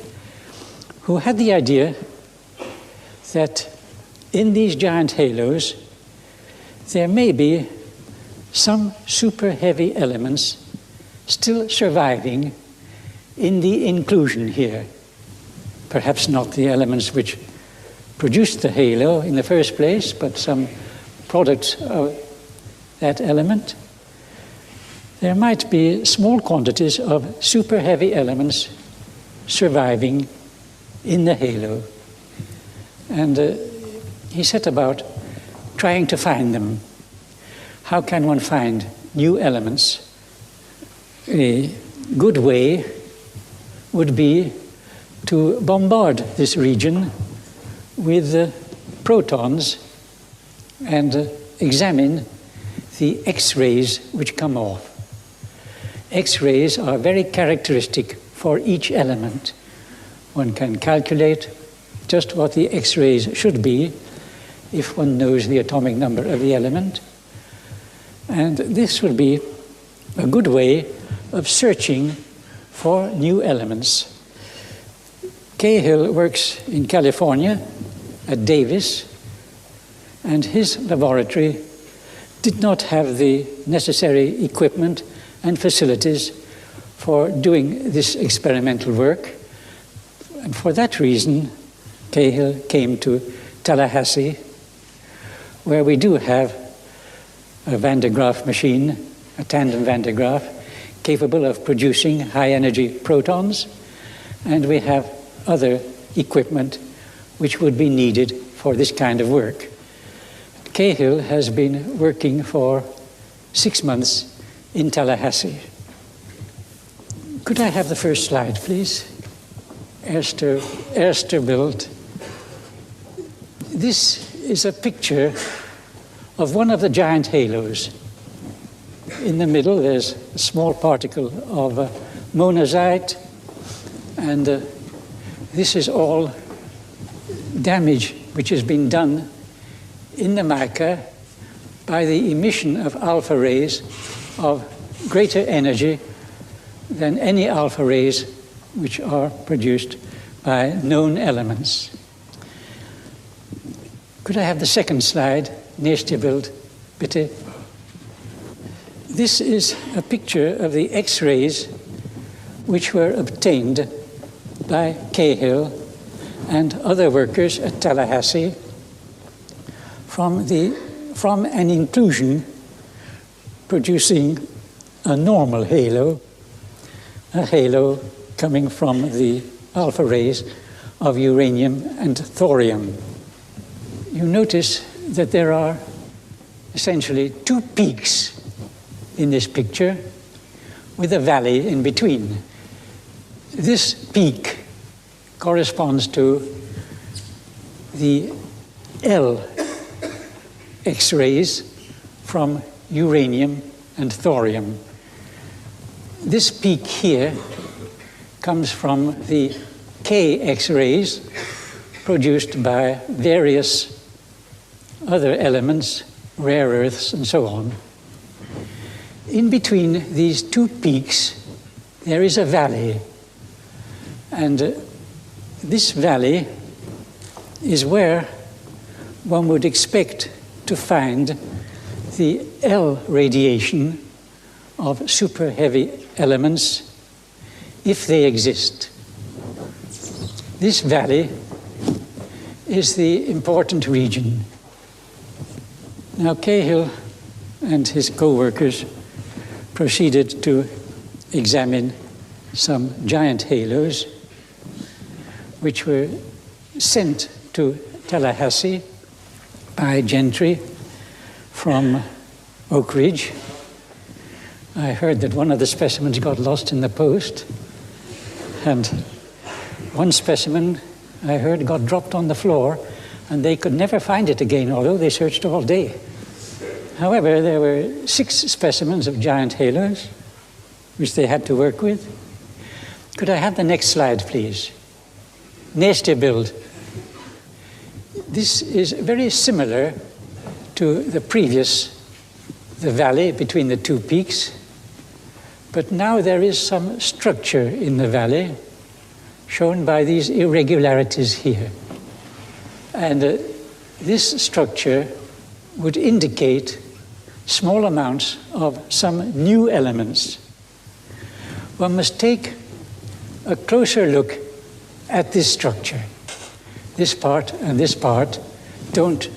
who had the idea that in these giant halos there may be some super heavy elements still surviving in the inclusion here. Perhaps not the elements which produced the halo in the first place, but some products of that element. There might be small quantities of super heavy elements surviving in the halo. And he set about trying to find them. How can one find new elements? A good way would be to bombard this region with protons and examine the X-rays which come off. X-rays are very characteristic for each element. One can calculate just what the X-rays should be if one knows the atomic number of the element. And this would be a good way of searching for new elements. Cahill works in California at Davis, and his laboratory did not have the necessary equipment and facilities for doing this experimental work. And for that reason, Cahill came to Tallahassee, where we do have a Van de Graaff machine, a tandem Van de Graaff, capable of producing high-energy protons, and we have other equipment which would be needed for this kind of work. Cahill has been working for 6 months in Tallahassee. Could I have the first slide, please? Erster built. This is a picture of one of the giant halos. In the middle, there's a small particle of monazite, and this is all damage which has been done in the mica by the emission of alpha rays of greater energy than any alpha rays which are produced by known elements. Could I have the second slide? Nächste Bild, bitte. This is a picture of the X-rays which were obtained by Cahill and other workers at Tallahassee from an inclusion producing a normal halo, a halo coming from the alpha rays of uranium and thorium. You notice that there are essentially two peaks in this picture with a valley in between. This peak corresponds to the L X-rays from uranium and thorium. This peak here comes from the K X-rays produced by various other elements, rare earths and so on. In between these two peaks, there is a valley. And this valley is where one would expect to find the L radiation of super heavy elements if they exist. This valley is the important region. Now, Cahill and his co-workers proceeded to examine some giant halos which were sent to Tallahassee by Gentry from Oak Ridge. I heard that one of the specimens got lost in the post, and one specimen I heard got dropped on the floor, and they could never find it again, although they searched all day. However, there were 6 specimens of giant halos, which they had to work with. Could I have the next slide, please? Nächste Bild. This is very similar to the previous, the valley between the two peaks, but now there is some structure in the valley shown by these irregularities here. And this structure would indicate small amounts of some new elements. One must take a closer look at this structure. This part and this part don't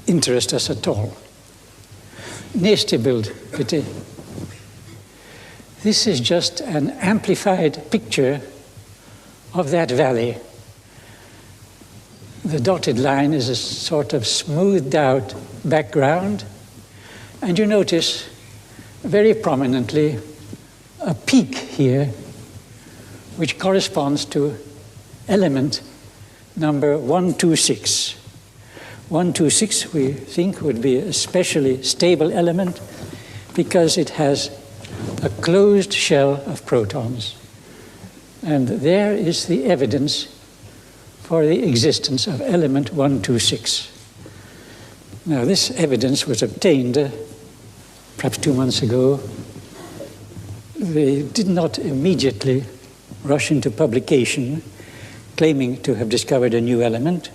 interest us at all. Nächste Bild, bitte. This is just an amplified picture of that valley. The dotted line is a sort of smoothed out background, and you notice very prominently a peak here which corresponds to element number 126. 126 we think would be a especially stable element because it has a closed shell of protons. And there is the evidence for the existence of element 126. Now, this evidence was obtained perhaps 2 months ago. They did not immediately rush into publication claiming to have discovered a new element.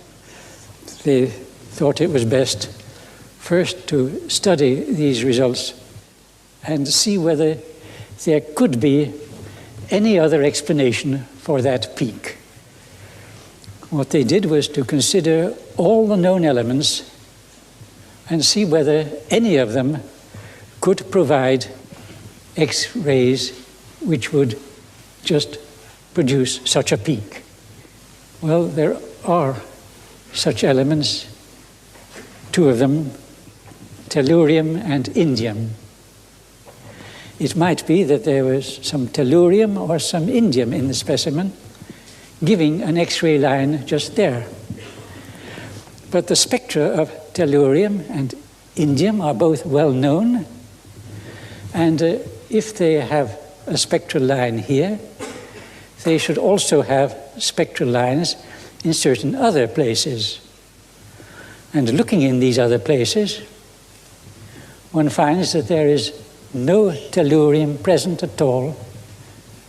They thought it was best first to study these results and see whether there could be any other explanation for that peak. What they did was to consider all the known elements and see whether any of them could provide X-rays which would just produce such a peak. Well, there are such elements, 2 of them, tellurium and indium. It might be that there was some tellurium or some indium in the specimen, giving an X-ray line just there. But the spectra of tellurium and indium are both well known, and if they have a spectral line here, they should also have spectral lines in certain other places. And looking in these other places, one finds that there is no tellurium present at all,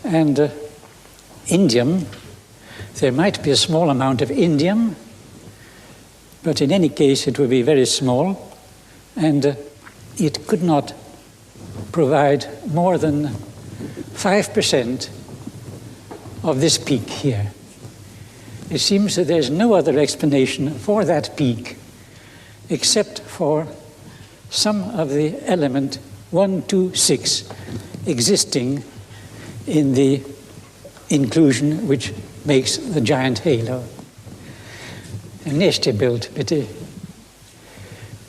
and indium, there might be a small amount of indium, but in any case it would be very small, and it could not provide more than 5% of this peak here. It seems that there's no other explanation for that peak except for some of the element 126 existing in the inclusion which makes the giant halo. Een eerste beeld, bitte.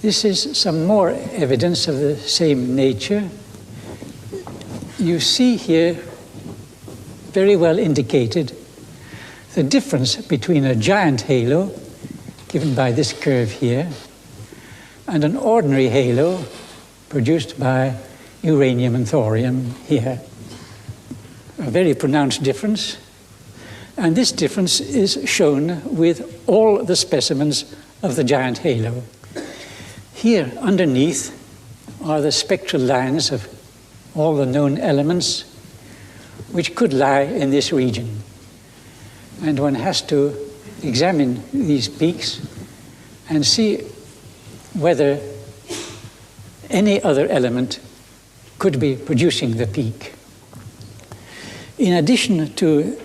This is some more evidence of the same nature. You see here, very well indicated, the difference between a giant halo, given by this curve here, and an ordinary halo produced by uranium and thorium here. A very pronounced difference. And this difference is shown with all the specimens of the giant halo. Here underneath are the spectral lines of all the known elements which could lie in this region. And one has to examine these peaks and see whether any other element could be producing the peak. In addition to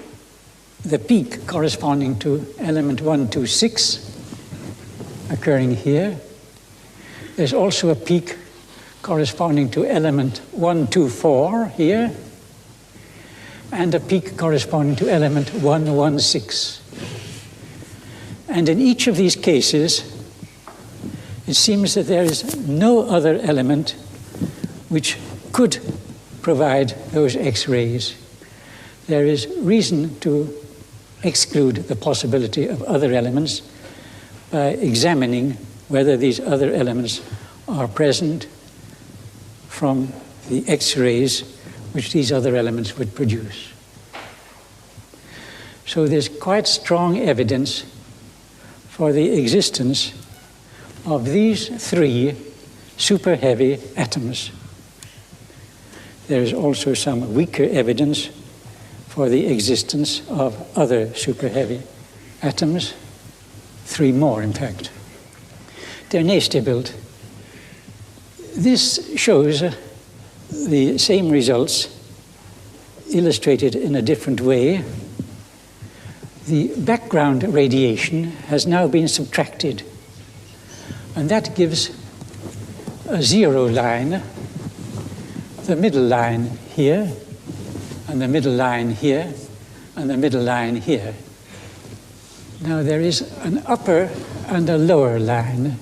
the peak corresponding to element 126 occurring here, there's also a peak corresponding to element 124 here, and a peak corresponding to element 116. And in each of these cases, it seems that there is no other element which could provide those X-rays. There is reason to exclude the possibility of other elements by examining whether these other elements are present from the X-rays which these other elements would produce. So there's quite strong evidence for the existence of these three super heavy atoms. There is also some weaker evidence for the existence of other super heavy atoms, three more in fact. Ten eerste beeld. This shows the same results illustrated in a different way. The background radiation has now been subtracted, and that gives a zero line, the middle line here, and the middle line here, and the middle line here. Now there is an upper and a lower line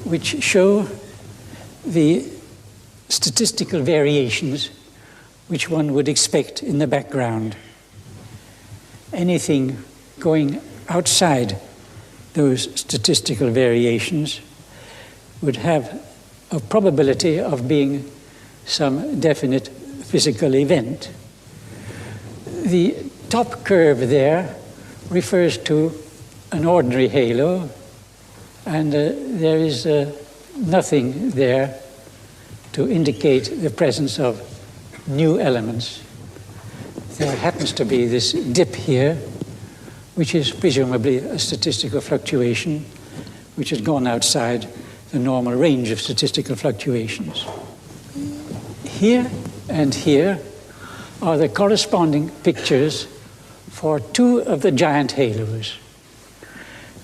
which show the statistical variations which one would expect in the background. Anything going outside those statistical variations would have a probability of being some definite physical event. The top curve there refers to an ordinary halo, and there is nothing there to indicate the presence of new elements. There happens to be this dip here, which is presumably a statistical fluctuation which has gone outside the normal range of statistical fluctuations. Here and here are the corresponding pictures for two of the giant halos.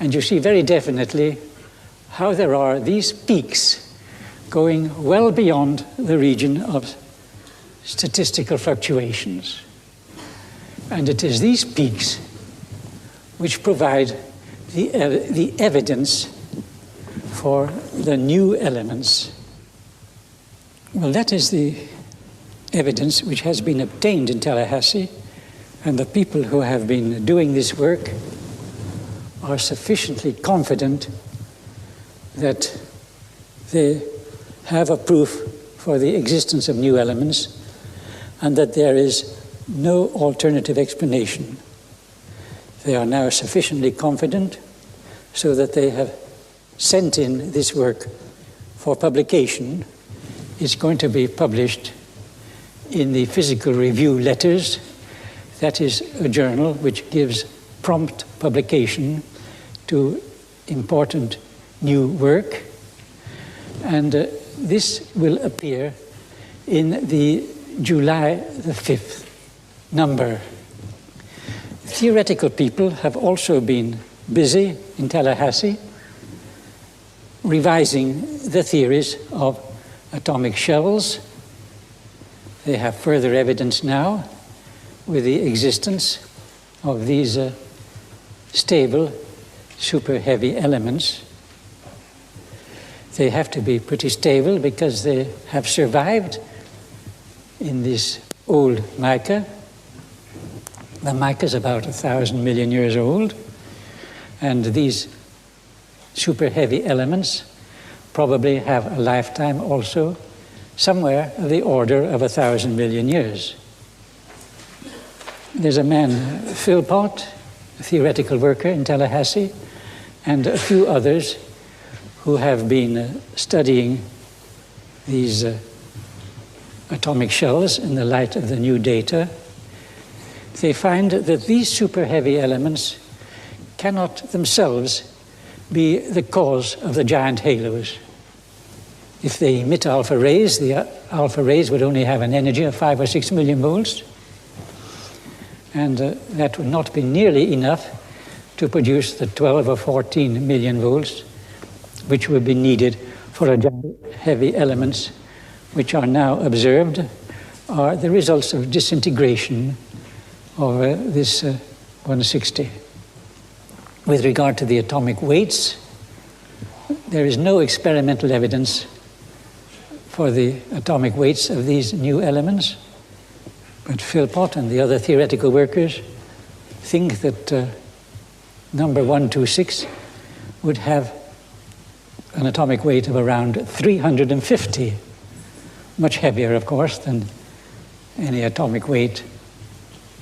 And you see very definitely how there are these peaks going well beyond the region of statistical fluctuations. And it is these peaks which provide the evidence for the new elements. Well, that is the evidence which has been obtained in Tallahassee, and the people who have been doing this work are sufficiently confident that they have a proof for the existence of new elements and that there is no alternative explanation. They are now sufficiently confident so that they have sent in this work for publication. It's going to be published in the Physical Review Letters. That is a journal which gives prompt publication to important new work, and this will appear in the July the 5th number. Theoretical people have also been busy in Tallahassee revising the theories of atomic shells. They have further evidence now with the existence of these stable super heavy elements. They have to be pretty stable because they have survived in this old mica. The mica is about 1,000 million years old, and these super heavy elements probably have a lifetime also somewhere of the order of 1,000 million years. There's a man, Philpott, a theoretical worker in Tallahassee, and a few others who have been studying these atomic shells in the light of the new data. They find that these super heavy elements cannot themselves be the cause of the giant halos. If they emit alpha rays, the alpha rays would only have an energy of 5 or 6 million volts, and that would not be nearly enough to produce the 12 or 14 million volts which would be needed for a giant heavy elements which are now observed are the results of disintegration of this 160. With regard to the atomic weights, there is no experimental evidence for the atomic weights of these new elements, but Philpott and the other theoretical workers think that number 126 would have an atomic weight of around 350, much heavier, of course, than any atomic weight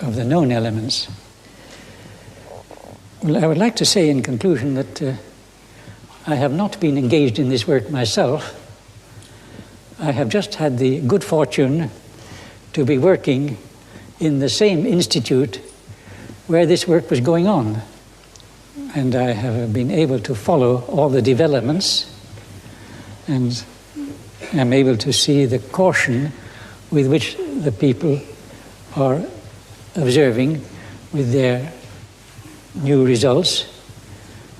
of the known elements. Well, I would like to say in conclusion that I have not been engaged in this work myself. I have just had the good fortune to be working in the same institute where this work was going on. And I have been able to follow all the developments and am able to see the caution with which the people are observing with their new results,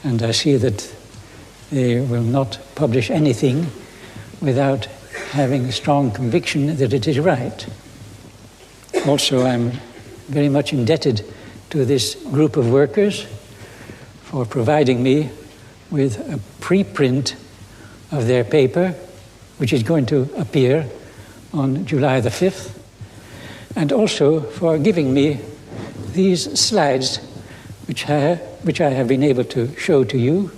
and I see that they will not publish anything without having a strong conviction that it is right. Also, I'm very much indebted to this group of workers for providing me with a preprint of their paper, which is going to appear on July the 5th, and also for giving me these slides which I have been able to show to you.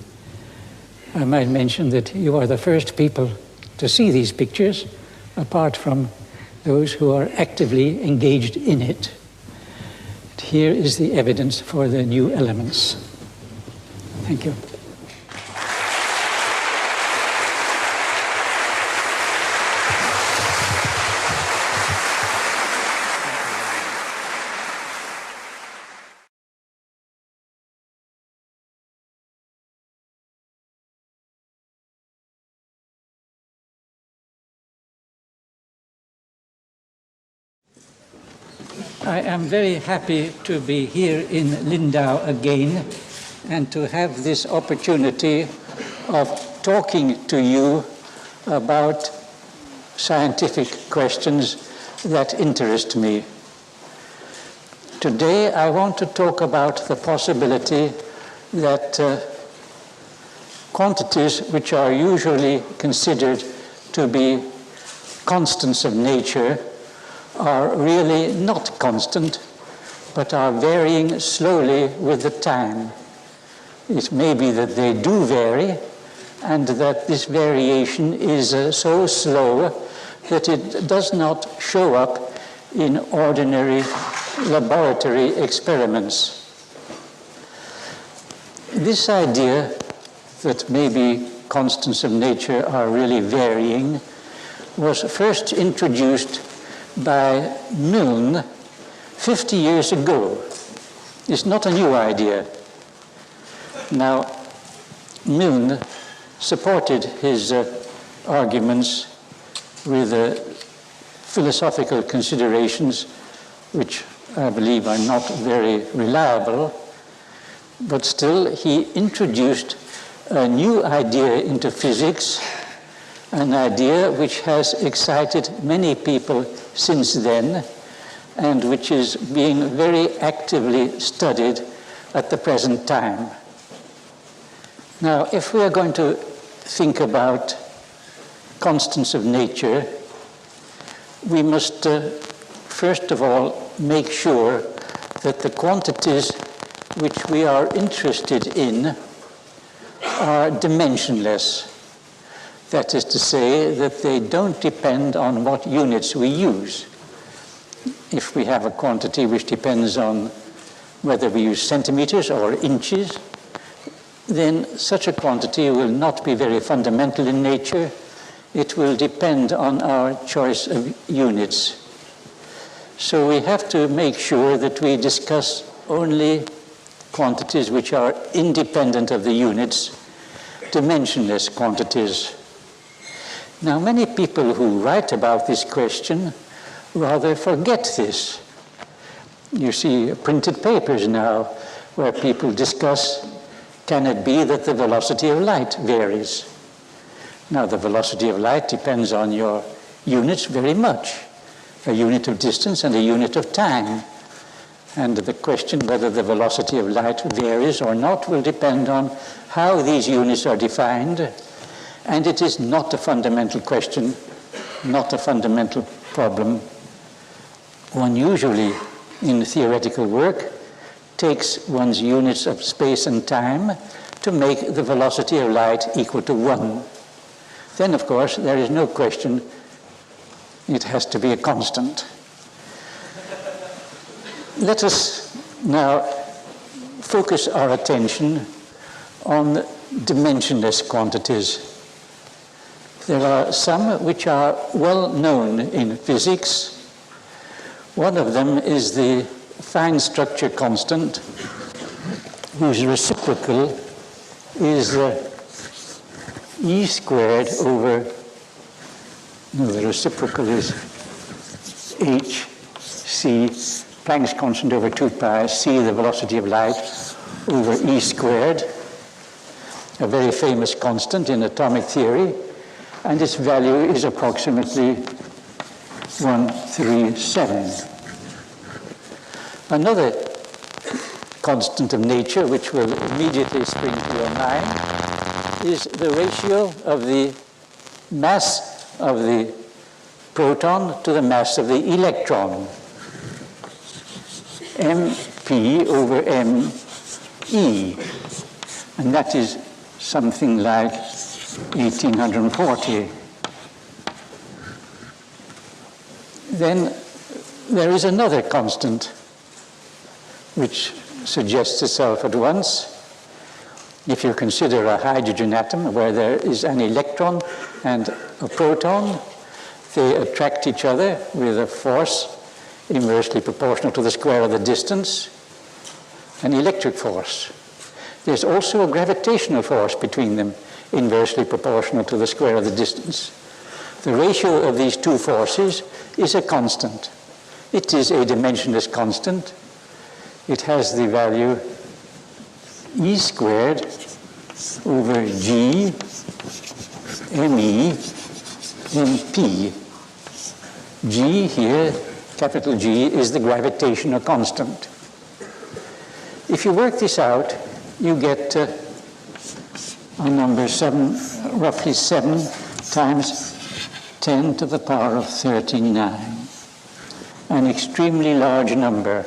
I might mention that you are the first people to see these pictures, apart from those who are actively engaged in it. Here is the evidence for the new elements. Thank you. I am very happy to be here in Lindau again and to have this opportunity of talking to you about scientific questions that interest me. Today I want to talk about the possibility that quantities which are usually considered to be constants of nature are really not constant, but are varying slowly with the time. It may be that they do vary, and that this variation is so slow that it does not show up in ordinary laboratory experiments. This idea that maybe constants of nature are really varying was first introduced by Milne 50 years ago. It's not a new idea. Now, Milne supported his arguments with philosophical considerations, which I believe are not very reliable, but still he introduced a new idea into physics, an idea which has excited many people since then, and which is being very actively studied at the present time. Now, if we are going to think about constants of nature, we must first of all make sure that the quantities which we are interested in are dimensionless. That is to say, that they don't depend on what units we use. If we have a quantity which depends on whether we use centimeters or inches, then such a quantity will not be very fundamental in nature. It will depend on our choice of units. So we have to make sure that we discuss only quantities which are independent of the units, dimensionless quantities. Now, many people who write about this question rather forget this. You see printed papers now where people discuss, can it be that the velocity of light varies? Now, the velocity of light depends on your units very much, a unit of distance and a unit of time. And the question whether the velocity of light varies or not will depend on how these units are defined. And it is not a fundamental question, not a fundamental problem. One usually, in theoretical work, takes one's units of space and time to make the velocity of light equal to 1. Then, of course, there is no question it has to be a constant. Let us now focus our attention on dimensionless quantities. There are some which are well known in physics. One of them is the fine structure constant, whose reciprocal is E squared over, no, the reciprocal is hc, Planck's constant over 2 pi, c, the velocity of light, over E squared, a very famous constant in atomic theory, and its value is approximately 137. Another constant of nature, which will immediately spring to your mind, is the ratio of the mass of the proton to the mass of the electron, mp over me, and that is something like 1840. Then there is another constant which suggests itself at once. If you consider a hydrogen atom where there is an electron and a proton, they attract each other with a force inversely proportional to the square of the distance, an electric force. There's also a gravitational force between them, inversely proportional to the square of the distance. The ratio of these two forces is a constant. It is a dimensionless constant. It has the value E squared over G me mp. G here, capital G, is the gravitational constant. If you work this out, you get a number 7, roughly 7 times 10 to the power of 39, an extremely large number.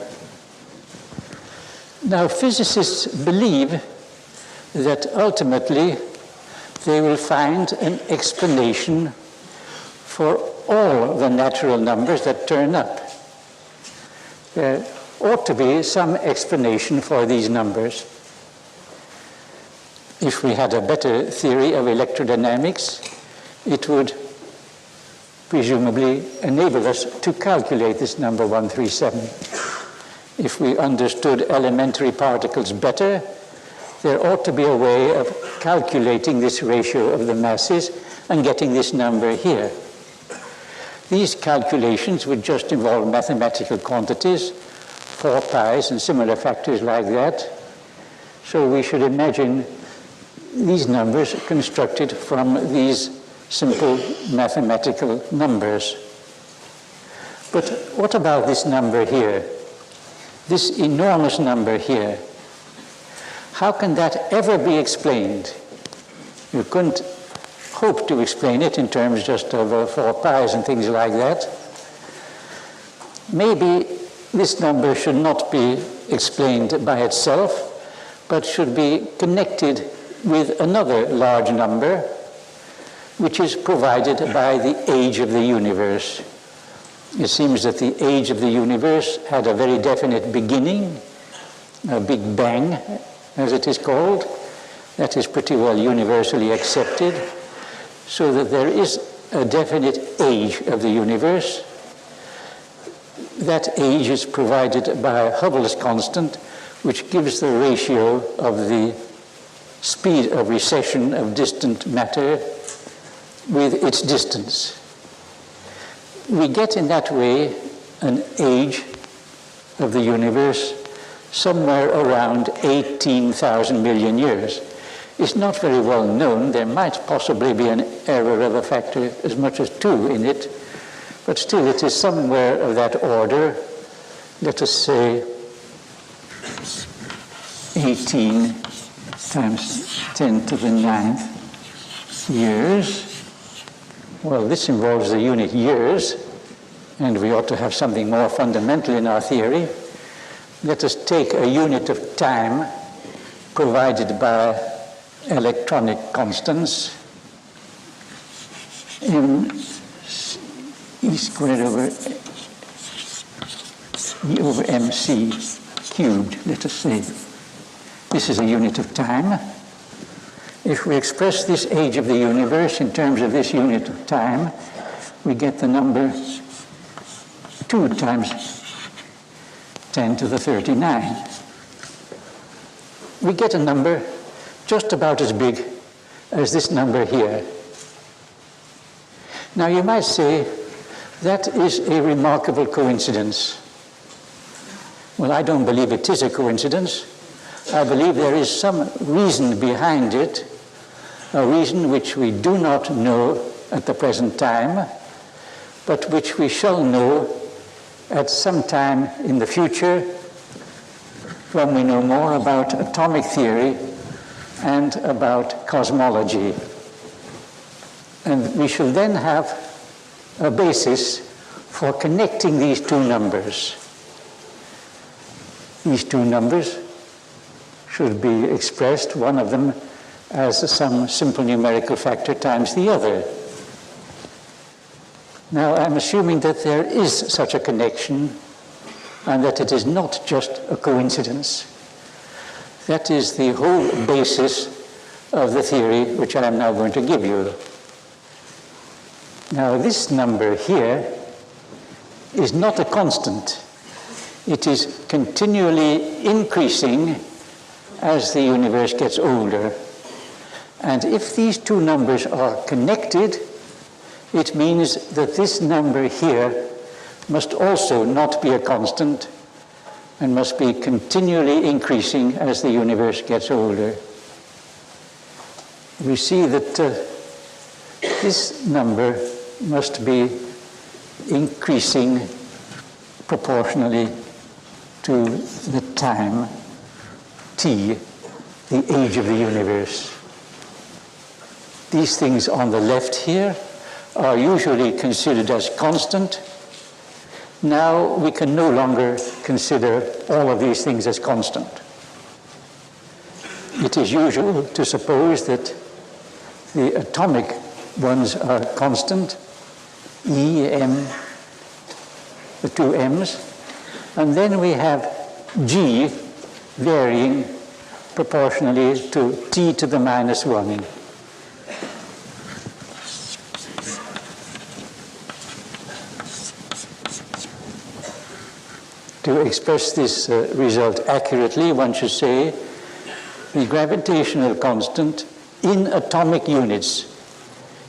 Now, physicists believe that ultimately they will find an explanation for all the natural numbers that turn up. There ought to be some explanation for these numbers. If we had a better theory of electrodynamics, it would presumably enable us to calculate this number 137. If we understood elementary particles better, there ought to be a way of calculating this ratio of the masses and getting this number here. These calculations would just involve mathematical quantities, 4 pi's and similar factors like that. So we should imagine these numbers constructed from these simple mathematical numbers. But what about this number here? This enormous number here? How can that ever be explained? You couldn't hope to explain it in terms just of 4 pi's and things like that. Maybe this number should not be explained by itself, but should be connected with another large number, which is provided by the age of the universe. It seems that the age of the universe had a very definite beginning, a Big Bang, as it is called. That is pretty well universally accepted, so that there is a definite age of the universe. That age is provided by Hubble's constant, which gives the ratio of the speed of recession of distant matter with its distance. We get in that way an age of the universe somewhere around 18,000 million years. It's not very well known. There might possibly be an error of a factor as much as 2 in it, but still it is somewhere of that order. Let us say 18 times 10 to the 9th years. Well, this involves the unit years, and we ought to have something more fundamental in our theory. Let us take a unit of time provided by electronic constants, m e squared over e over mc cubed, let us say. This is a unit of time. If we express this age of the universe in terms of this unit of time, we get the number 2 times 10 to the 39. We get a number just about as big as this number here. Now you might say, that is a remarkable coincidence. Well, I don't believe it is a coincidence. I believe there is some reason behind it, a reason which we do not know at the present time, but which we shall know at some time in the future when we know more about atomic theory and about cosmology. And we shall then have a basis for connecting these two numbers. These two numbers should be expressed, one of them as some simple numerical factor times the other. Now, I'm assuming that there is such a connection and that it is not just a coincidence. That is the whole basis of the theory which I am now going to give you. Now, this number here is not a constant. It is continually increasing as the universe gets older. And if these two numbers are connected, it means that this number here must also not be a constant and must be continually increasing as the universe gets older. We see that this number must be increasing proportionally to the time t, the age of the universe. These things on the left here are usually considered as constant. Now we can no longer consider all of these things as constant. It is usual to suppose that the atomic ones are constant, E, M, the two M's, and then we have G varying proportionally to T to the minus 1. To express this result accurately, one should say the gravitational constant in atomic units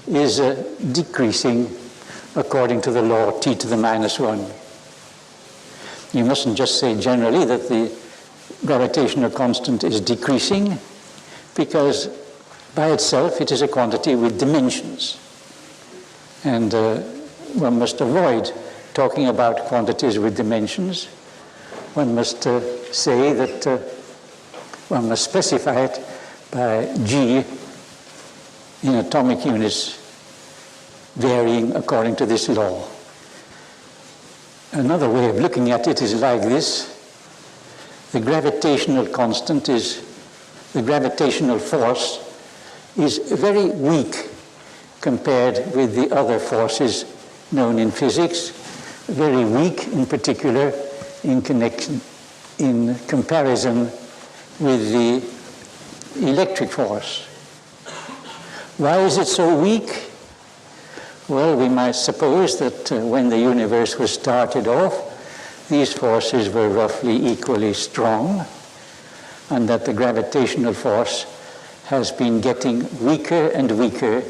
is decreasing according to the law T to the minus 1. You mustn't just say generally that the gravitational constant is decreasing, because by itself it is a quantity with dimensions. And one must avoid talking about quantities with dimensions. One must say that one must specify it by G in atomic units varying according to this law. Another way of looking at it is like this. The gravitational constant is, the gravitational force is very weak compared with the other forces known in physics, very weak in particular in comparison with the electric force. Why is it so weak? Well, we might suppose that when the universe was started off, these forces were roughly equally strong, and that the gravitational force has been getting weaker and weaker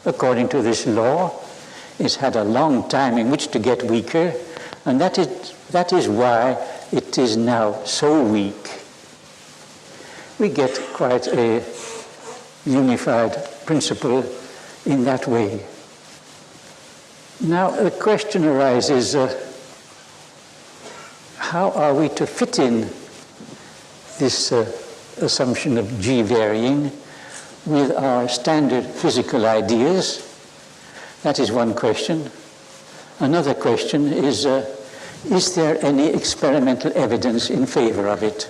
according to this law. It's had a long time in which to get weaker, and that is why it is now so weak. We get quite a unified principle in that way. Now, the question arises, how are we to fit in this assumption of G varying with our standard physical ideas? That is one question. Another question is there any experimental evidence in favor of it?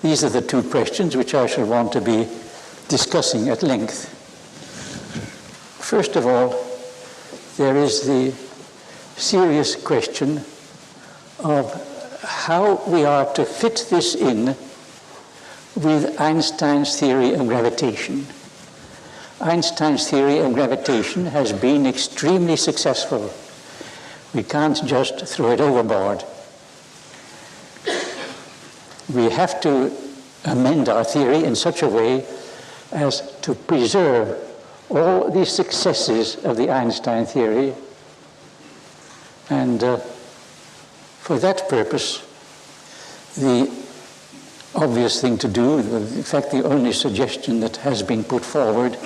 These are the two questions which I shall want to be discussing at length. First of all, there is the serious question of how we are to fit this in with Einstein's theory of gravitation. Einstein's theory of gravitation has been extremely successful. We can't just throw it overboard. We have to amend our theory in such a way as to preserve all the successes of the Einstein theory. And for that purpose, the obvious thing to do, in fact the only suggestion that has been put forward,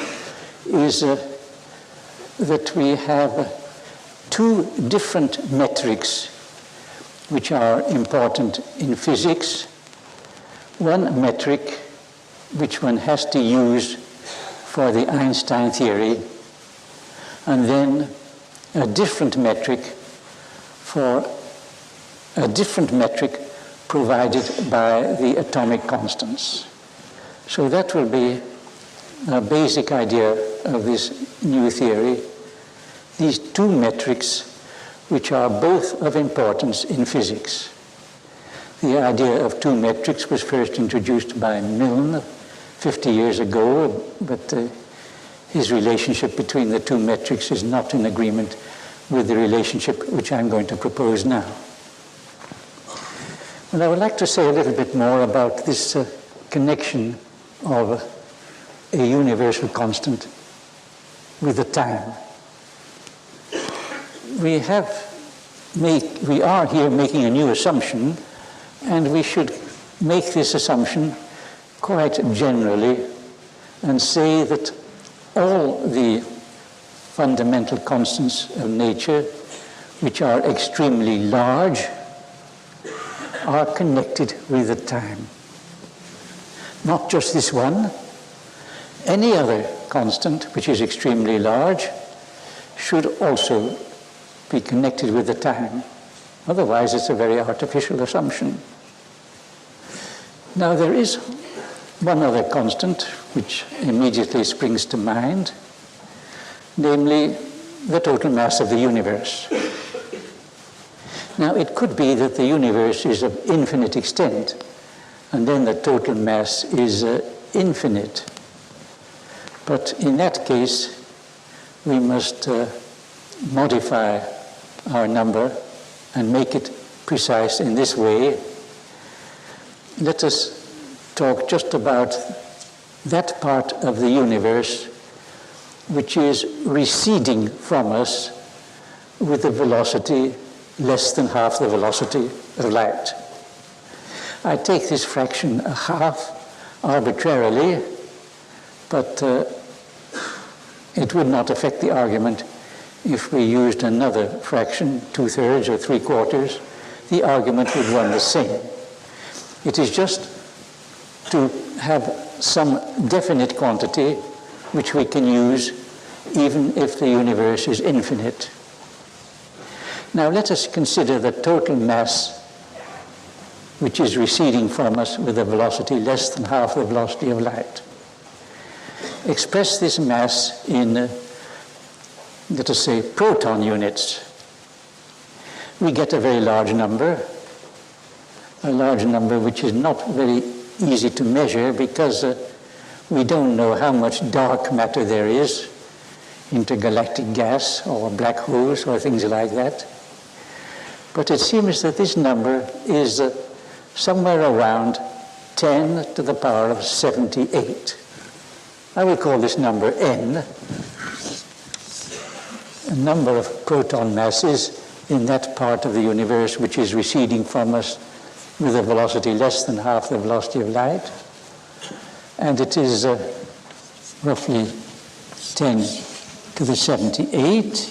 is that we have two different metrics which are important in physics. One metric which one has to use for the Einstein theory, and then a different metric provided by the atomic constants. So that will be a basic idea of this new theory. These two metrics which are both of importance in physics. The idea of two metrics was first introduced by Milne 50 years ago, but his relationship between the two metrics is not in agreement with the relationship which I'm going to propose now. Well, I would like to say a little bit more about this connection of a universal constant with the time. We are here making a new assumption, and we should make this assumption quite generally and say that all the fundamental constants of nature, which are extremely large, are connected with the time. Not just this one. Any other constant which is extremely large should also be connected with the time. Otherwise, it's a very artificial assumption. Now, there is one other constant which immediately springs to mind, namely the total mass of the universe. Now, it could be that the universe is of infinite extent, and then the total mass is infinite. But in that case, we must modify our number and make it precise in this way. Let us talk just about that part of the universe which is receding from us with a velocity less than half the velocity of light. I take this fraction a half arbitrarily, but it would not affect the argument if we used another fraction, 2/3 or 3/4. The argument would run the same. It is just to have some definite quantity which we can use even if the universe is infinite. Now let us consider the total mass which is receding from us with a velocity less than half the velocity of light. Express this mass in, let us say, proton units. We get a very large number which is not very easy to measure because we don't know how much dark matter there is, intergalactic gas or black holes or things like that. But it seems that this number is somewhere around 10 to the power of 78. I will call this number n. A number of proton masses in that part of the universe which is receding from us with a velocity less than half the velocity of light. And it is roughly 10 to the 78.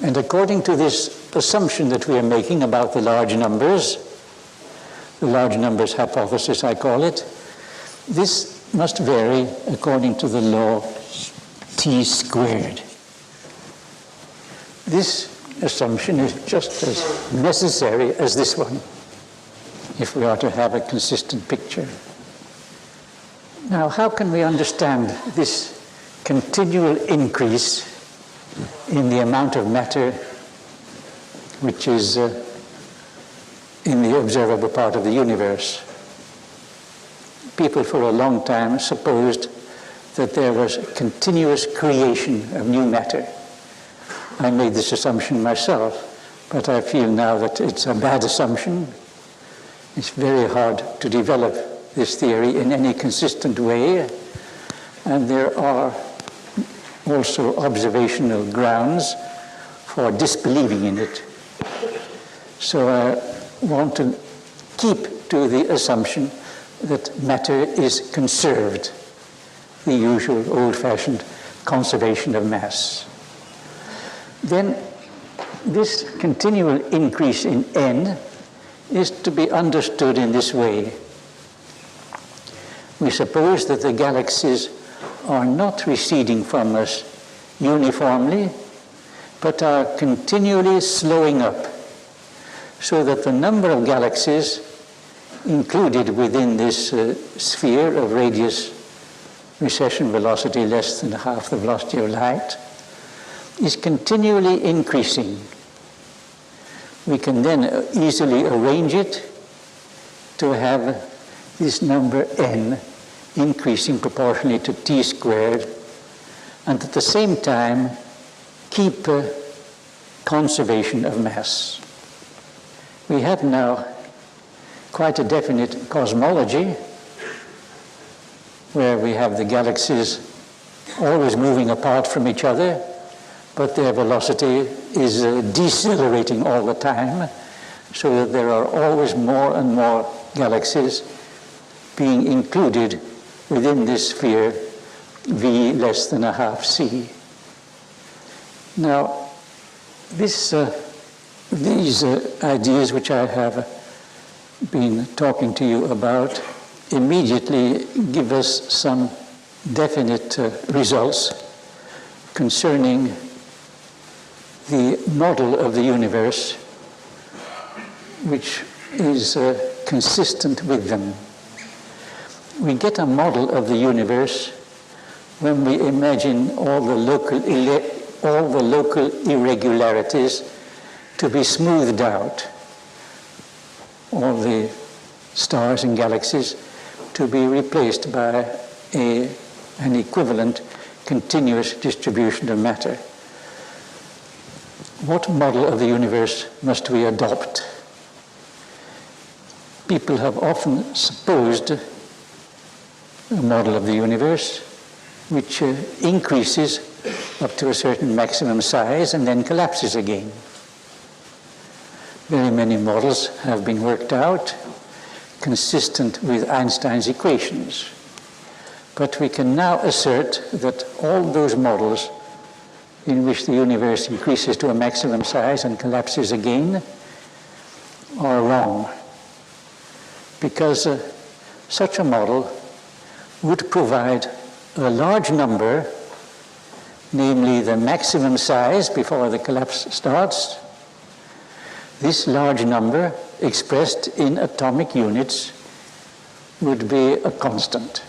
And according to this assumption that we are making about the large numbers hypothesis I call it, this must vary according to the law t squared. This assumption is just as necessary as this one if we are to have a consistent picture. Now, how can we understand this continual increase in the amount of matter which is in the observable part of the universe? People for a long time supposed that there was continuous creation of new matter. I made this assumption myself, but I feel now that it's a bad assumption. It's very hard to develop this theory in any consistent way, and there are also observational grounds for disbelieving in it. So I want to keep to the assumption that matter is conserved, the usual old-fashioned conservation of mass. Then this continual increase in n is to be understood in this way. We suppose that the galaxies are not receding from us uniformly, but are continually slowing up, so that the number of galaxies included within this sphere of radius recession velocity less than half the velocity of light is continually increasing. We can then easily arrange it to have this number n increasing proportionally to t squared, and at the same time keep conservation of mass. We have now quite a definite cosmology where we have the galaxies always moving apart from each other, but their velocity is decelerating all the time, so that there are always more and more galaxies being included within this sphere v less than a half c. Now, these ideas which I have been talking to you about immediately give us some definite results concerning the model of the universe which is consistent with them. We get a model of the universe when we imagine all the local irregularities to be smoothed out, all the stars and galaxies to be replaced by an equivalent continuous distribution of matter. What model of the universe must we adopt? people have often supposed a model of the universe which increases up to a certain maximum size and then collapses again. Very many models have been worked out consistent with Einstein's equations. But we can now assert that all those models in which the universe increases to a maximum size and collapses again are wrong, because such a model would provide a large number, namely the maximum size before the collapse starts. This large number, expressed in atomic units, would be a constant.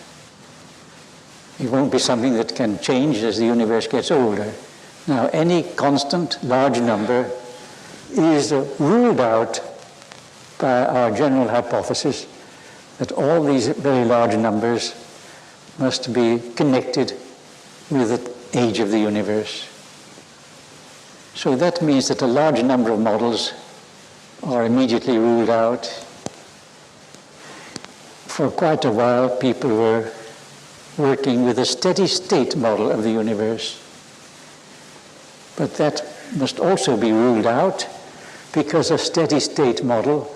It won't be something that can change as the universe gets older. Now, any constant large number is ruled out by our general hypothesis that all these very large numbers must be connected with the age of the universe. So that means that a large number of models are immediately ruled out. For quite a while, people were working with a steady state model of the universe. But that must also be ruled out, because a steady state model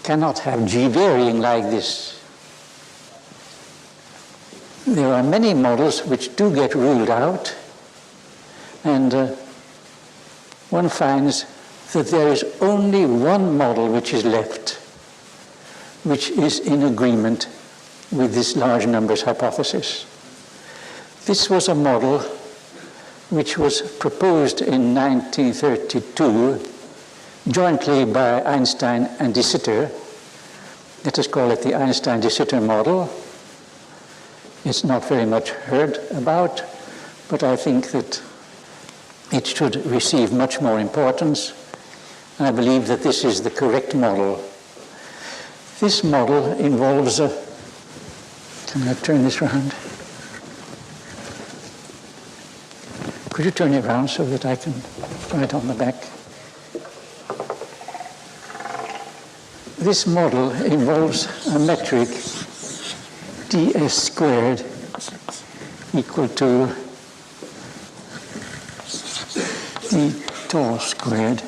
cannot have G varying like this. There are many models which do get ruled out, and one finds that there is only one model which is left, which is in agreement with this large numbers hypothesis. This was a model which was proposed in 1932 jointly by Einstein and de Sitter. Let us call it the Einstein-de Sitter model. It's not very much heard about, but I think that it should receive much more importance. I believe that this is the correct model. This model involves a... Can I turn this around? Could you turn it around so that I can write on the back? This model involves a metric ds squared equal to d tau squared.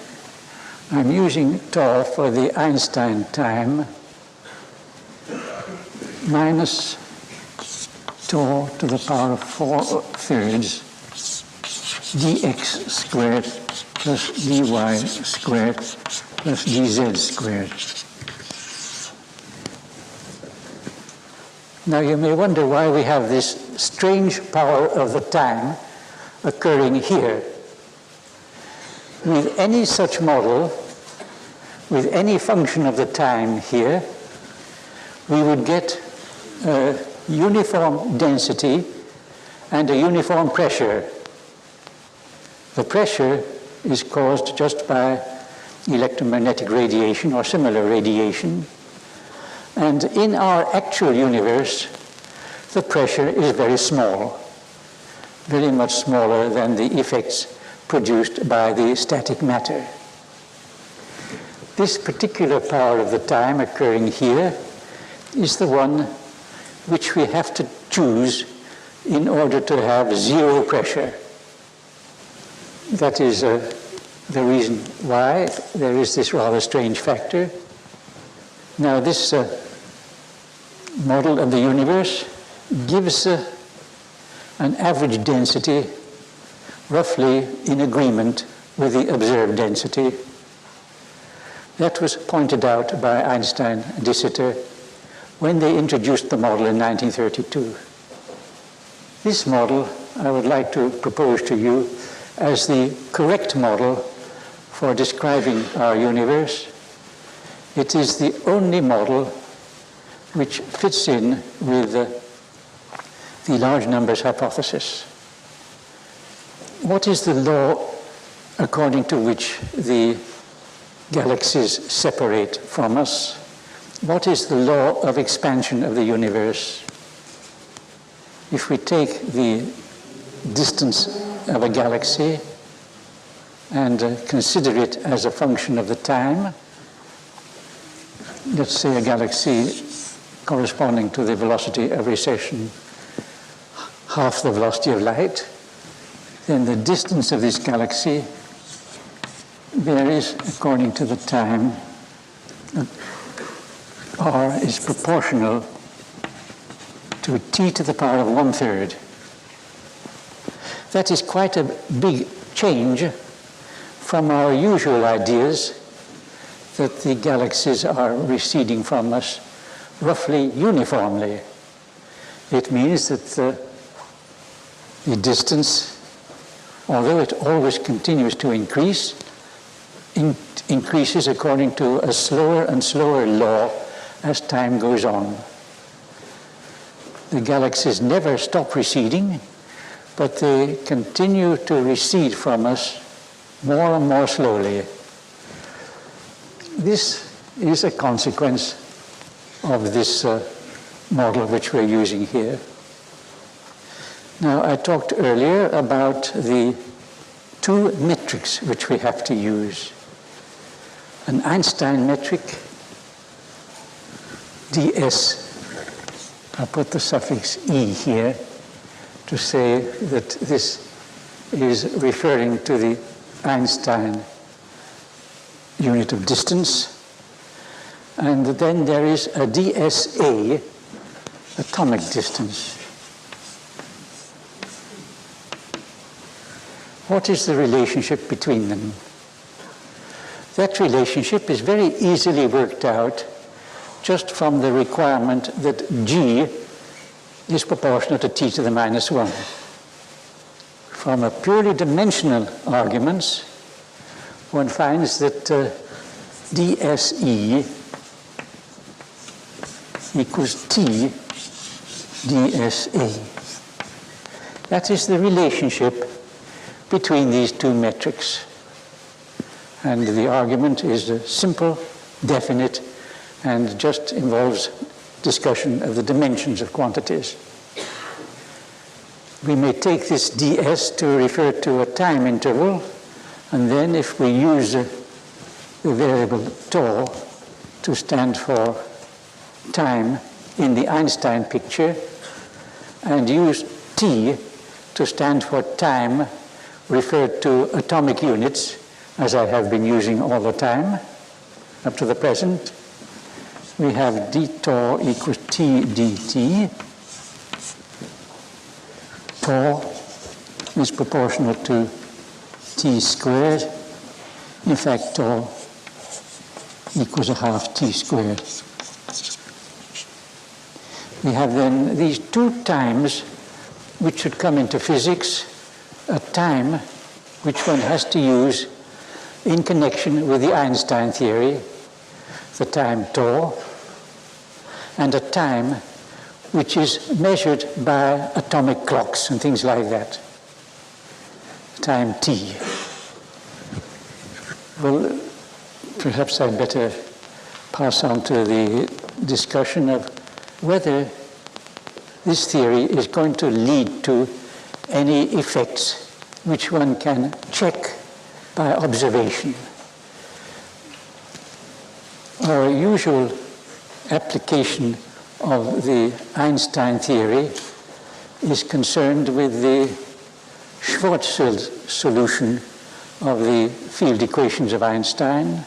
I'm using tau for the Einstein time minus tau to the power of 4/3 dx squared plus dy squared plus dz squared. Now you may wonder why we have this strange power of the time occurring here. With any such model, with any function of the time here, we would get a uniform density and a uniform pressure. The pressure is caused just by electromagnetic radiation or similar radiation. And in our actual universe, the pressure is very small, very much smaller than the effects produced by the static matter. This particular power of the time occurring here is the one which we have to choose in order to have zero pressure. That is the reason why there is this rather strange factor. Now, this model of the universe gives an average density roughly in agreement with the observed density. That was pointed out by Einstein and de Sitter when they introduced the model in 1932. This model I would like to propose to you as the correct model for describing our universe. It is the only model which fits in with the large numbers hypothesis. What is the law according to which the galaxies separate from us? What is the law of expansion of the universe? If we take the distance of a galaxy and consider it as a function of the time, let's say, a galaxy corresponding to the velocity of recession half the velocity of light, then the distance of this galaxy varies according to the time. R is proportional to t to the power of 1/3. That is quite a big change from our usual ideas that the galaxies are receding from us roughly uniformly. It means that the distance, although it always continues to increase, increases according to a slower and slower law as time goes on. The galaxies never stop receding, but they continue to recede from us more and more slowly. This is a consequence of this model which we're using here. Now, I talked earlier about the two metrics which we have to use. An Einstein metric, ds. I'll put the suffix e here to say that this is referring to the Einstein unit of distance. And then there is a dsa, atomic distance. What is the relationship between them? That relationship is very easily worked out just from the requirement that g is proportional to t to the minus 1. From a purely dimensional arguments, one finds that dse equals t dsa. That is the relationship between these two metrics. And the argument is simple, definite, and just involves discussion of the dimensions of quantities. We may take this ds to refer to a time interval, and then if we use the variable tau to stand for time in the Einstein picture, and use t to stand for time referred to atomic units, as I have been using all the time up to the present, we have d tau equals t dt. Tau is proportional to t squared. In fact, tau equals a half t squared. We have then these two times which should come into physics, a time which one has to use in connection with the Einstein theory, the time tau, and a time which is measured by atomic clocks and things like that, time t. Well, perhaps I'd better pass on to the discussion of whether this theory is going to lead to any effects which one can check by observation. Our usual application of the Einstein theory is concerned with the Schwarzschild solution of the field equations of Einstein.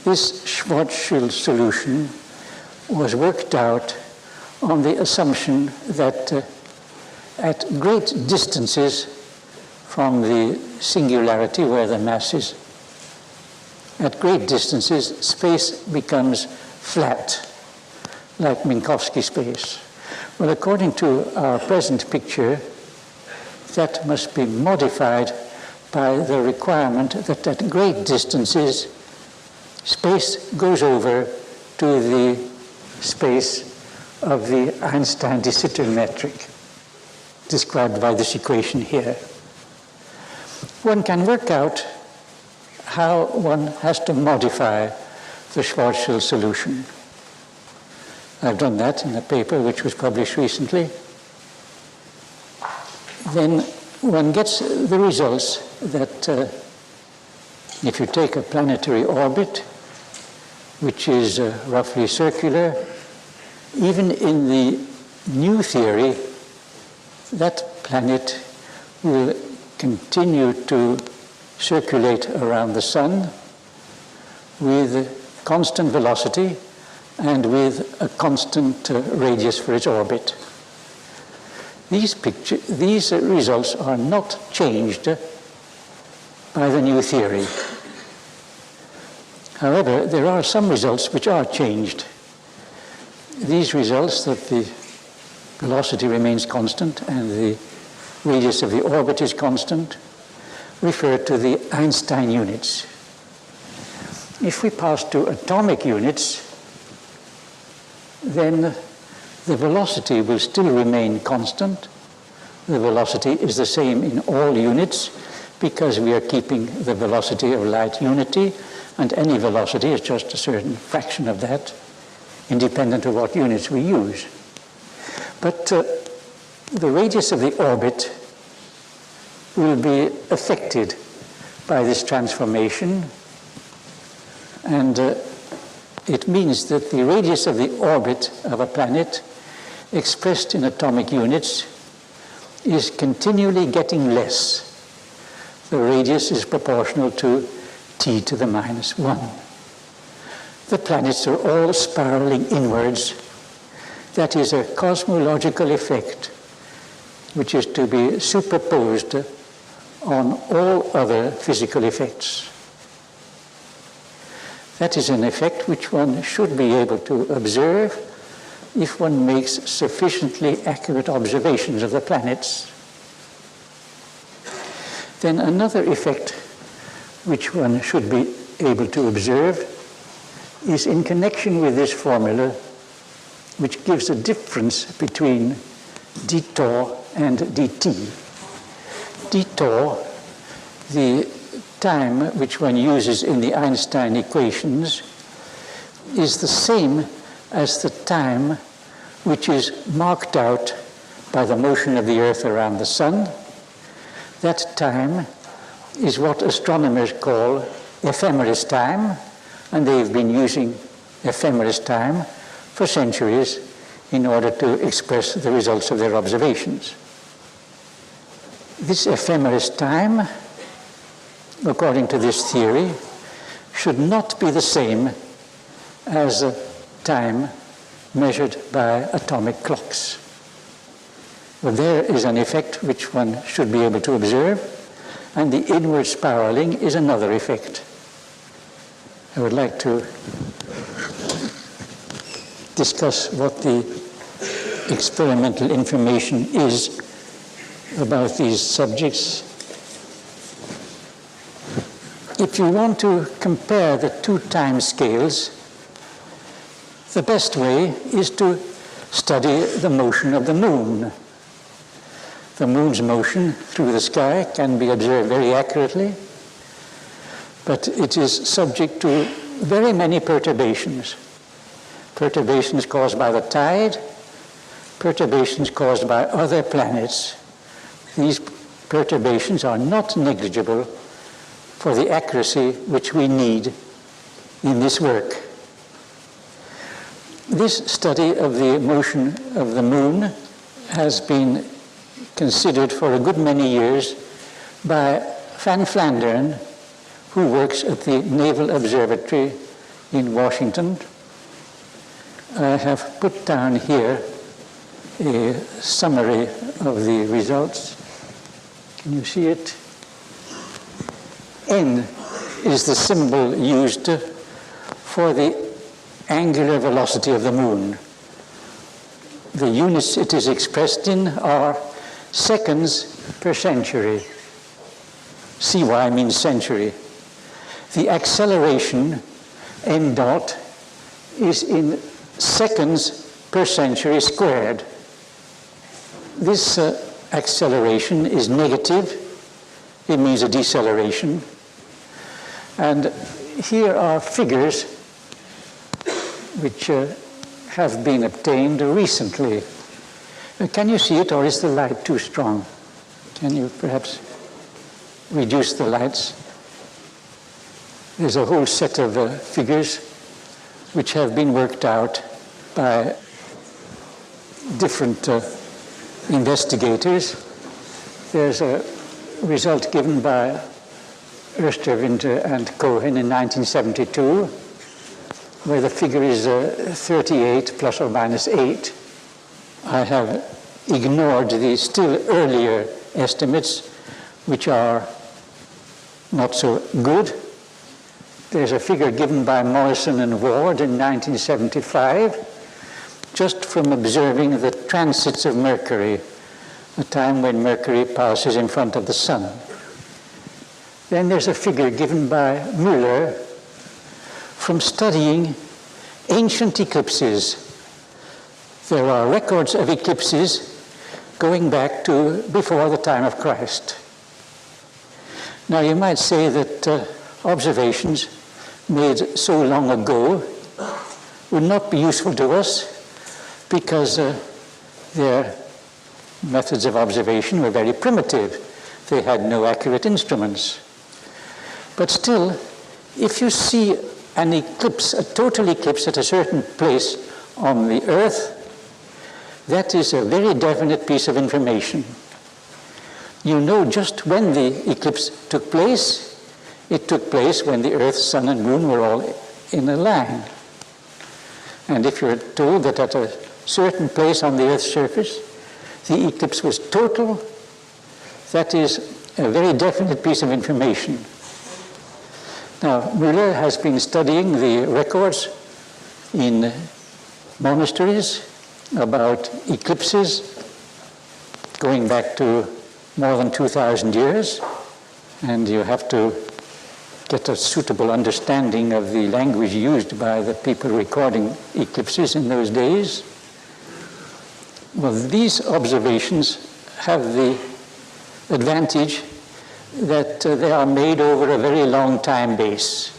This Schwarzschild solution was worked out on the assumption that at great distances from the singularity where the mass is, at great distances, space becomes flat, like Minkowski space. Well, according to our present picture, that must be modified by the requirement that at great distances, space goes over to the space of the Einstein de Sitter metric, described by this equation here. One can work out how one has to modify the Schwarzschild solution. I've done that in a paper which was published recently. Then one gets the results that if you take a planetary orbit which is roughly circular. Even in the new theory, that planet will continue to circulate around the sun with constant velocity and with a constant radius for its orbit. These results are not changed by the new theory. However, there are some results which are changed. These results, that the velocity remains constant and the radius of the orbit is constant, refer to the Einstein units. If we pass to atomic units, then the velocity will still remain constant. The velocity is the same in all units because we are keeping the velocity of light unity, and any velocity is just a certain fraction of that, independent of what units we use. But the radius of the orbit will be affected by this transformation, and it means that the radius of the orbit of a planet, expressed in atomic units, is continually getting less. The radius is proportional to t to the minus 1. The planets are all spiraling inwards. That is a cosmological effect which is to be superposed on all other physical effects. That is an effect which one should be able to observe if one makes sufficiently accurate observations of the planets. Then another effect which one should be able to observe is in connection with this formula, which gives a difference between d tau and dt. D tau, the time which one uses in the Einstein equations, is the same as the time which is marked out by the motion of the Earth around the sun. That time is what astronomers call ephemeris time, and they've been using ephemeris time for centuries in order to express the results of their observations. This ephemeris time, according to this theory, should not be the same as time measured by atomic clocks. Well, there is an effect which one should be able to observe, and the inward spiraling is another effect. I would like to discuss what the experimental information is about these subjects. If you want to compare the two time scales, the best way is to study the motion of the moon. The moon's motion through the sky can be observed very accurately, but it is subject to very many perturbations. Perturbations caused by the tide, perturbations caused by other planets. These perturbations are not negligible for the accuracy which we need in this work. This study of the motion of the moon has been considered for a good many years by Van Flandern, who works at the Naval Observatory in Washington. I have put down here a summary of the results. Can you see it? N is the symbol used for the angular velocity of the moon. The units it is expressed in are seconds per century. CY means century. The acceleration, n dot, is in seconds per century squared. This acceleration is negative. It means a deceleration. And here are figures which have been obtained recently. Can you see it, or is the light too strong? Can you perhaps reduce the lights? There's a whole set of figures which have been worked out by different investigators. There's a result given by Oosterwinter and Cohen in 1972, where the figure is 38 plus or minus 8. I have ignored the still earlier estimates, which are not so good. There's a figure given by Morrison and Ward in 1975, just from observing the transits of Mercury, a time when Mercury passes in front of the Sun. Then there's a figure given by Müller from studying ancient eclipses. There are records of eclipses going back to before the time of Christ. Now you might say that observations made so long ago would not be useful to us because their methods of observation were very primitive. They had no accurate instruments. But still, if you see an eclipse, a total eclipse at a certain place on the Earth, that is a very definite piece of information. You know just when the eclipse took place. It took place when the Earth, Sun, and Moon were all in a line. And if you're told that at a certain place on the Earth's surface, the eclipse was total, that is a very definite piece of information. Now, Müller has been studying the records in monasteries about eclipses going back to more than 2,000 years, and you have to get a suitable understanding of the language used by the people recording eclipses in those days. Well, these observations have the advantage that they are made over a very long time base.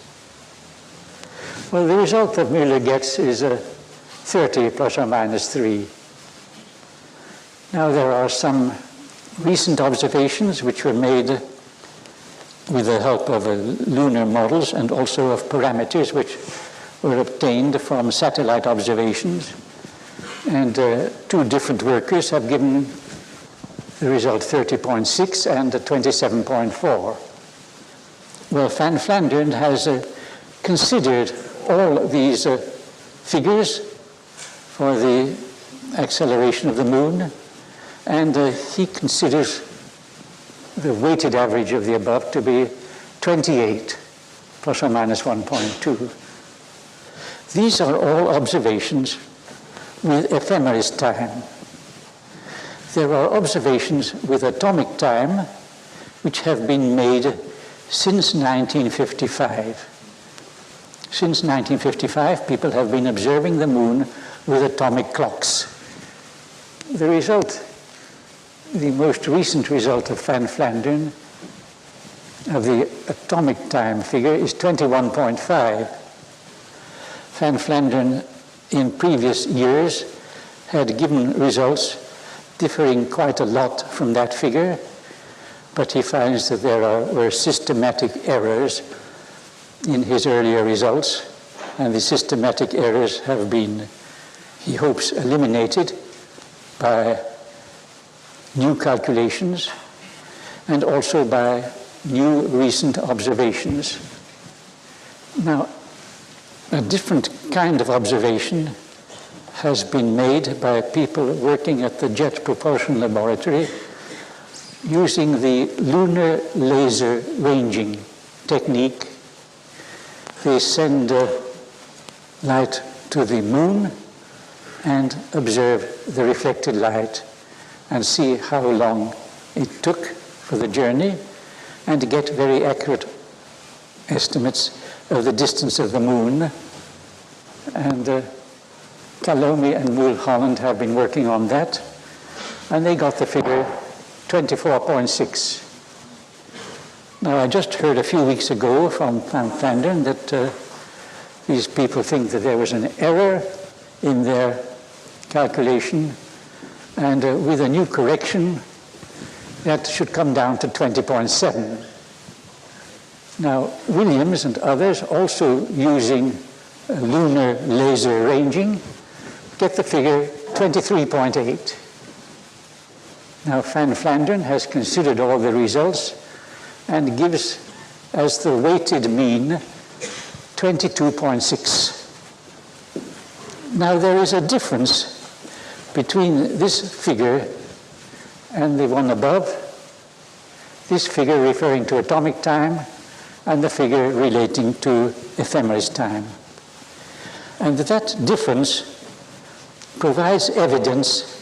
Well, the result that Müller gets is 30 plus or minus 3. Now, there are some recent observations which were made with the help of lunar models and also of parameters which were obtained from satellite observations. And two different workers have given the result 30.6 and 27.4. Well, Van Flandern has considered all these figures for the acceleration of the moon, and he considers the weighted average of the above to be 28 plus or minus 1.2. These are all observations with ephemeris time. There are observations with atomic time which have been made since 1955. Since 1955, people have been observing the moon with atomic clocks. The result, the most recent result of Van Flandern of the atomic time figure is 21.5. Van Flandern in previous years had given results differing quite a lot from that figure, but he finds that there were systematic errors in his earlier results, and the systematic errors have been, he hopes, eliminated by new calculations and also by new recent observations. Now, a different kind of observation has been made by people working at the Jet Propulsion Laboratory using the lunar laser ranging technique. They send light to the moon and observe the reflected light and see how long it took for the journey and get very accurate estimates of the distance of the moon. And Calome and Mulholland have been working on that, and they got the figure 24.6. Now, I just heard a few weeks ago from Van Flandern that these people think that there was an error in their calculation, and with a new correction, that should come down to 20.7. Now, Williams and others, also using lunar laser ranging, get the figure 23.8. Now Van Flandern has considered all the results and gives as the weighted mean 22.6. Now there is a difference between this figure and the one above, this figure referring to atomic time and the figure relating to ephemeris time. And that difference provides evidence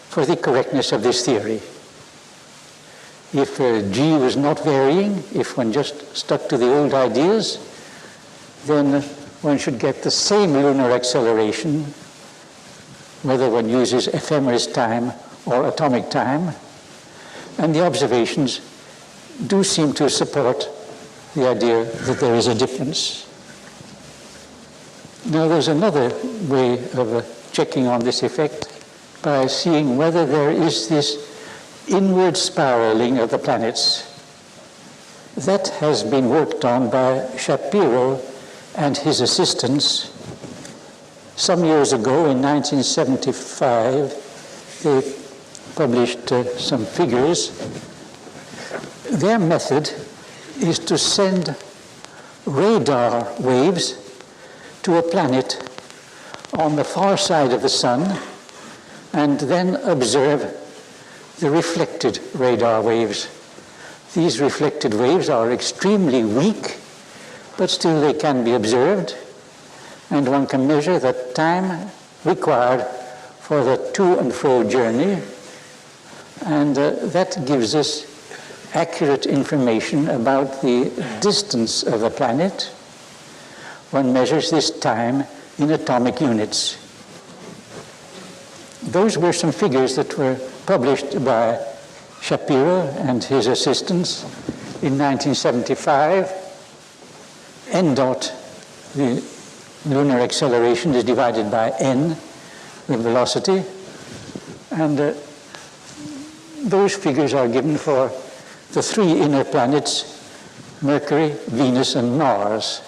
for the correctness of this theory. If G was not varying, if one just stuck to the old ideas, then one should get the same lunar acceleration, whether one uses ephemeris time or atomic time, and the observations do seem to support the idea that there is a difference. Now there's another way of checking on this effect by seeing whether there is this inward spiraling of the planets. That has been worked on by Shapiro and his assistants. Some years ago, in 1975, they published some figures. Their method is to send radar waves to a planet on the far side of the sun and then observe the reflected radar waves. These reflected waves are extremely weak, but still they can be observed, and one can measure the time required for the to and fro journey, and that gives us accurate information about the distance of the planet. One measures this time in atomic units. Those were some figures that were published by Shapiro and his assistants in 1975. N dot, the lunar acceleration, is divided by n, the velocity, and those figures are given for the three inner planets, Mercury, Venus, and Mars.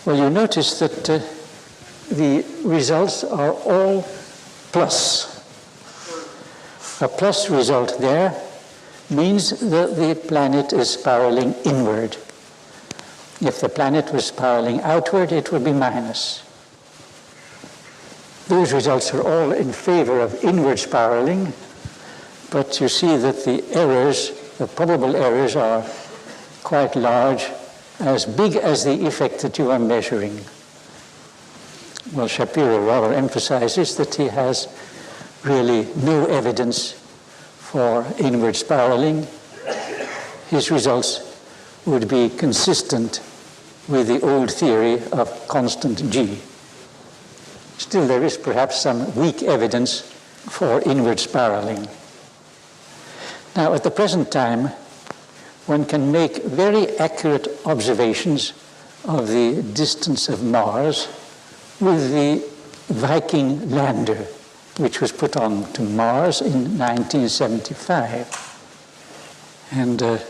Well, you notice that the results are all plus. A plus result there means that the planet is spiraling inward. If the planet was spiraling outward, it would be minus. Those results are all in favor of inward spiraling, but you see that the errors, the probable errors, are quite large, as big as the effect that you are measuring. Well, Shapiro rather emphasizes that he has really no evidence for inward spiraling. His results would be consistent with the old theory of constant G. Still, there is perhaps some weak evidence for inward spiraling. Now, at the present time, one can make very accurate observations of the distance of Mars with the Viking lander, which was put on to Mars in 1975. And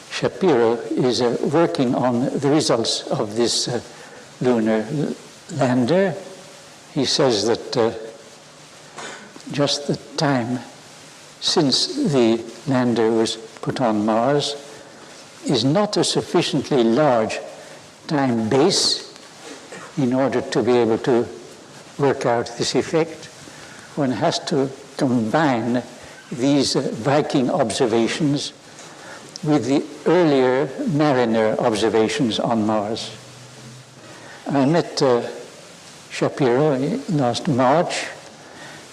Shapiro is working on the results of this lunar lander. He says that just the time since the lander was put on Mars is not a sufficiently large time base in order to be able to work out this effect. One has to combine these Viking observations with the earlier Mariner observations on Mars. I met Shapiro last March,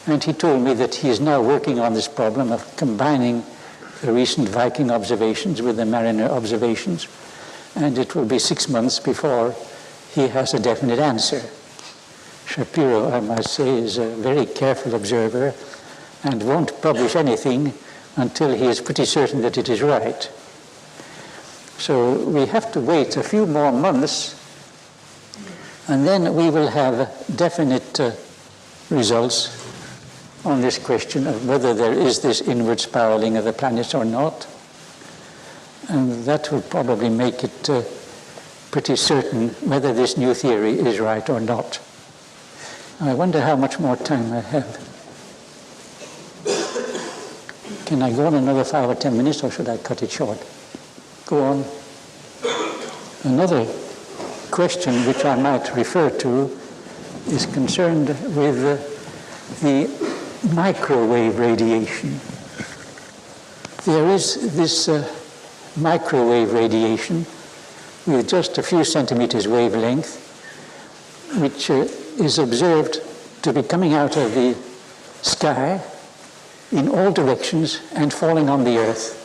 and he told me that he is now working on this problem of combining the recent Viking observations with the Mariner observations, and it will be 6 months before he has a definite answer. Shapiro, I must say, is a very careful observer and won't publish anything until he is pretty certain that it is right. So we have to wait a few more months, and then we will have definite results on this question of whether there is this inward spiraling of the planets or not. And that will probably make it pretty certain whether this new theory is right or not. I wonder how much more time I have. Can I go on another 5 or 10 minutes, or should I cut it short? Go on. Another question which I might refer to is concerned with the microwave radiation. There is this microwave radiation with just a few centimeters wavelength, which is observed to be coming out of the sky in all directions and falling on the earth.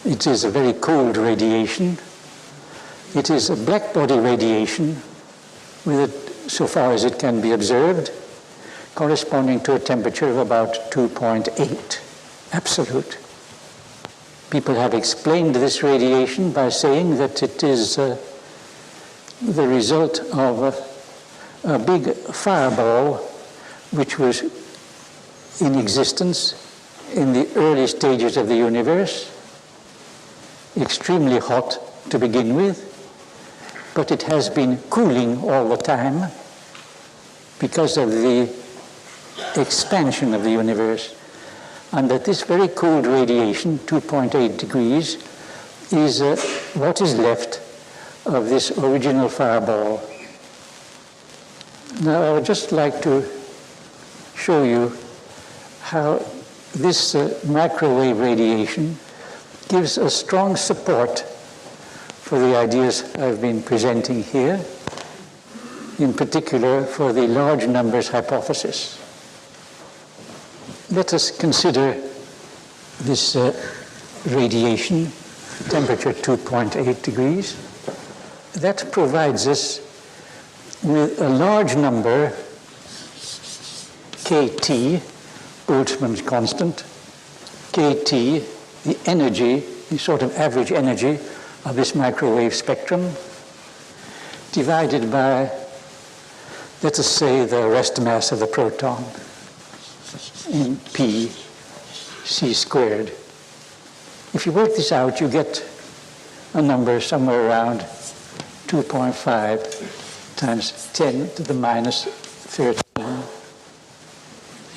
It is a very cold radiation. It is a black body radiation with it, so far as it can be observed, corresponding to a temperature of about 2.8 absolute. People have explained this radiation by saying that it is the result of a big fireball which was in existence in the early stages of the universe, extremely hot to begin with, but it has been cooling all the time because of the expansion of the universe, and that this very cold radiation, 2.8 degrees, is what is left of this original fireball. Now, I would just like to show you how this microwave radiation gives a strong support for the ideas I've been presenting here, in particular for the large numbers hypothesis. Let us consider this radiation, temperature 2.8 degrees. That provides us with a large number, kT, Boltzmann's constant, kT, the energy, the sort of average energy of this microwave spectrum, divided by, let us say, the rest mass of the proton in p c squared. If you work this out, you get a number somewhere around 2.5 times 10 to the minus 13.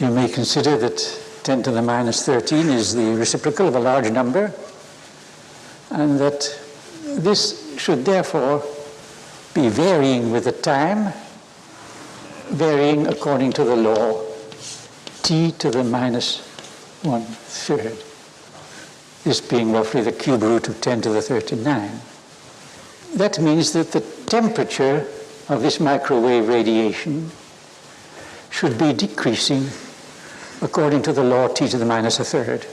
You may consider that 10 to the minus 13 is the reciprocal of a large number, and that this should therefore be varying with the time, varying according to the law t to the minus 1/3, this being roughly the cube root of 10 to the 39. That means that the temperature of this microwave radiation should be decreasing according to the law t to the minus 1/3.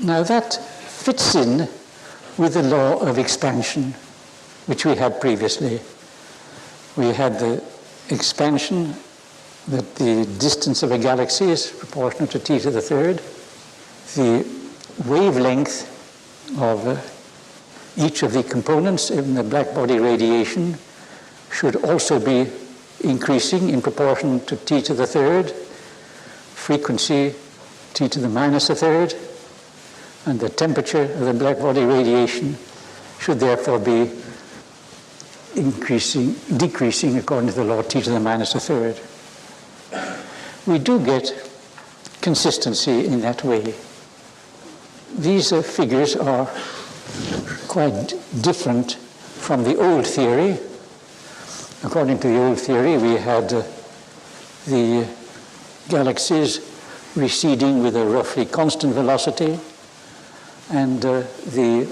Now that fits in with the law of expansion, which we had previously. We had the expansion that the distance of a galaxy is proportional to t to the 3rd. The wavelength of each of the components in the black body radiation should also be increasing in proportion to t to the 3rd, frequency t to the minus 1/3, and the temperature of the black body radiation should therefore be decreasing according to the law t to the minus 1/3. We do get consistency in that way. These figures are quite different from the old theory. According to the old theory, we had the galaxies receding with a roughly constant velocity, and the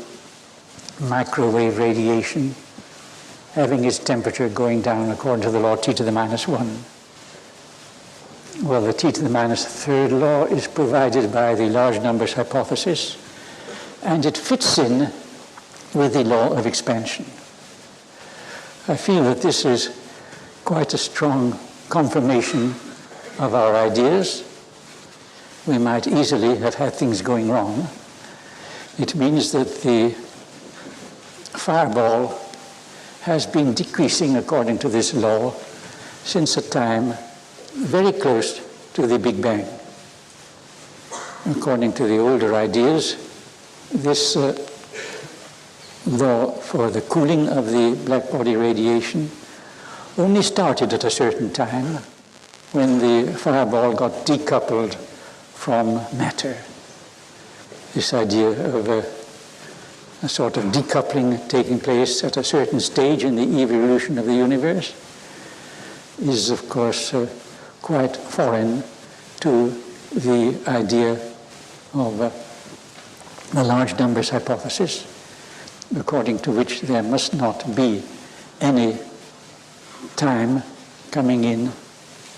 microwave radiation having its temperature going down according to the law t to the minus 1. Well, the t to the minus 1/3 law is provided by the large numbers hypothesis, and it fits in with the law of expansion. I feel that this is quite a strong confirmation of our ideas. We might easily have had things going wrong. It means that the fireball has been decreasing according to this law since a time very close to the Big Bang. According to the older ideas, this law for the cooling of the black body radiation only started at a certain time when the fireball got decoupled from matter. This idea of a sort of decoupling taking place at a certain stage in the evolution of the universe is, of course, quite foreign to the idea of the large numbers hypothesis, according to which there must not be any time coming in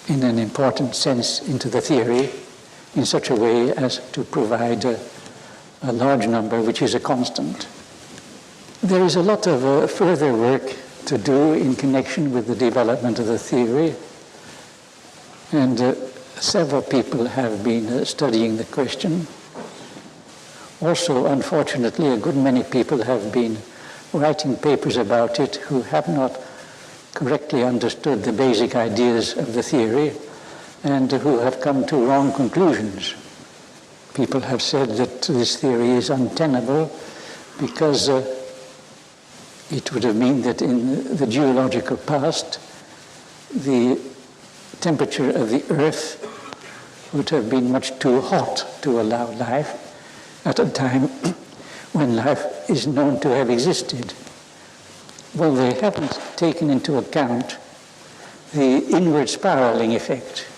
an important sense into the theory in such a way as to provide a large number which is a constant. There is a lot of further work to do in connection with the development of the theory, and several people have been studying the question. Also, unfortunately, a good many people have been writing papers about it who have not correctly understood the basic ideas of the theory and who have come to wrong conclusions. People have said that this theory is untenable because it would have meant that in the geological past, the temperature of the Earth would have been much too hot to allow life at a time when life is known to have existed. Well, they haven't taken into account the inward spiraling effect.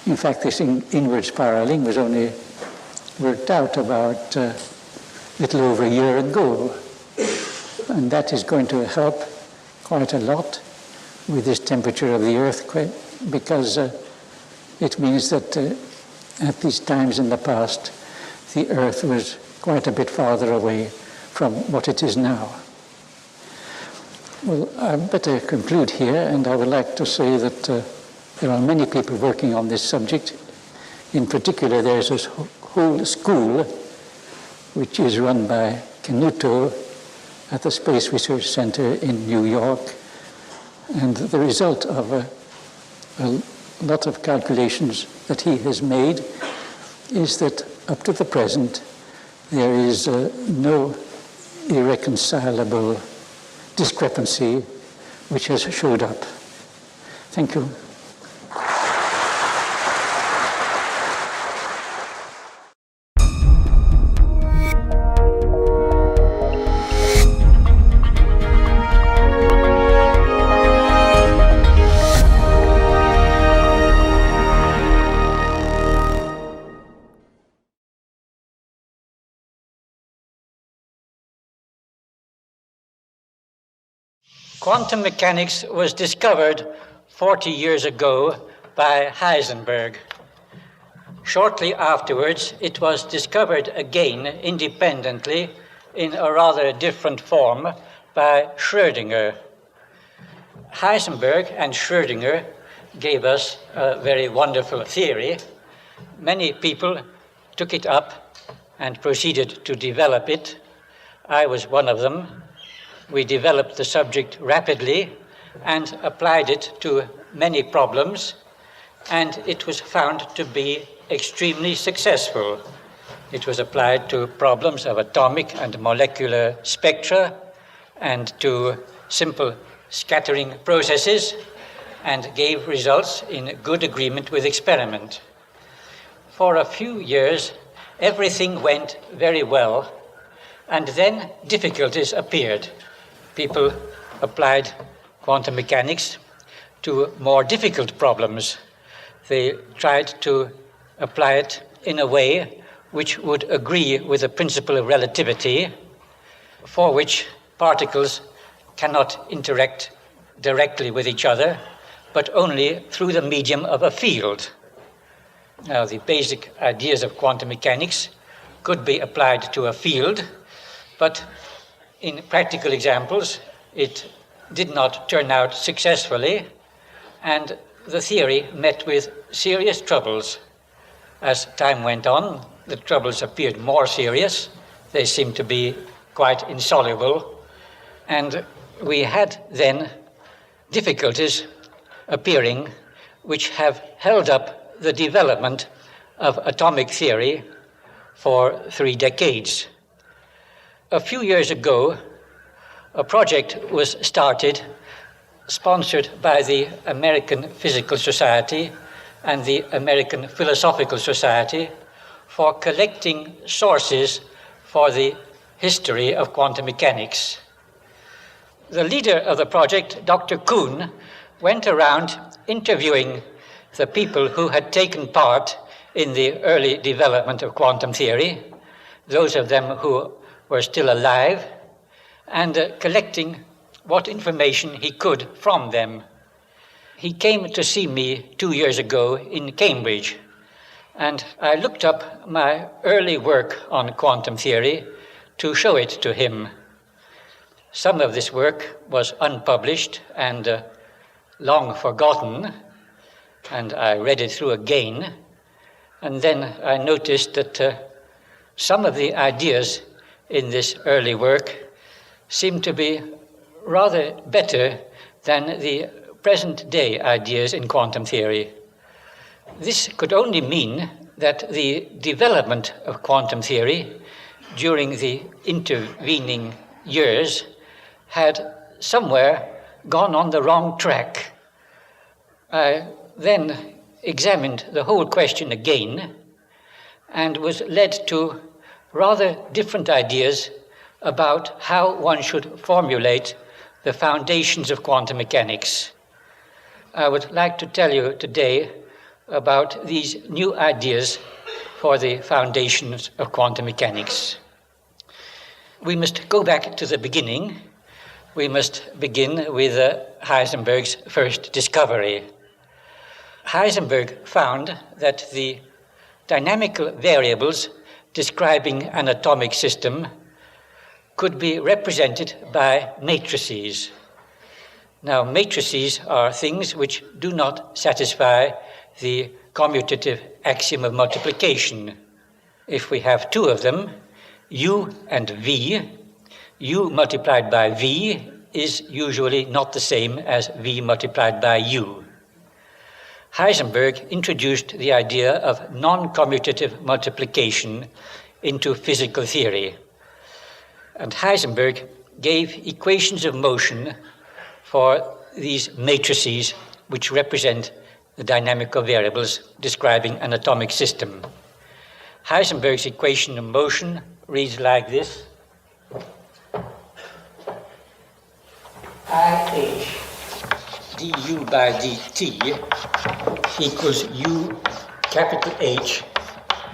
In fact, this inward spiraling was only worked out about a little over a year ago. And that is going to help quite a lot with this temperature of the earthquake, because it means that at these times in the past, the Earth was quite a bit farther away from what it is now. Well, I better conclude here, and I would like to say that there are many people working on this subject. In particular, there's this whole school which is run by Canuto at the Space Research Center in New York, and the result of a lot of calculations that he has made is that up to the present there is no irreconcilable discrepancy which has showed up. Thank you. Quantum mechanics was discovered 40 years ago by Heisenberg. Shortly afterwards, it was discovered again independently in a rather different form by Schrödinger. Heisenberg and Schrödinger gave us a very wonderful theory. Many people took it up and proceeded to develop it. I was one of them. We developed the subject rapidly and applied it to many problems, and it was found to be extremely successful. It was applied to problems of atomic and molecular spectra and to simple scattering processes, and gave results in good agreement with experiment. For a few years, everything went very well, and then difficulties appeared. People applied quantum mechanics to more difficult problems. They tried to apply it in a way which would agree with the principle of relativity, for which particles cannot interact directly with each other, but only through the medium of a field. Now, the basic ideas of quantum mechanics could be applied to a field, but in practical examples, it did not turn out successfully, and the theory met with serious troubles. As time went on, the troubles appeared more serious. They seemed to be quite insoluble, and we had then difficulties appearing which have held up the development of atomic theory for 3 decades. A few years ago, a project was started, sponsored by the American Physical Society and the American Philosophical Society, for collecting sources for the history of quantum mechanics. The leader of the project, Dr. Kuhn, went around interviewing the people who had taken part in the early development of quantum theory, those of them who were still alive, and collecting what information he could from them. He came to see me 2 years ago in Cambridge, and I looked up my early work on quantum theory to show it to him. Some of this work was unpublished and long forgotten, and I read it through again, and then I noticed that some of the ideas in this early work seemed to be rather better than the present-day ideas in quantum theory. This could only mean that the development of quantum theory during the intervening years had somewhere gone on the wrong track. I then examined the whole question again and was led to rather different ideas about how one should formulate the foundations of quantum mechanics. I would like to tell you today about these new ideas for the foundations of quantum mechanics. We must go back to the beginning. We must begin with Heisenberg's first discovery. Heisenberg found that the dynamical variables describing an atomic system could be represented by matrices. Now, matrices are things which do not satisfy the commutative axiom of multiplication. If we have two of them, U and V, U multiplied by V is usually not the same as V multiplied by U. Heisenberg introduced the idea of non-commutative multiplication into physical theory. And Heisenberg gave equations of motion for these matrices which represent the dynamical variables describing an atomic system. Heisenberg's equation of motion reads like this. IH du by dt equals U capital H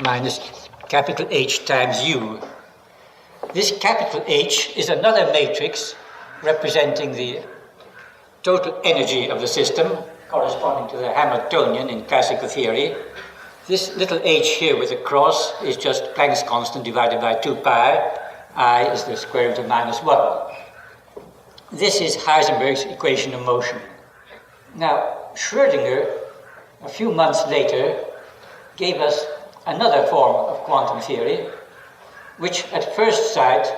minus capital H times U. This capital H is another matrix representing the total energy of the system, corresponding to the Hamiltonian in classical theory. This little h here with a cross is just Planck's constant divided by 2 pi. I is the square root of -1. This is Heisenberg's equation of motion. Now, Schrödinger, a few months later, gave us another form of quantum theory, which at first sight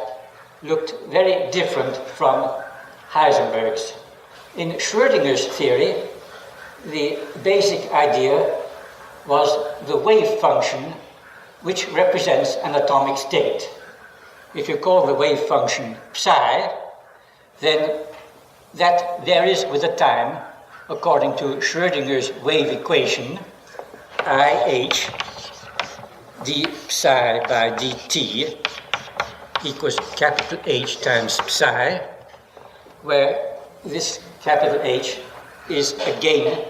looked very different from Heisenberg's. In Schrödinger's theory, the basic idea was the wave function which represents an atomic state. If you call the wave function psi, then that varies with the time according to Schrödinger's wave equation, IH d psi by dt equals capital H times psi, where this capital H is again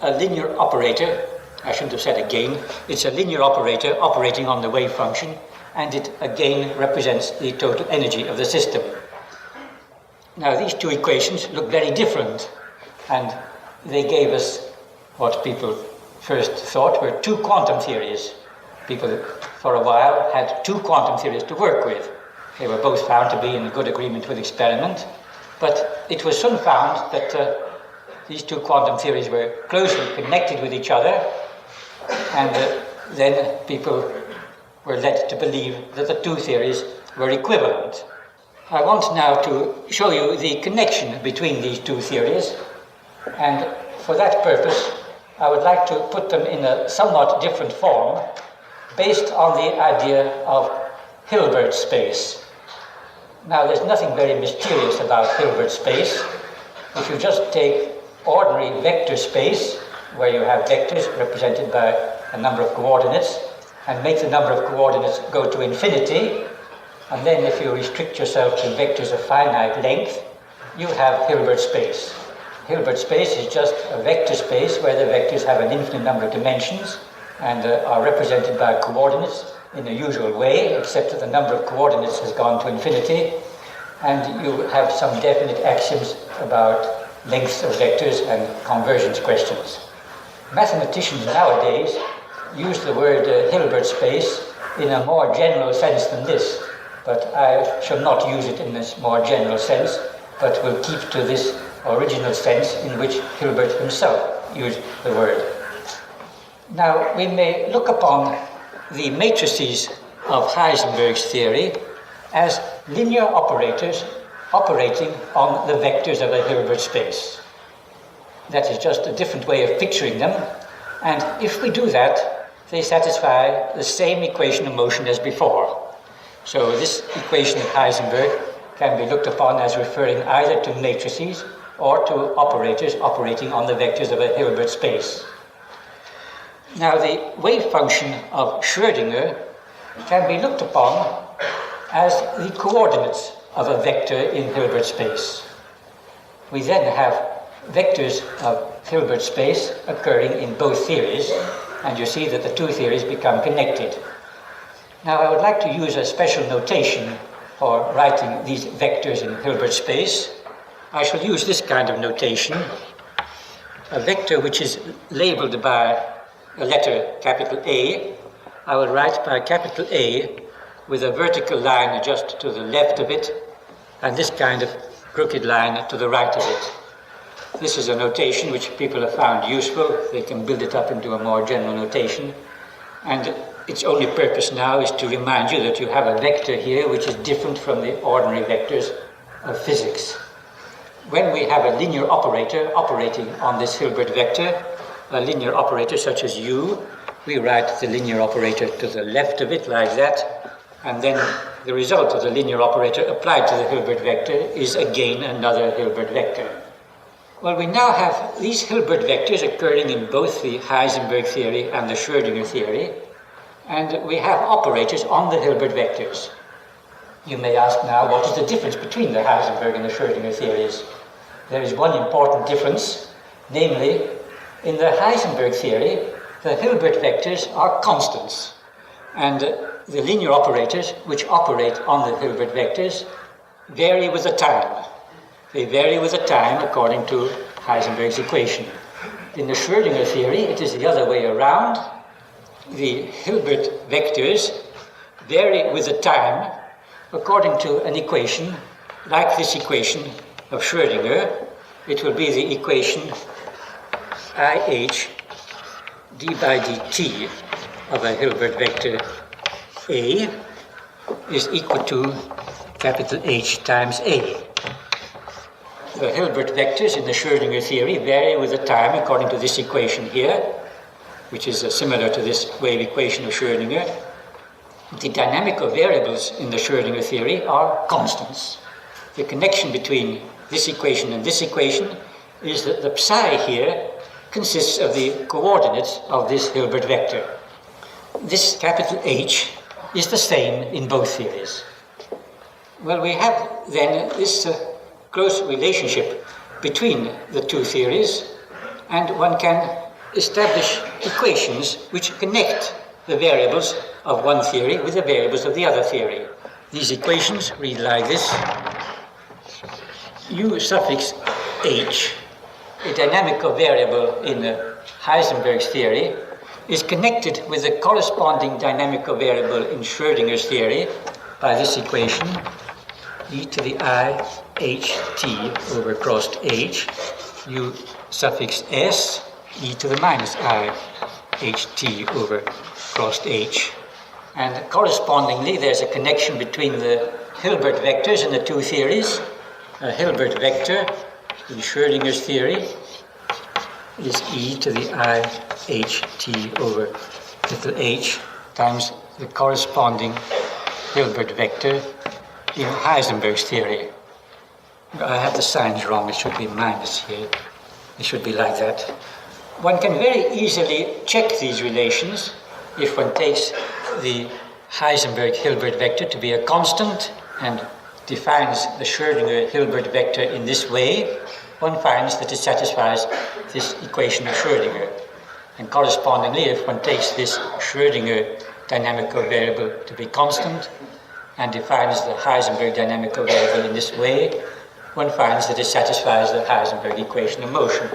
a linear operator. I shouldn't have said again. It's a linear operator operating on the wave function, and it again represents the total energy of the system. Now, these two equations look very different, and they gave us what people first thought were two quantum theories. People, for a while, had two quantum theories to work with. They were both found to be in good agreement with experiment, but it was soon found that these two quantum theories were closely connected with each other, and then people were led to believe that the two theories were equivalent. I want now to show you the connection between these two theories, and for that purpose I would like to put them in a somewhat different form based on the idea of Hilbert space. Now, there's nothing very mysterious about Hilbert space. If you just take ordinary vector space, where you have vectors represented by a number of coordinates, and make the number of coordinates go to infinity, and then if you restrict yourself to vectors of finite length, you have Hilbert space. Hilbert space is just a vector space where the vectors have an infinite number of dimensions and are represented by coordinates in the usual way, except that the number of coordinates has gone to infinity, and you have some definite axioms about lengths of vectors and convergence questions. Mathematicians nowadays use the word Hilbert space in a more general sense than this, but I shall not use it in this more general sense, but will keep to this original sense in which Hilbert himself used the word. Now, we may look upon the matrices of Heisenberg's theory as linear operators operating on the vectors of a Hilbert space. That is just a different way of picturing them, and if we do that, they satisfy the same equation of motion as before. So this equation of Heisenberg can be looked upon as referring either to matrices or to operators operating on the vectors of a Hilbert space. Now, the wave function of Schrödinger can be looked upon as the coordinates of a vector in Hilbert space. We then have vectors of Hilbert space occurring in both theories, and you see that the two theories become connected. Now, I would like to use a special notation for writing these vectors in Hilbert space. I shall use this kind of notation, a vector which is labeled by a letter capital A. I will write by capital A with a vertical line just to the left of it, and this kind of crooked line to the right of it. This is a notation which people have found useful. They can build it up into a more general notation. And its only purpose now is to remind you that you have a vector here which is different from the ordinary vectors of physics. When we have a linear operator operating on this Hilbert vector, a linear operator such as U, we write the linear operator to the left of it like that, and then the result of the linear operator applied to the Hilbert vector is again another Hilbert vector. Well, we now have these Hilbert vectors occurring in both the Heisenberg theory and the Schrödinger theory, and we have operators on the Hilbert vectors. You may ask now, what is the difference between the Heisenberg and the Schrödinger theories? There is one important difference, namely, in the Heisenberg theory, the Hilbert vectors are constants, and the linear operators which operate on the Hilbert vectors vary with the time. They vary with the time according to Heisenberg's equation. In the Schrödinger theory, it is the other way around. The Hilbert vectors vary with the time according to an equation like this equation of Schrödinger. It will be the equation IH d by dt of a Hilbert vector A is equal to capital H times A. The Hilbert vectors in the Schrödinger theory vary with the time according to this equation here, which is similar to this wave equation of Schrödinger. The dynamical variables in the Schrödinger theory are constants. The connection between this equation and this equation is that the psi here consists of the coordinates of this Hilbert vector. This capital H is the same in both theories. Well, we have then this close relationship between the two theories, and one can establish equations which connect the variables of one theory with the variables of the other theory. These equations read like this: U suffix H, a dynamical variable in Heisenberg's theory, is connected with the corresponding dynamical variable in Schrödinger's theory by this equation, e to the I h t over crossed h, U suffix s, e to the minus I h t over crossed h. And correspondingly, there's a connection between the Hilbert vectors in the two theories. A Hilbert vector in Schrödinger's theory is e to the I h t over little h times the corresponding Hilbert vector in Heisenberg's theory. I have the signs wrong, it should be minus here. It should be like that. One can very easily check these relations if one takes the Heisenberg-Hilbert vector to be a constant and defines the Schrödinger-Hilbert vector in this way. One finds that it satisfies this equation of Schrödinger. And correspondingly, if one takes this Schrödinger dynamical variable to be constant and defines the Heisenberg dynamical variable in this way, one finds that it satisfies the Heisenberg equation of motion.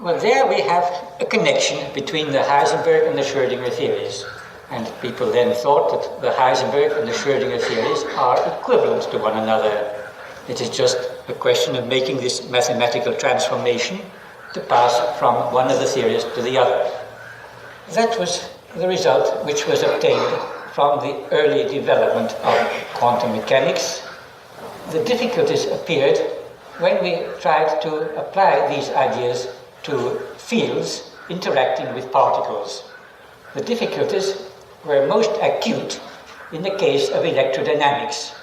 Well, there we have a connection between the Heisenberg and the Schrödinger theories. And people then thought that the Heisenberg and the Schrödinger theories are equivalent to one another. It is just a question of making this mathematical transformation to pass from one of the theories to the other. That was the result which was obtained from the early development of quantum mechanics. The difficulties appeared when we tried to apply these ideas to fields interacting with particles. The difficulties were most acute in the case of electrodynamics.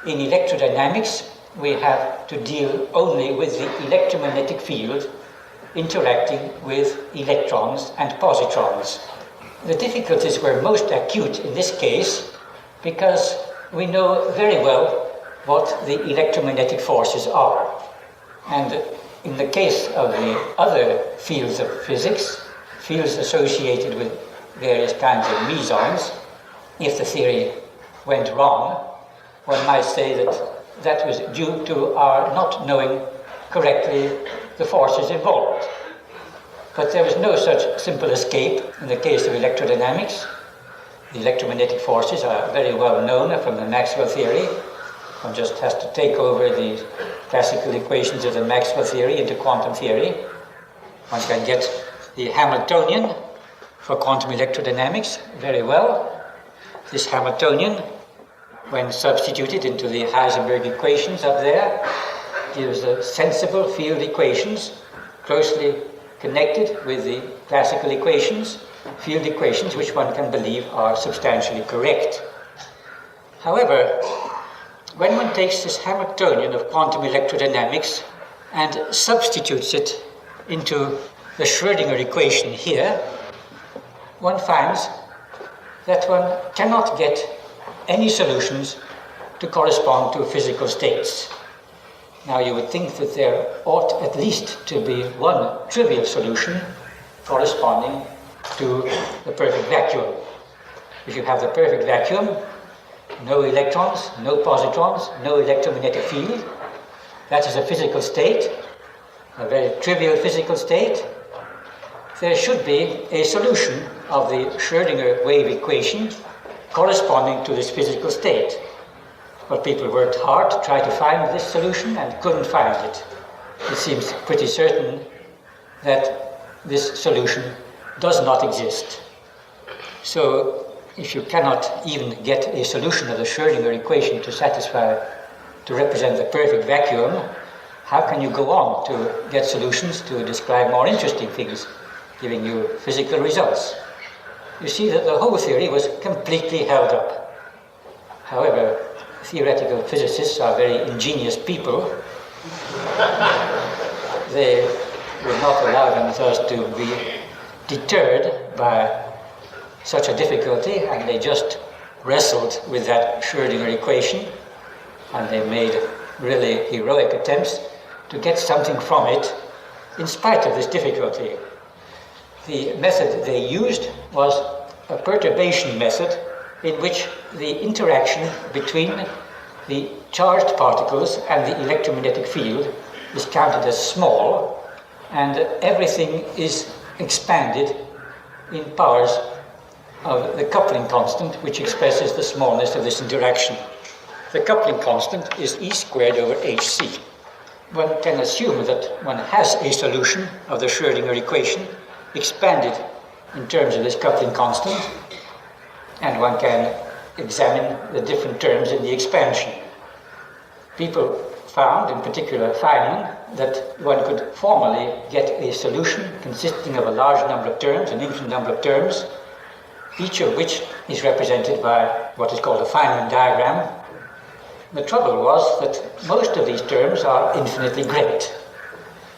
In electrodynamics, we have to deal only with the electromagnetic field interacting with electrons and positrons. The difficulties were most acute in this case because we know very well what the electromagnetic forces are. And in the case of the other fields of physics, fields associated with various kinds of mesons, if the theory went wrong, one might say that that was due to our not knowing correctly the forces involved. But there was no such simple escape in the case of electrodynamics. The electromagnetic forces are very well known from the Maxwell theory. One just has to take over the classical equations of the Maxwell theory into quantum theory. One can get the Hamiltonian for quantum electrodynamics very well. This Hamiltonian, when substituted into the Heisenberg equations up there, gives sensible field equations closely connected with the classical equations, field equations which one can believe are substantially correct. However, when one takes this Hamiltonian of quantum electrodynamics and substitutes it into the Schrödinger equation here, one finds that one cannot get any solutions to correspond to physical states. Now, you would think that there ought at least to be one trivial solution corresponding to the perfect vacuum. If you have the perfect vacuum, no electrons, no positrons, no electromagnetic field, that is a physical state, a very trivial physical state. There should be a solution of the Schrödinger wave equation corresponding to this physical state. Well, people worked hard to try to find this solution and couldn't find it. It seems pretty certain that this solution does not exist. So, if you cannot even get a solution of the Schrödinger equation to represent the perfect vacuum, how can you go on to get solutions to describe more interesting things, giving you physical results? You see that the whole theory was completely held up. However, theoretical physicists are very ingenious people. They would not allow themselves to be deterred by such a difficulty, and they just wrestled with that Schrödinger equation, and they made really heroic attempts to get something from it in spite of this difficulty. The method they used was a perturbation method in which the interaction between the charged particles and the electromagnetic field is counted as small, and everything is expanded in powers of the coupling constant, which expresses the smallness of this interaction. The coupling constant is E squared over hc. One can assume that one has a solution of the Schrödinger equation expanded in terms of this coupling constant, and one can examine the different terms in the expansion. People found, in particular Feynman, that one could formally get a solution consisting of a large number of terms, an infinite number of terms, each of which is represented by what is called a Feynman diagram. The trouble was that most of these terms are infinitely great,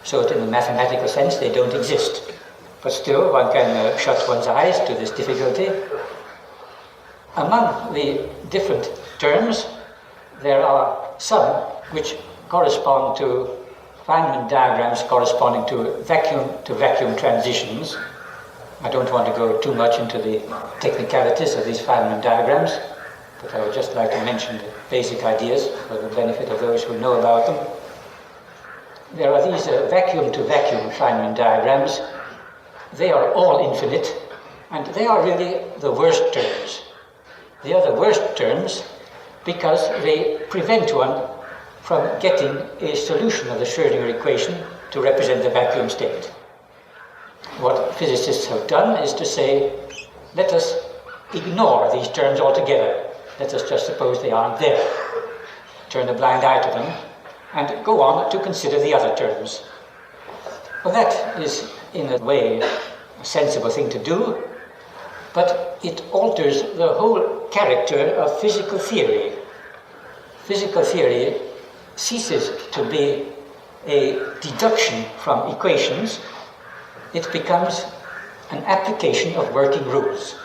so that in a mathematical sense they don't exist. But still, one can shut one's eyes to this difficulty. Among the different terms, there are some which correspond to Feynman diagrams corresponding to vacuum transitions. I don't want to go too much into the technicalities of these Feynman diagrams, but I would just like to mention the basic ideas for the benefit of those who know about them. There are these vacuum-to-vacuum Feynman diagrams. They are all infinite, and they are really the worst terms. They are the worst terms because they prevent one from getting a solution of the Schrödinger equation to represent the vacuum state. What physicists have done is to say, let us ignore these terms altogether. Let us just suppose they aren't there. Turn a blind eye to them and go on to consider the other terms. Well, that is, in a way, a sensible thing to do, but it alters the whole character of physical theory. Physical theory ceases to be a deduction from equations. It becomes an application of working rules,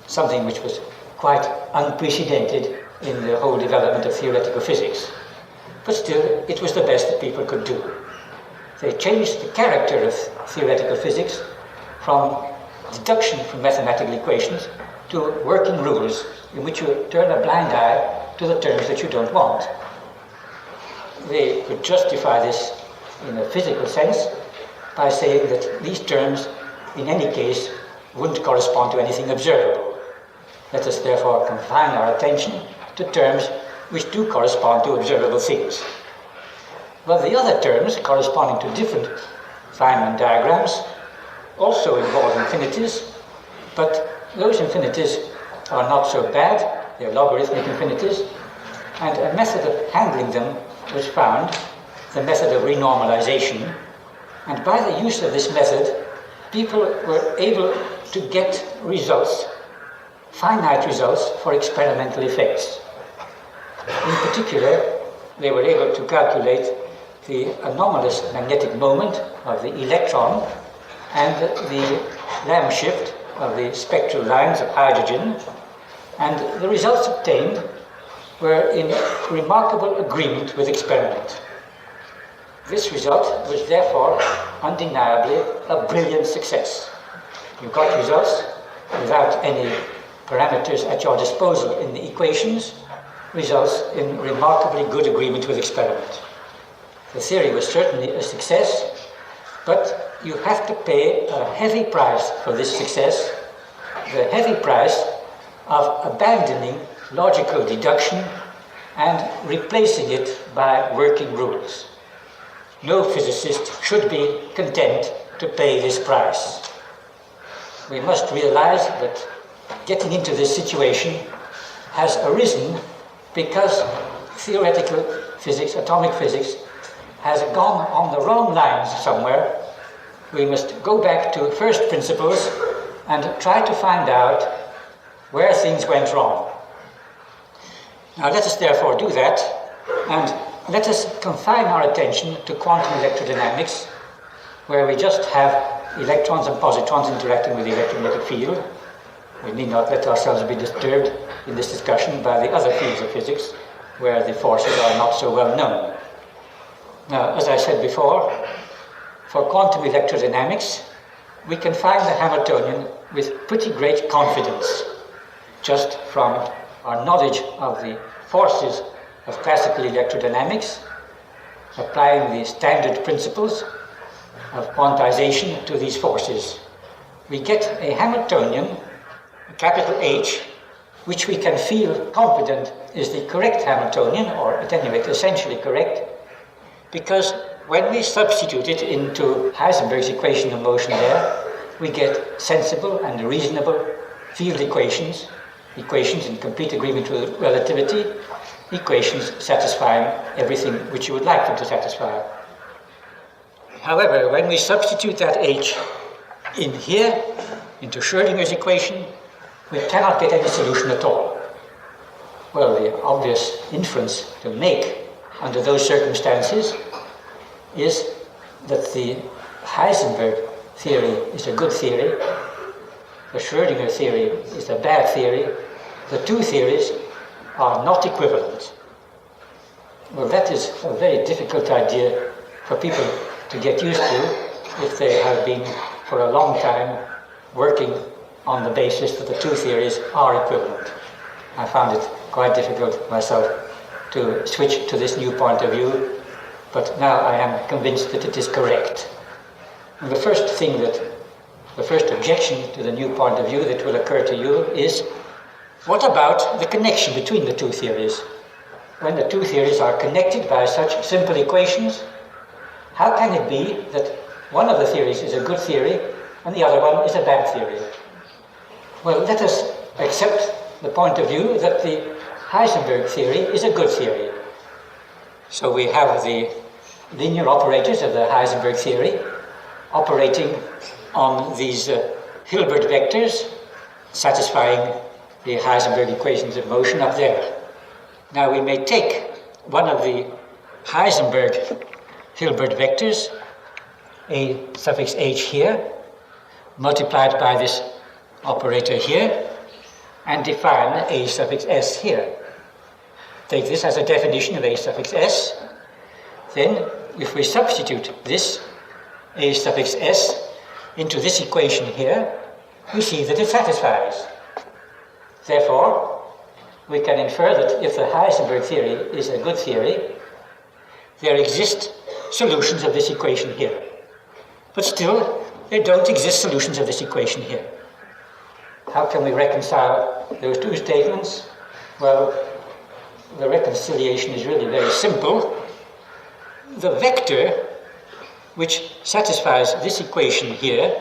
something which was quite unprecedented in the whole development of theoretical physics. But still, it was the best that people could do. They changed the character of theoretical physics from deduction from mathematical equations to working rules in which you turn a blind eye to the terms that you don't want. They could justify this in a physical sense by saying that these terms, in any case, wouldn't correspond to anything observable. Let us therefore confine our attention to terms which do correspond to observable things. Well, the other terms, corresponding to different Feynman diagrams, also involve infinities, but those infinities are not so bad. They're logarithmic infinities, and a method of handling them was found, the method of renormalization, and by the use of this method, people were able to get results, finite results for experimental effects. In particular, they were able to calculate the anomalous magnetic moment of the electron and the Lamb shift of the spectral lines of hydrogen, and the results obtained were in remarkable agreement with experiment. This result was therefore undeniably a brilliant success. You got results without any parameters at your disposal in the equations, results in remarkably good agreement with experiment. The theory was certainly a success, but you have to pay a heavy price for this success, the heavy price of abandoning logical deduction and replacing it by working rules. No physicist should be content to pay this price. We must realize that getting into this situation has arisen because theoretical physics, atomic physics, has gone on the wrong lines somewhere. We must go back to first principles and try to find out where things went wrong. Now let us therefore do that, and let us confine our attention to quantum electrodynamics, where we just have electrons and positrons interacting with the electromagnetic field. We need not let ourselves be disturbed in this discussion by the other fields of physics, where the forces are not so well known. Now, as I said before, for quantum electrodynamics, we can find the Hamiltonian with pretty great confidence, just from our knowledge of the forces of classical electrodynamics, applying the standard principles of quantization to these forces. We get a Hamiltonian, a capital H, which we can feel confident is the correct Hamiltonian, or at any rate essentially correct, because when we substitute it into Heisenberg's equation of motion there, we get sensible and reasonable field equations, equations in complete agreement with relativity, equations satisfying everything which you would like them to satisfy. However, when we substitute that H in here, into Schrödinger's equation, we cannot get any solution at all. Well, the obvious inference to make under those circumstances is that the Heisenberg theory is a good theory, the Schrödinger theory is a bad theory, the two theories are not equivalent. Well, that is a very difficult idea for people to get used to if they have been for a long time working on the basis that the two theories are equivalent. I found it quite difficult myself to switch to this new point of view, but now I am convinced that it is correct. And the first objection to the new point of view that will occur to you is, what about the connection between the two theories? When the two theories are connected by such simple equations, how can it be that one of the theories is a good theory and the other one is a bad theory? Well, let us accept the point of view that the Heisenberg theory is a good theory. So we have the linear operators of the Heisenberg theory operating on these Hilbert vectors, satisfying the Heisenberg equations of motion up there. Now we may take one of the Heisenberg Hilbert vectors, a suffix h here, multiplied by this operator here, and define a suffix s here. Take this as a definition of a suffix s. Then, if we substitute this a suffix s into this equation here, we see that it satisfies. Therefore, we can infer that if the Heisenberg theory is a good theory, there exist solutions of this equation here. But still, there don't exist solutions of this equation here. How can we reconcile those two statements? Well, the reconciliation is really very simple. The vector which satisfies this equation here,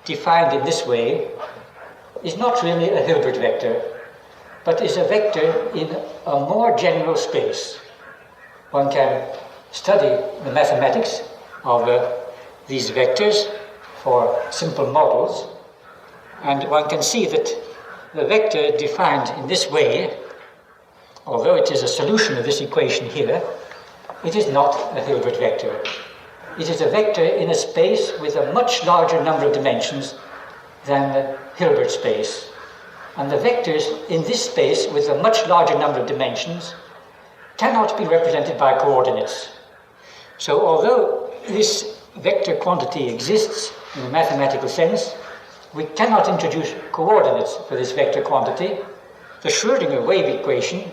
defined in this way, is not really a Hilbert vector, but is a vector in a more general space. One can study the mathematics of these vectors for simple models, and one can see that the vector defined in this way, although it is a solution of this equation here, it is not a Hilbert vector. It is a vector in a space with a much larger number of dimensions than the Hilbert space. And the vectors in this space with a much larger number of dimensions cannot be represented by coordinates. So although this vector quantity exists in a mathematical sense, we cannot introduce coordinates for this vector quantity. The Schrödinger wave equation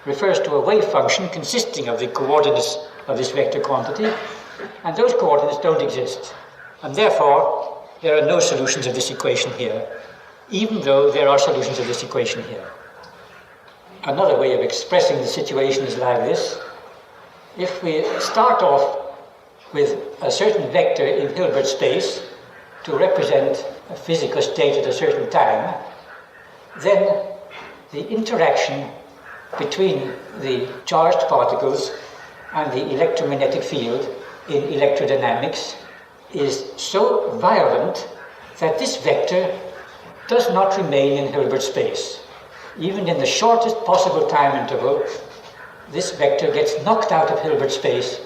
refers to a wave function consisting of the coordinates of this vector quantity, and those coordinates don't exist. And therefore, there are no solutions of this equation here, even though there are solutions of this equation here. Another way of expressing the situation is like this. If we start off with a certain vector in Hilbert space to represent a physical state at a certain time, then the interaction between the charged particles and the electromagnetic field in electrodynamics is so violent that this vector does not remain in Hilbert space. Even in the shortest possible time interval, this vector gets knocked out of Hilbert space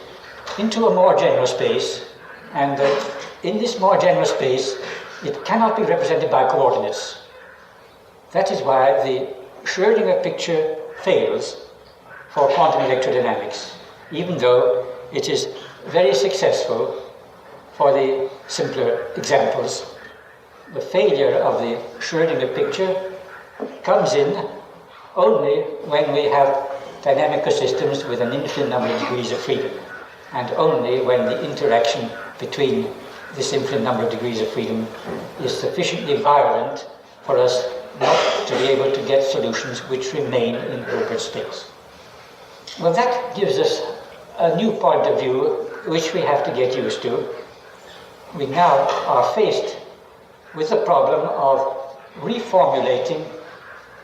into a more general space, and in this more general space, it cannot be represented by coordinates. That is why the Schrödinger picture fails for quantum electrodynamics, even though it is very successful for the simpler examples. The failure of the Schrödinger picture comes in only when we have dynamical systems with an infinite number of degrees of freedom, and only when the interaction between this infinite number of degrees of freedom is sufficiently violent for us not to be able to get solutions which remain in Hilbert space. Well, that gives us a new point of view which we have to get used to. We now are faced with the problem of reformulating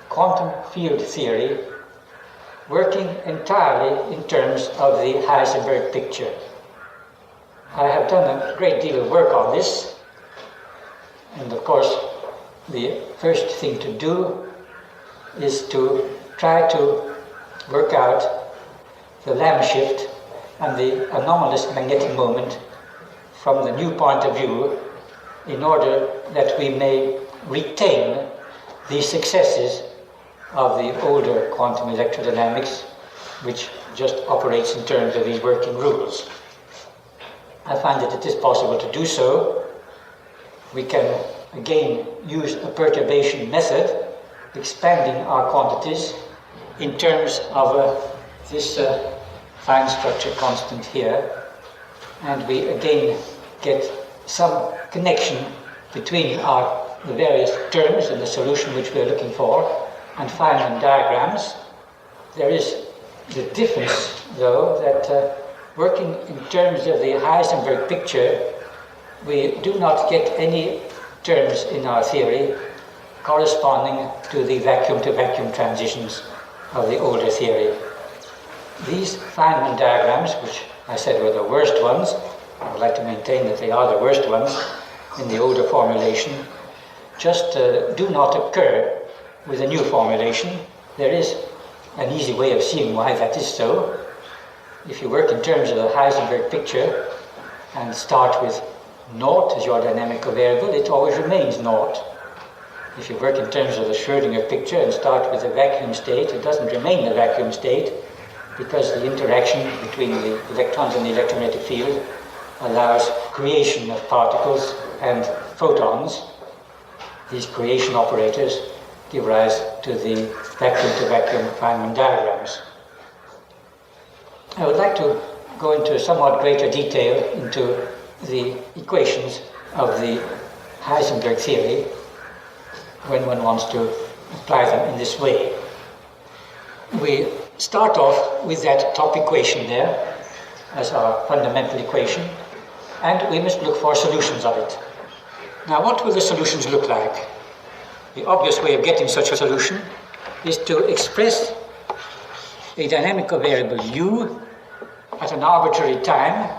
quantum field theory working entirely in terms of the Heisenberg picture. I have done a great deal of work on this, and of course the first thing to do is to try to work out the Lamb shift and the anomalous magnetic moment from the new point of view in order that we may retain the successes of the older quantum electrodynamics, which just operates in terms of these working rules. I find that it is possible to do so. We can again use a perturbation method, expanding our quantities in terms of this fine structure constant here, and we again get some connection between the various terms in the solution which we are looking for and Feynman diagrams. There is the difference, though, that working in terms of the Heisenberg picture, we do not get any terms in our theory corresponding to the vacuum-to-vacuum transitions of the older theory. These Feynman diagrams, which I said were the worst ones, I would like to maintain that they are the worst ones in the older formulation, just do not occur with a new formulation. There is an easy way of seeing why that is so. If you work in terms of the Heisenberg picture and start with naught as your dynamical variable, it always remains naught. If you work in terms of the Schrödinger picture and start with a vacuum state, it doesn't remain a vacuum state because the interaction between the electrons and the electromagnetic field allows creation of particles and photons. These creation operators give rise to the vacuum-to-vacuum Feynman diagrams. I would like to go into somewhat greater detail into the equations of the Heisenberg theory when one wants to apply them in this way. We start off with that top equation there as our fundamental equation, and we must look for solutions of it. Now, what will the solutions look like? The obvious way of getting such a solution is to express a dynamical variable u at an arbitrary time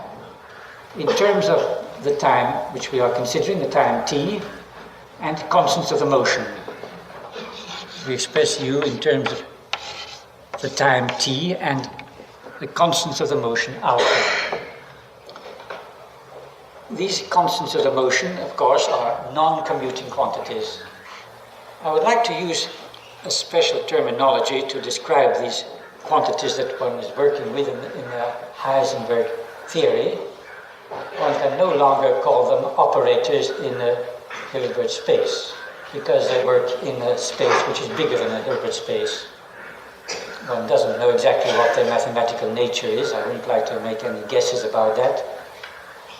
in terms of the time which we are considering, the time t, and constants of the motion. We express u in terms of the time t and the constants of the motion alpha. These constants of the motion, of course, are non-commuting quantities. I would like to use a special terminology to describe these quantities that one is working with in the Heisenberg theory. One can no longer call them operators in a Hilbert space, because they work in a space which is bigger than a Hilbert space. One doesn't know exactly what their mathematical nature is. I wouldn't like to make any guesses about that.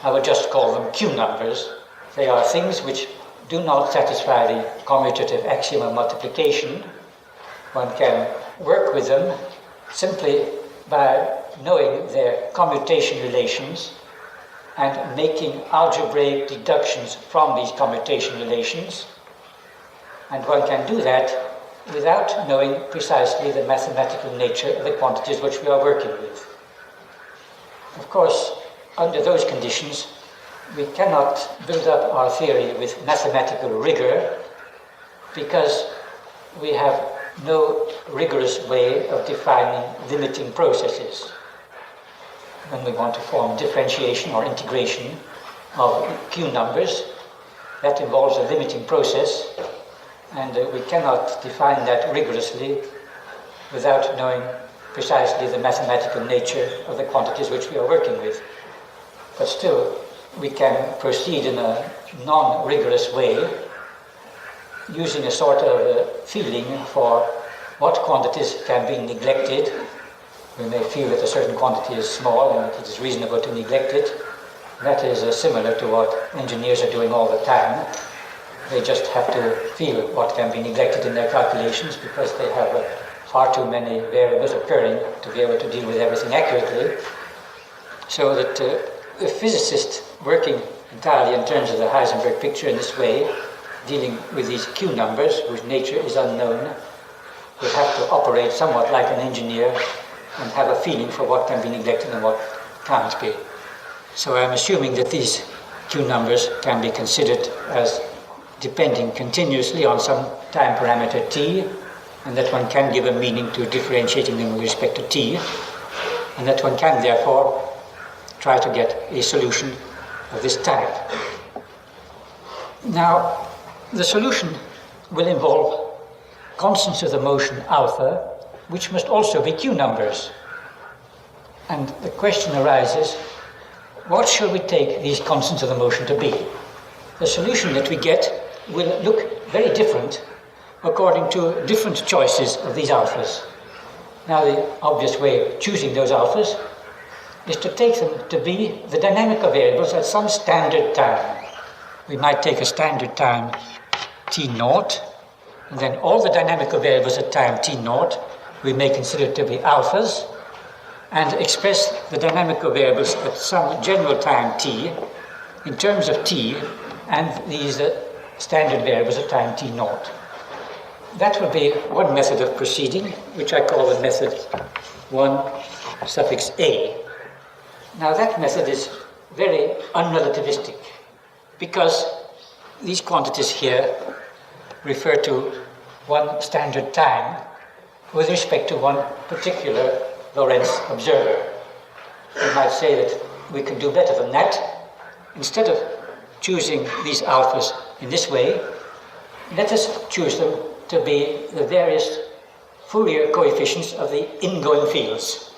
I would just call them Q numbers. They are things which do not satisfy the commutative axiom of multiplication. One can work with them simply by knowing their commutation relations and making algebraic deductions from these commutation relations. And one can do that without knowing precisely the mathematical nature of the quantities which we are working with. Of course, under those conditions, we cannot build up our theory with mathematical rigor because we have no rigorous way of defining limiting processes. When we want to form differentiation or integration of Q numbers, that involves a limiting process, and we cannot define that rigorously without knowing precisely the mathematical nature of the quantities which we are working with. But still, we can proceed in a non-rigorous way, using a sort of feeling for what quantities can be neglected. We may feel that a certain quantity is small and it is reasonable to neglect it. That is similar to what engineers are doing all the time. They just have to feel what can be neglected in their calculations because they have far too many variables occurring to be able to deal with everything accurately. So that a physicist working entirely in terms of the Heisenberg picture in this way, dealing with these Q numbers whose nature is unknown, will have to operate somewhat like an engineer and have a feeling for what can be neglected and what can't be. So I'm assuming that these Q numbers can be considered as depending continuously on some time parameter t, and that one can give a meaning to differentiating them with respect to t, and that one can therefore try to get a solution of this type. Now, the solution will involve constants of the motion alpha, which must also be q numbers. And the question arises, what shall we take these constants of the motion to be? The solution that we get will look very different according to different choices of these alphas. Now, the obvious way of choosing those alphas is to take them to be the dynamical variables at some standard time. We might take a standard time t0, and then all the dynamical variables at time t0 we may consider to be alphas, and express the dynamical variables at some general time t in terms of t and these standard variables at time t0. That would be one method of proceeding, which I call the method 1 suffix a. Now that method is very unrelativistic, because these quantities here refer to one standard time with respect to one particular Lorentz observer. You might say that we can do better than that. Instead of choosing these alphas in this way, let us choose them to be the various Fourier coefficients of the ingoing fields.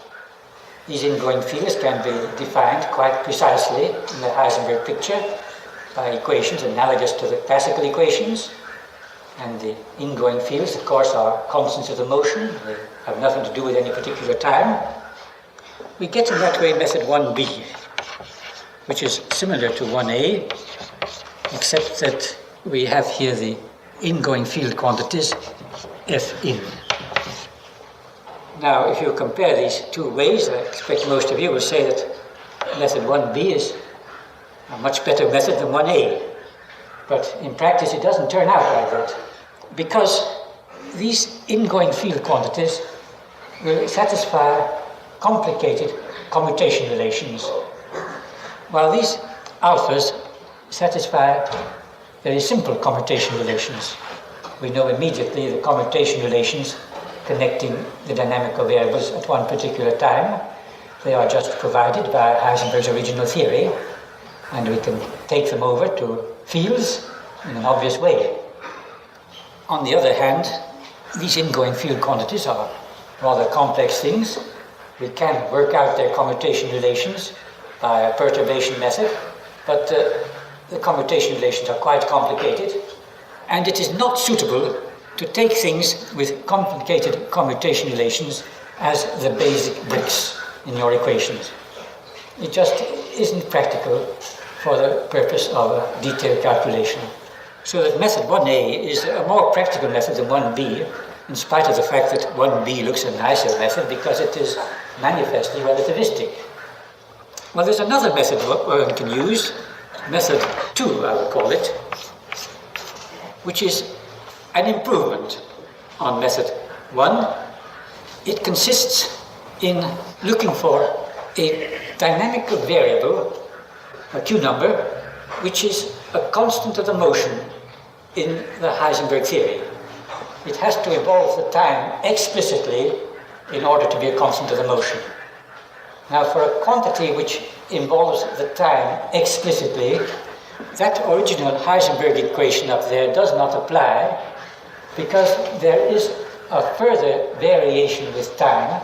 These ingoing fields can be defined quite precisely in the Heisenberg picture by equations analogous to the classical equations. And the ingoing fields, of course, are constants of the motion. They have nothing to do with any particular time. We get in that way method 1b, which is similar to 1a, except that we have here the ingoing field quantities f in. Now, if you compare these two ways, I expect most of you will say that method 1b is a much better method than 1a. But in practice, it doesn't turn out like that, because these ingoing field quantities will satisfy complicated commutation relations, while these alphas satisfy very simple commutation relations. We know immediately the commutation relations connecting the dynamical variables at one particular time. They are just provided by Heisenberg's original theory, and we can take them over to fields in an obvious way. On the other hand, these ingoing field quantities are rather complex things. We can work out their commutation relations by a perturbation method, but the commutation relations are quite complicated, and it is not suitable to take things with complicated commutation relations as the basic bricks in your equations. It just isn't practical for the purpose of a detailed calculation. So that method 1a is a more practical method than 1b, in spite of the fact that 1b looks a nicer method because it is manifestly relativistic. Well, there's another method one can use, method 2, I would call it, which is an improvement on method 1. It consists in looking for a dynamical variable, a q number, which is a constant of the motion in the Heisenberg theory. It has to involve the time explicitly in order to be a constant of the motion. Now, for a quantity which involves the time explicitly, that original Heisenberg equation up there does not apply, because there is a further variation with time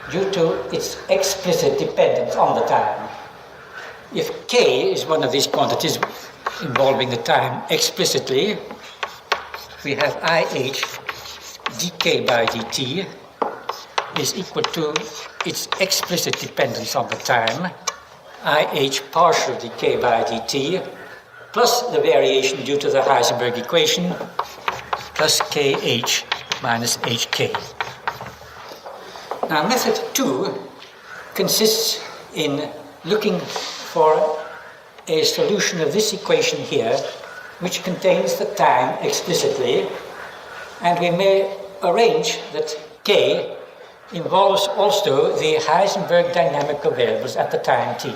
due to its explicit dependence on the time. If k is one of these quantities involving the time explicitly, we have IH dk by dt is equal to its explicit dependence on the time, IH partial dk by dt, plus the variation due to the Heisenberg equation, plus kh minus hk. Now, method 2 consists in looking for a solution of this equation here, which contains the time explicitly, and we may arrange that k involves also the Heisenberg dynamical variables at the time t.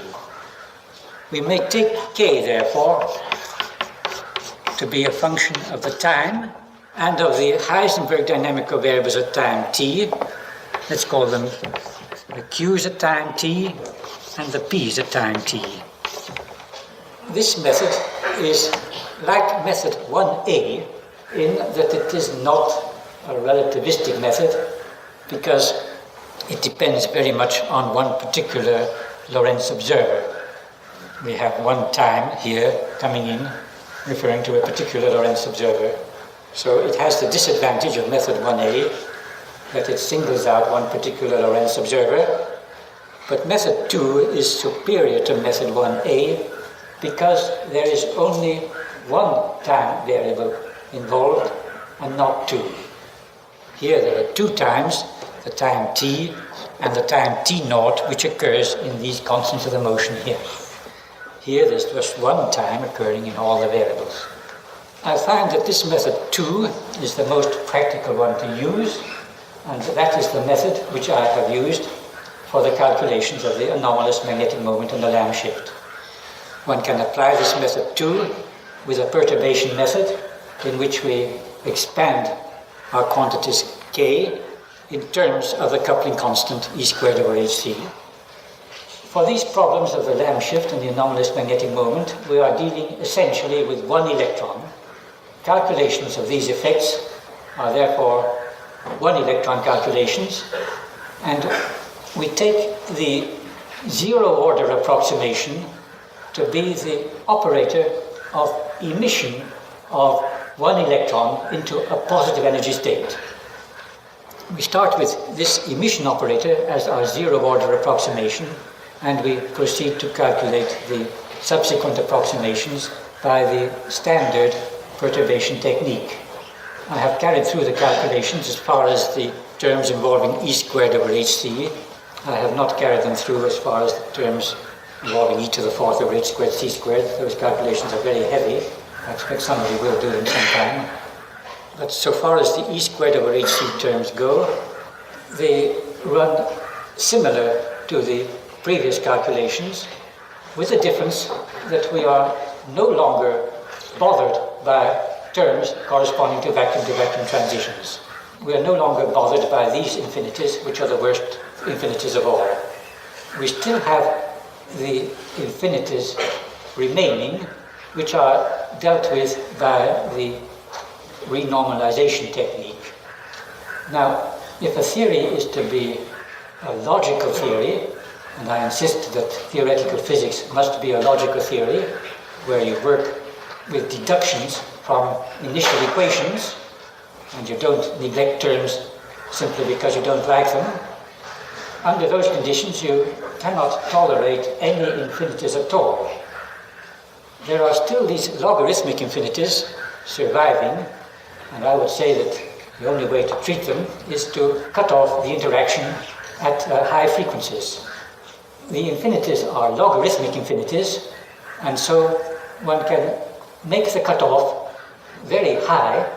We may take k, therefore, to be a function of the time and of the Heisenberg dynamical variables at time t. Let's call them the q's at time t and the p's at time t. This method is like method 1a in that it is not a relativistic method because it depends very much on one particular Lorentz observer. We have one time here coming in referring to a particular Lorentz observer. So it has the disadvantage of method 1a that it singles out one particular Lorentz observer, but method 2 is superior to method 1a because there is only one time variable involved and not two. Here there are two times, the time t and the time t naught, which occurs in these constants of the motion here. Here there's just one time occurring in all the variables. I find that this method 2 is the most practical one to use, and that is the method which I have used for the calculations of the anomalous magnetic moment and the Lamb shift. One can apply this method 2 with a perturbation method in which we expand our quantities k in terms of the coupling constant E squared over hc. For these problems of the Lamb shift and the anomalous magnetic moment, we are dealing essentially with one electron. Calculations of these effects are therefore one electron calculations, and we take the zero order approximation to be the operator of emission of one electron into a positive energy state. We start with this emission operator as our zero order approximation, and we proceed to calculate the subsequent approximations by the standard perturbation technique. I have carried through the calculations as far as the terms involving E squared over hc. I have not carried them through as far as the terms involving e to the fourth over h squared c squared. Those calculations are very heavy. I expect somebody will do them sometime. But so far as the E squared over hc terms go, they run similar to the previous calculations, with the difference that we are no longer bothered by terms corresponding to vacuum transitions. We are no longer bothered by these infinities, which are the worst infinities of all. We still have the infinities remaining, which are dealt with by the renormalization technique. Now, if a theory is to be a logical theory, and I insist that theoretical physics must be a logical theory, where you work with deductions from initial equations, and you don't neglect terms simply because you don't like them, under those conditions you cannot tolerate any infinities at all. There are still these logarithmic infinities surviving, and I would say that the only way to treat them is to cut off the interaction at high frequencies. The infinities are logarithmic infinities, and so one can make the cutoff very high.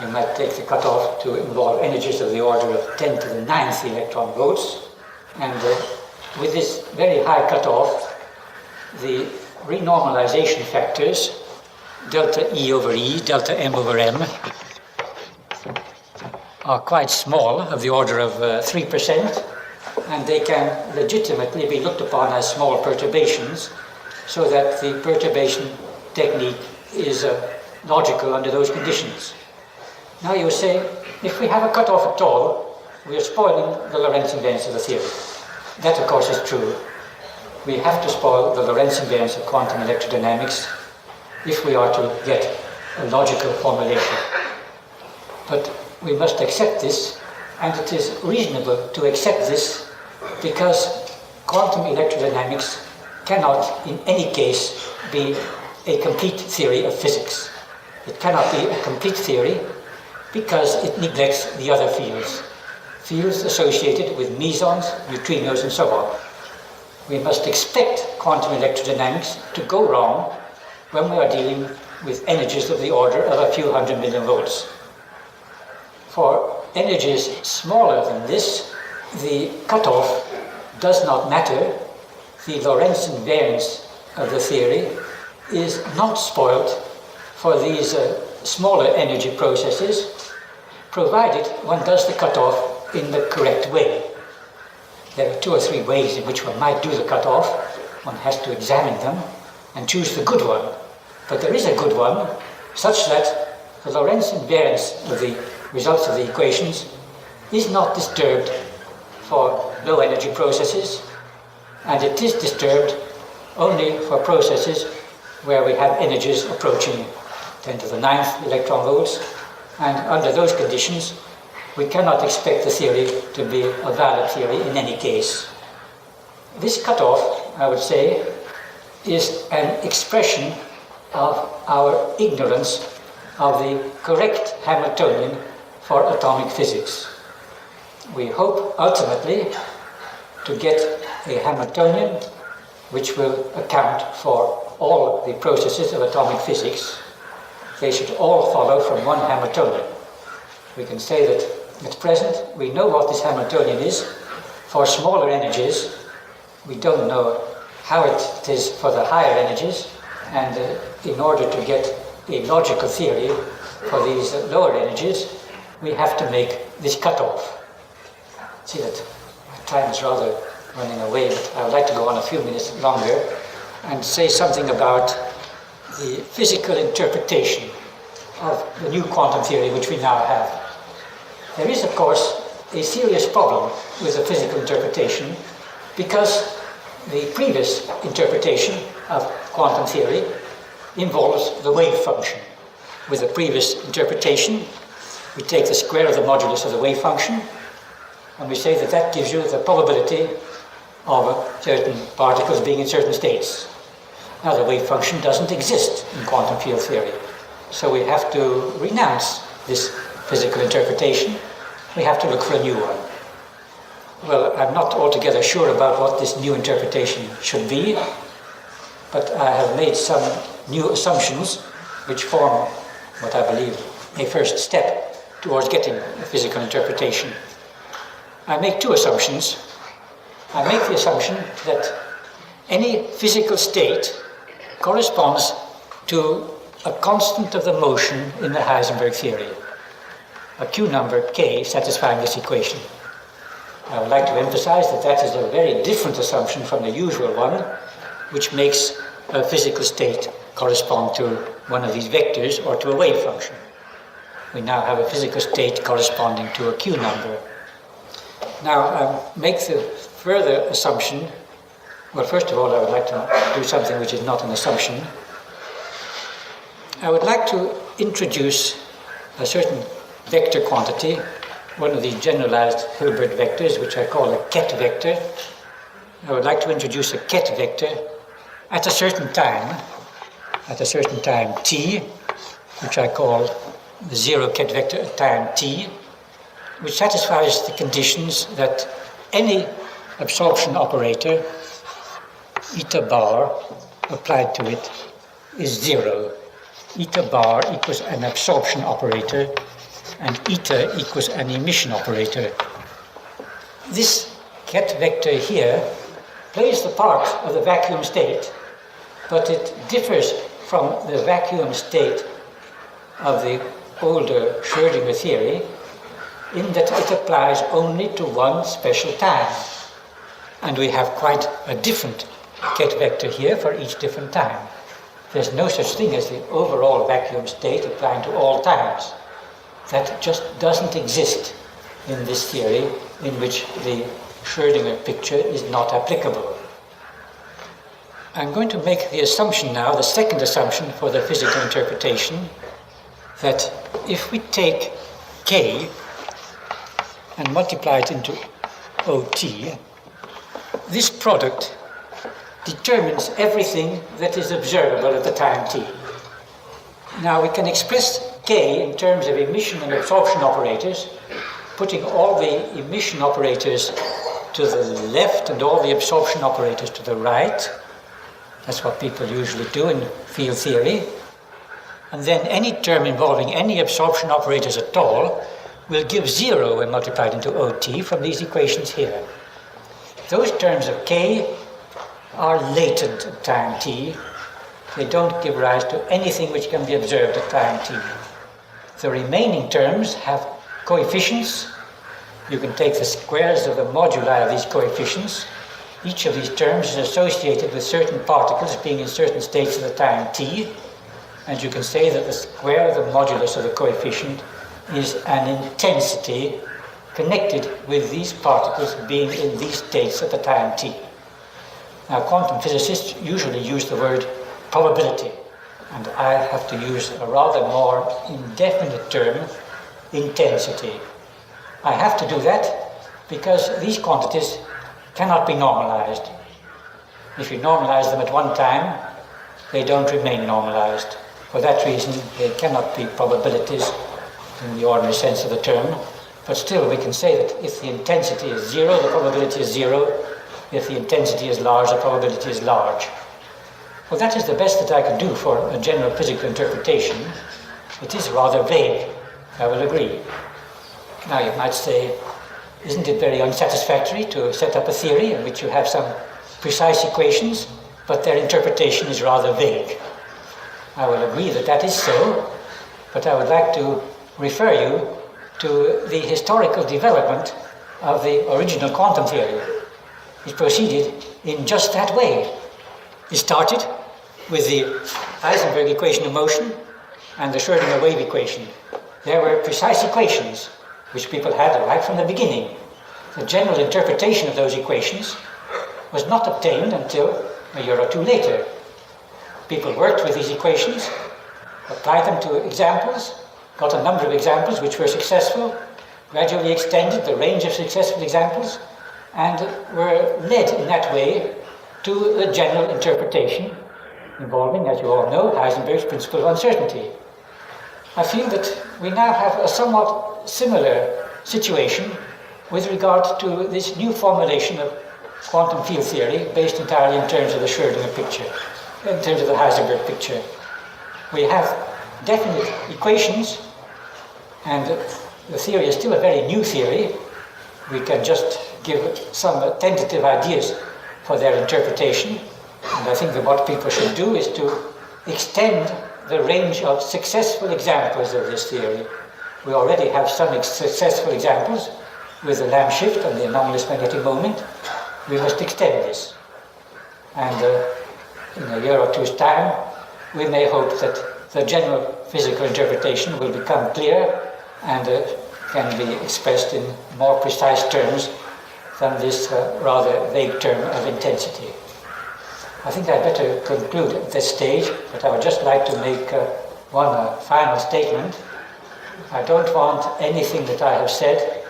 You might take the cutoff to involve energies of the order of 10 to the 9th electron volts, and with this very high cutoff, the renormalization factors, delta E over E, delta M over M, are quite small, of the order of 3%, and they can legitimately be looked upon as small perturbations, so that the perturbation technique is logical under those conditions. Now you say, if we have a cutoff at all, we are spoiling the Lorentz invariance of the theory. That, of course, is true. We have to spoil the Lorentz invariance of quantum electrodynamics if we are to get a logical formulation. But we must accept this, and it is reasonable to accept this because quantum electrodynamics cannot, in any case, be a complete theory of physics. It cannot be a complete theory because it neglects the other fields associated with mesons, neutrinos, and so on. We must expect quantum electrodynamics to go wrong when we are dealing with energies of the order of a few hundred million volts. For energies smaller than this, the cutoff does not matter. The Lorentz invariance of the theory is not spoiled for these smaller energy processes, provided one does the cutoff in the correct way. There are 2 or 3 ways in which one might do the cutoff. One has to examine them and choose the good one. But there is a good one, such that the Lorentz invariance of the results of the equations is not disturbed for low energy processes, and it is disturbed only for processes where we have energies approaching 10 to the 9th electron volts, and under those conditions we cannot expect the theory to be a valid theory in any case. This cutoff, I would say, is an expression of our ignorance of the correct Hamiltonian for atomic physics. We hope ultimately to get a Hamiltonian which will account for all the processes of atomic physics. They should all follow from one Hamiltonian. We can say that at present we know what this Hamiltonian is for smaller energies. We don't know how it is for the higher energies, and in order to get a logical theory for these lower energies, we have to make this cutoff. See that my time is rather running away, but I would like to go on a few minutes longer and say something about the physical interpretation of the new quantum theory which we now have. There is, of course, a serious problem with the physical interpretation, because the previous interpretation of quantum theory involves the wave function. With the previous interpretation, we take the square of the modulus of the wave function, and we say that that gives you the probability of certain particles being in certain states. Now, the wave function doesn't exist in quantum field theory, so we have to renounce this physical interpretation. We have to look for a new one. Well, I'm not altogether sure about what this new interpretation should be, but I have made some new assumptions which form what I believe a first step towards getting a physical interpretation. I make 2 assumptions. I make the assumption that any physical state corresponds to a constant of the motion in the Heisenberg theory, a Q number k satisfying this equation. I would like to emphasize that that is a very different assumption from the usual one, which makes a physical state correspond to one of these vectors or to a wave function. We now have a physical state corresponding to a Q number. Now, make the further assumption. Well, first of all, I would like to do something which is not an assumption. I would like to introduce a certain vector quantity, one of the generalized Hilbert vectors, which I call a ket vector. I would like to introduce a ket vector at a certain time t, which I call the zero ket vector at time t, which satisfies the conditions that any absorption operator, eta bar, applied to it is 0. Eta bar equals an absorption operator, and eta equals an emission operator. This ket vector here plays the part of the vacuum state, but it differs from the vacuum state of the older Schrödinger theory in that it applies only to one special time. And we have quite a different ket vector here for each different time. There's no such thing as the overall vacuum state applying to all times. That just doesn't exist in this theory, in which the Schrödinger picture is not applicable. I'm going to make the assumption now, the second assumption for the physical interpretation, that if we take K and multiply it into OT, this product determines everything that is observable at the time t. Now we can express K in terms of emission and absorption operators, putting all the emission operators to the left and all the absorption operators to the right. That's what people usually do in field theory. And then any term involving any absorption operators at all will give 0 when multiplied into OT from these equations here. Those terms of K are latent at time t, They don't give rise to anything which can be observed at time t. The remaining terms have coefficients. You can take the squares of the moduli of these coefficients. Each of these terms is associated with certain particles being in certain states of the time t, and you can say that the square of the modulus of the coefficient is an intensity connected with these particles being in these states at the time t. Now, quantum physicists usually use the word probability, and I have to use a rather more indefinite term, intensity. I have to do that because these quantities cannot be normalized. If you normalize them at one time, they don't remain normalized. For that reason, they cannot be probabilities in the ordinary sense of the term, but still we can say that if the intensity is zero, the probability is zero. If the intensity is large, the probability is large. Well, that is the best that I can do for a general physical interpretation. It is rather vague, I will agree. Now you might say, isn't it very unsatisfactory to set up a theory in which you have some precise equations, but their interpretation is rather vague? I will agree that that is so, but I would like to refer you to the historical development of the original quantum theory. It proceeded in just that way. It started with the Heisenberg equation of motion and the Schrödinger wave equation. There were precise equations which people had right from the beginning. The general interpretation of those equations was not obtained until a year or two later. People worked with these equations, applied them to examples, got a number of examples which were successful, gradually extended the range of successful examples, and were led in that way to the general interpretation involving, as you all know, Heisenberg's principle of uncertainty. I feel that we now have a somewhat similar situation with regard to this new formulation of quantum field theory based entirely in terms of the Schrödinger picture, in terms of the Heisenberg picture. We have definite equations, and the theory is still a very new theory. We can just give some tentative ideas for their interpretation, and I think that what people should do is to extend the range of successful examples of this theory. We already have some successful examples with the lamp shift and the anomalous magnetic moment. We must extend this, and in a year or two's time we may hope that the general physical interpretation will become clear and can be expressed in more precise terms than this rather vague term of intensity. I think I'd better conclude at this stage, but I would just like to make one final statement. I don't want anything that I have said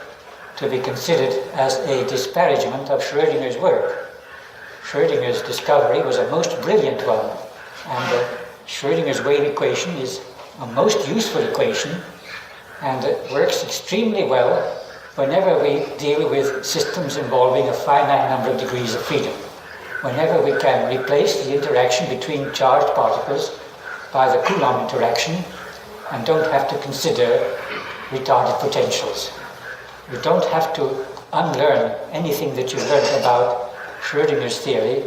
to be considered as a disparagement of Schrödinger's work. Schrödinger's discovery was a most brilliant one, and Schrödinger's wave equation is a most useful equation, and it works extremely well whenever we deal with systems involving a finite number of degrees of freedom. Whenever we can replace the interaction between charged particles by the Coulomb interaction and don't have to consider retarded potentials. You don't have to unlearn anything that you've learned about Schrödinger's theory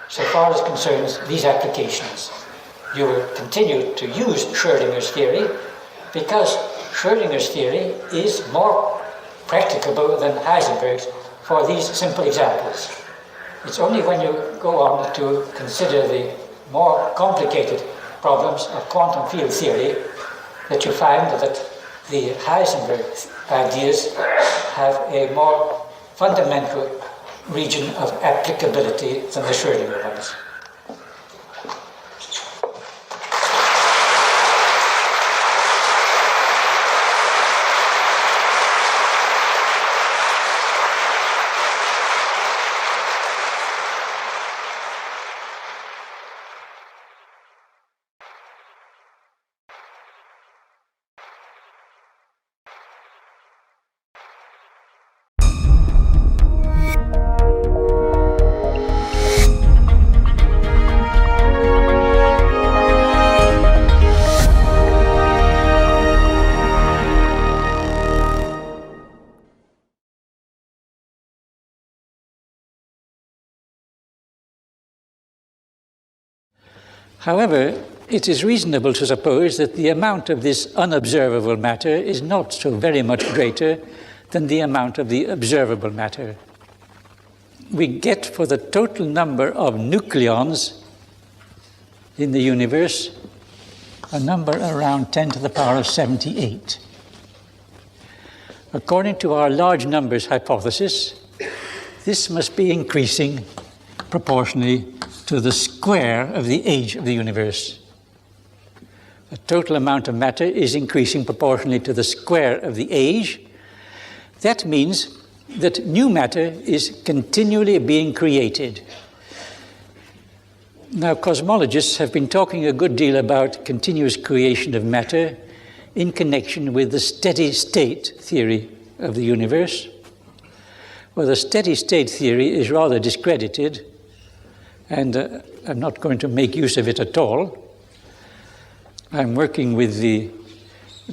so far as concerns these applications. You will continue to use Schrödinger's theory because Schrödinger's theory is more practicable than Heisenberg's for these simple examples. It's only when you go on to consider the more complicated problems of quantum field theory that you find that the Heisenberg ideas have a more fundamental region of applicability than the Schrödinger ones. However, it is reasonable to suppose that the amount of this unobservable matter is not so very much greater than the amount of the observable matter. We get for the total number of nucleons in the universe a number around 10 to the power of 78. According to our large numbers hypothesis, this must be increasing proportionally to the square of the age of the universe. The total amount of matter is increasing proportionally to the square of the age. That means that new matter is continually being created. Now, cosmologists have been talking a good deal about continuous creation of matter in connection with the steady state theory of the universe. Well, the steady state theory is rather discredited, and I'm not going to make use of it at all. I'm working with the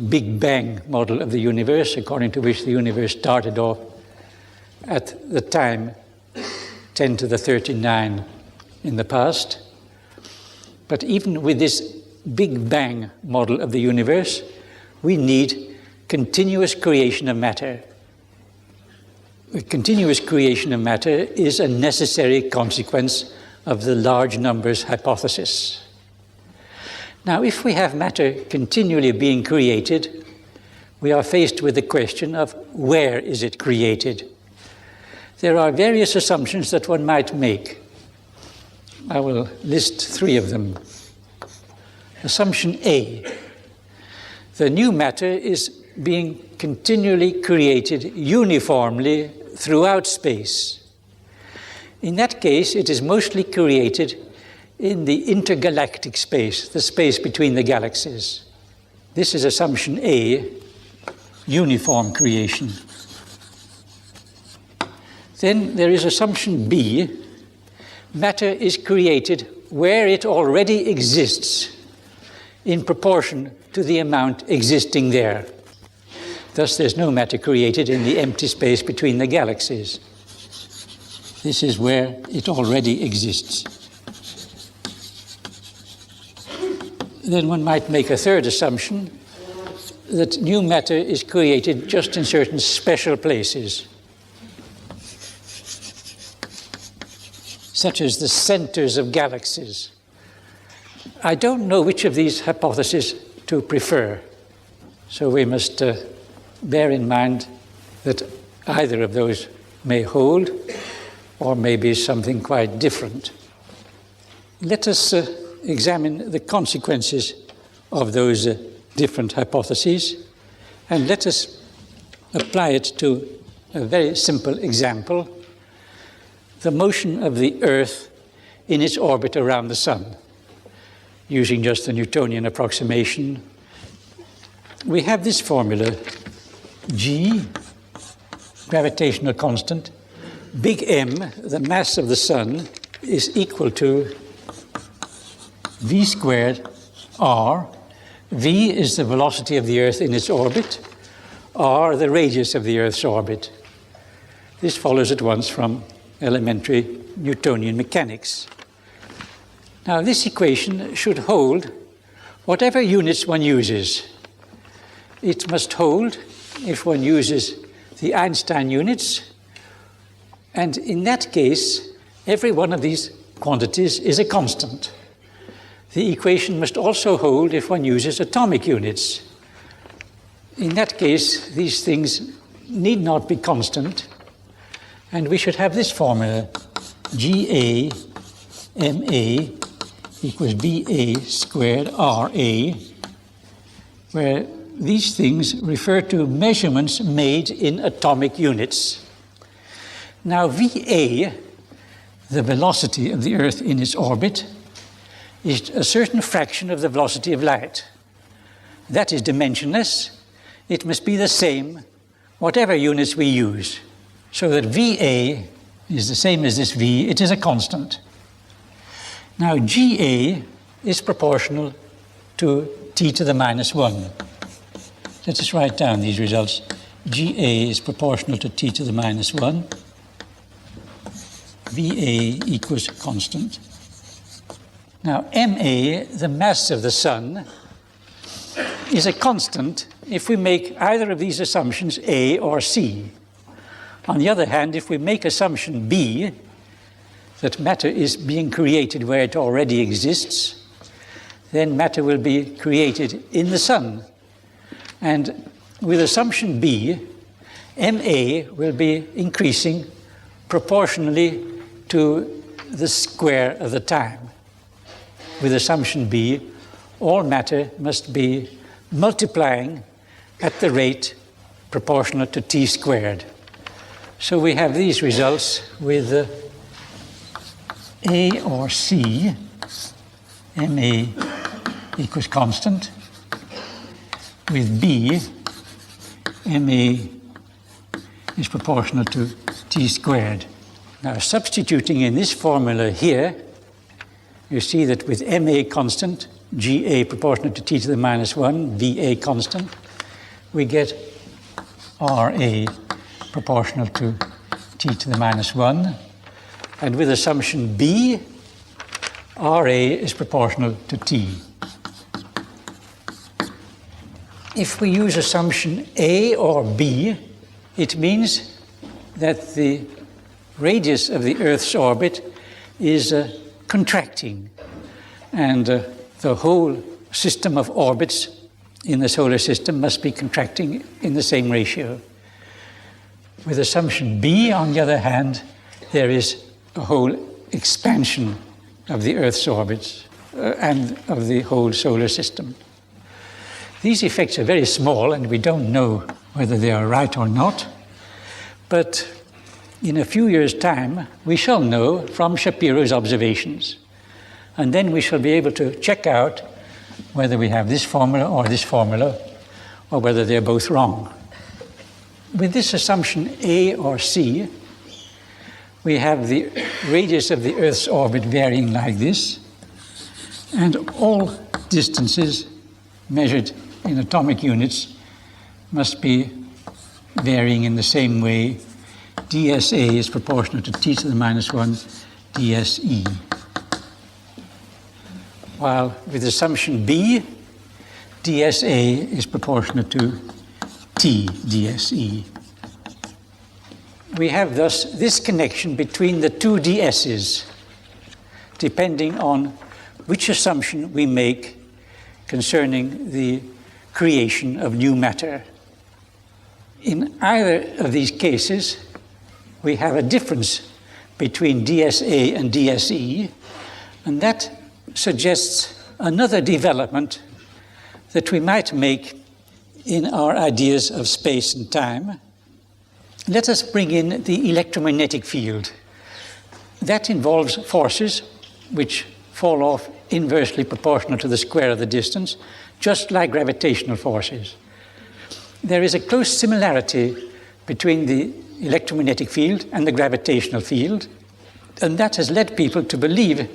Big Bang model of the universe, according to which the universe started off at the time 10 to the 39 in the past. But even with this Big Bang model of the universe, we need continuous creation of matter. The continuous creation of matter is a necessary consequence of the large numbers hypothesis. Now, if we have matter continually being created, we are faced with the question of where is it created? There are various assumptions that one might make. I will list three of them. Assumption A: the new matter is being continually created uniformly throughout space. In that case, it is mostly created in the intergalactic space, the space between the galaxies. This is assumption A, uniform creation. Then there is assumption B: matter is created where it already exists in proportion to the amount existing there. Thus, there's no matter created in the empty space between the galaxies. This is where it already exists. Then one might make a third assumption, that new matter is created just in certain special places, such as the centers of galaxies. I don't know which of these hypotheses to prefer, so we must bear in mind that either of those may hold or may be something quite different. Let us examine the consequences of those different hypotheses, and let us apply it to a very simple example: the motion of the Earth in its orbit around the Sun. Using just the Newtonian approximation, we have this formula: G, gravitational constant, big M, the mass of the Sun, is equal to v squared r. V is the velocity of the Earth in its orbit, r the radius of the Earth's orbit. This follows at once from elementary Newtonian mechanics. Now, this equation should hold whatever units one uses. It must hold if one uses the Einstein units, and in that case, every one of these quantities is a constant. The equation must also hold if one uses atomic units. In that case, these things need not be constant, and we should have this formula: GA MA equals BA squared RA, where these things refer to measurements made in atomic units. Now, VA, the velocity of the Earth in its orbit, is a certain fraction of the velocity of light. That is dimensionless. It must be the same whatever units we use, so that VA is the same as this V. It is a constant. Now, GA is proportional to t to the minus 1. Let us write down these results. GA is proportional to t to the minus 1. VA equals constant. Now, ma, the mass of the Sun, is a constant if we make either of these assumptions A or C. On the other hand, if we make assumption B, that matter is being created where it already exists, then matter will be created in the Sun. And with assumption B, ma will be increasing proportionally to the square of the time. With assumption B, all matter must be multiplying at the rate proportional to t squared. So we have these results with A or C, ma equals constant. With B, ma is proportional to t squared. Now, substituting in this formula here, you see that with ma constant, Ga proportional to t to the minus 1, Va constant, we get Ra proportional to t to the minus 1. And with assumption B, Ra is proportional to t. If we use assumption A or B, it means that the radius of the Earth's orbit is contracting, and the whole system of orbits in the solar system must be contracting in the same ratio. With assumption B, on the other hand, there is a whole expansion of the Earth's orbits and of the whole solar system. These effects are very small, and we don't know whether they are right or not, but in a few years' time, we shall know from Shapiro's observations. And then we shall be able to check out whether we have this formula, or whether they're both wrong. With this assumption A or C, we have the radius of the Earth's orbit varying like this, and all distances measured in atomic units must be varying in the same way. dSA is proportional to t to the minus 1 dSE. While with assumption B, dSA is proportional to t dSE. We have thus this connection between the two dS's, depending on which assumption we make concerning the creation of new matter. In either of these cases, we have a difference between dSA and dSE, and that suggests another development that we might make in our ideas of space and time. Let us bring in the electromagnetic field. That involves forces which fall off inversely proportional to the square of the distance, just like gravitational forces. There is a close similarity between the electromagnetic field and the gravitational field, and that has led people to believe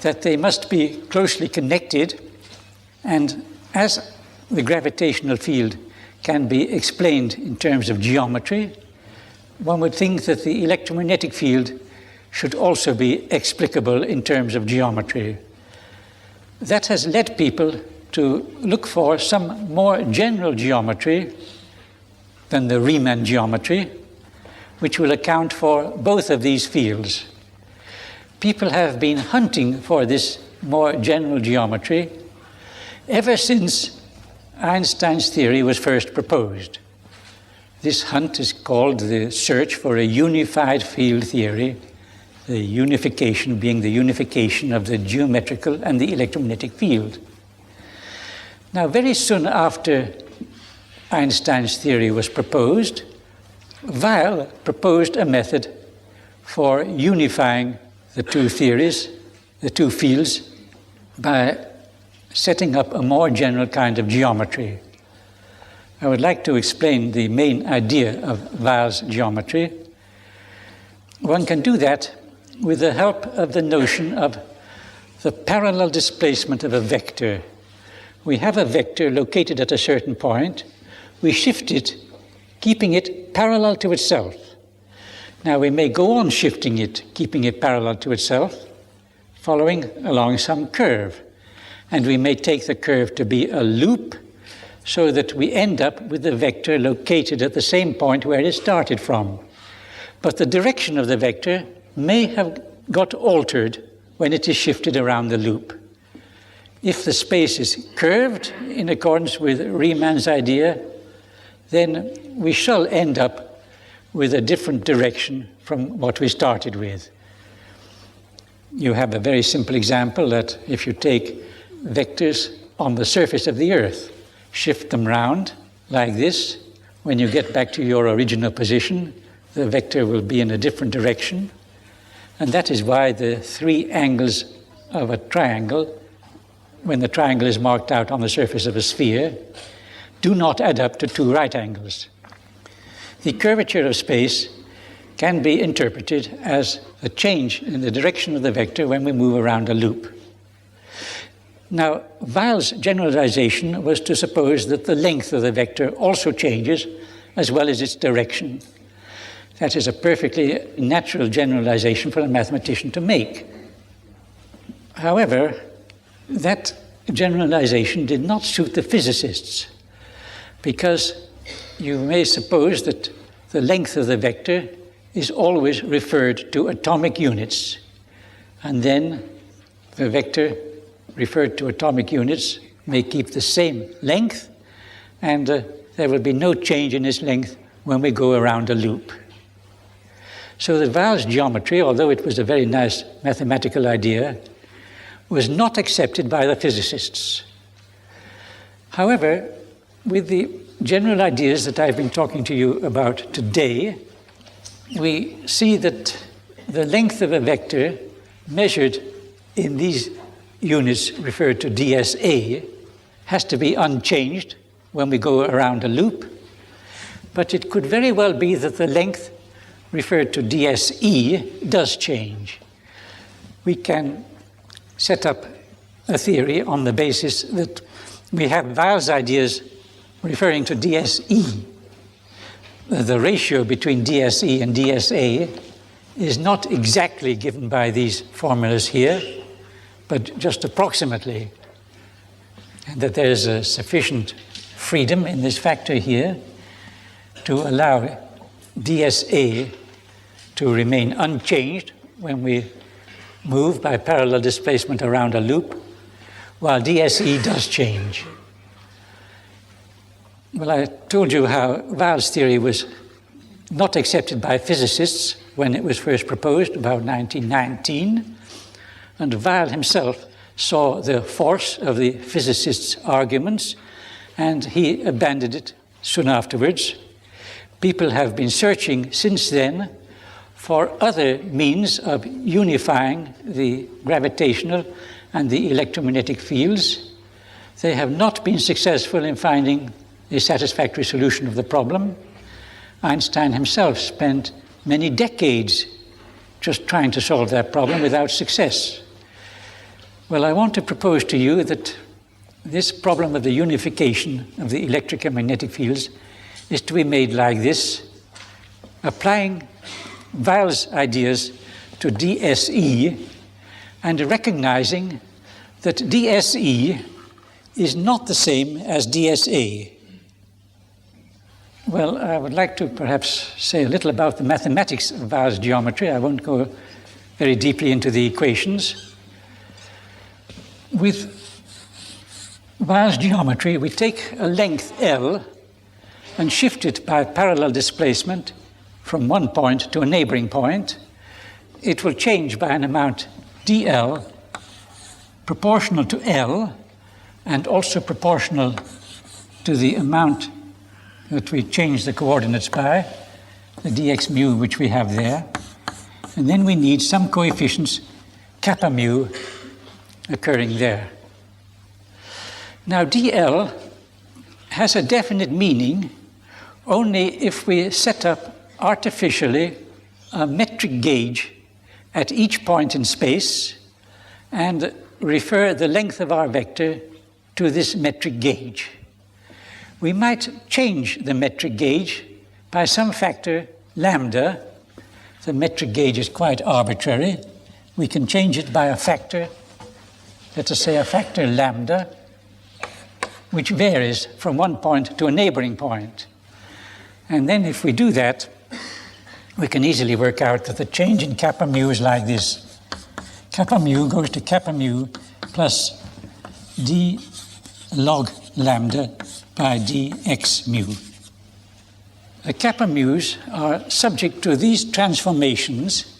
that they must be closely connected, and as the gravitational field can be explained in terms of geometry, one would think that the electromagnetic field should also be explicable in terms of geometry. That has led people to look for some more general geometry than the Riemann geometry, which will account for both of these fields. People have been hunting for this more general geometry ever since Einstein's theory was first proposed. This hunt is called the search for a unified field theory, the unification being the unification of the geometrical and the electromagnetic field. Now, very soon after Einstein's theory was proposed, Weil proposed a method for unifying the two theories, the two fields, by setting up a more general kind of geometry. I would like to explain the main idea of Weil's geometry. One can do that with the help of the notion of the parallel displacement of a vector. We have a vector located at a certain point. We shift it, keeping it parallel to itself. Now, we may go on shifting it, keeping it parallel to itself, following along some curve. And we may take the curve to be a loop so that we end up with the vector located at the same point where it started from. But the direction of the vector may have got altered when it is shifted around the loop. If the space is curved in accordance with Riemann's idea, then we shall end up with a different direction from what we started with. You have a very simple example that if you take vectors on the surface of the Earth, shift them round like this, when you get back to your original position, the vector will be in a different direction. And that is why the three angles of a triangle, when the triangle is marked out on the surface of a sphere, do not add up to two right angles. The curvature of space can be interpreted as a change in the direction of the vector when we move around a loop. Now, Weyl's generalization was to suppose that the length of the vector also changes as well as its direction. That is a perfectly natural generalization for a mathematician to make. However, that generalization did not suit the physicists, because you may suppose that the length of the vector is always referred to atomic units, and then the vector referred to atomic units may keep the same length, and there will be no change in its length when we go around a loop. So that Weyl's geometry, although it was a very nice mathematical idea, was not accepted by the physicists. However, with the general ideas that I've been talking to you about today, we see that the length of a vector measured in these units referred to dSA has to be unchanged when we go around a loop, but it could very well be that the length referred to dSE does change. We can set up a theory on the basis that we have Weyl's ideas referring to dSE. The ratio between dSE and dSA is not exactly given by these formulas here, but just approximately, and that there is a sufficient freedom in this factor here to allow dSA to remain unchanged when we move by parallel displacement around a loop, while dSE does change. Well, I told you how Weyl's theory was not accepted by physicists when it was first proposed, about 1919, and Weyl himself saw the force of the physicists' arguments, and he abandoned it soon afterwards. People have been searching since then for other means of unifying the gravitational and the electromagnetic fields. They have not been successful in finding a satisfactory solution of the problem. Einstein himself spent many decades just trying to solve that problem without success. Well, I want to propose to you that this problem of the unification of the electric and magnetic fields is to be made like this, applying Weyl's ideas to dSE and recognizing that dSE is not the same as dSA. Well, I would like to perhaps say a little about the mathematics of Weyl's geometry. I won't go very deeply into the equations. With Weyl's geometry, we take a length L and shift it by parallel displacement from one point to a neighboring point. It will change by an amount dl proportional to L and also proportional to the amount that we change the coordinates by, the dx mu which we have there. And then we need some coefficients, kappa mu, occurring there. Now dl has a definite meaning only if we set up artificially a metric gauge at each point in space and refer the length of our vector to this metric gauge. We might change the metric gauge by some factor lambda. The metric gauge is quite arbitrary, we can change it by a factor, let us say a factor lambda, which varies from one point to a neighboring point. And then if we do that, we can easily work out that the change in kappa mu is like this. Kappa mu goes to kappa mu plus d log lambda by dx mu. The kappa mu's are subject to these transformations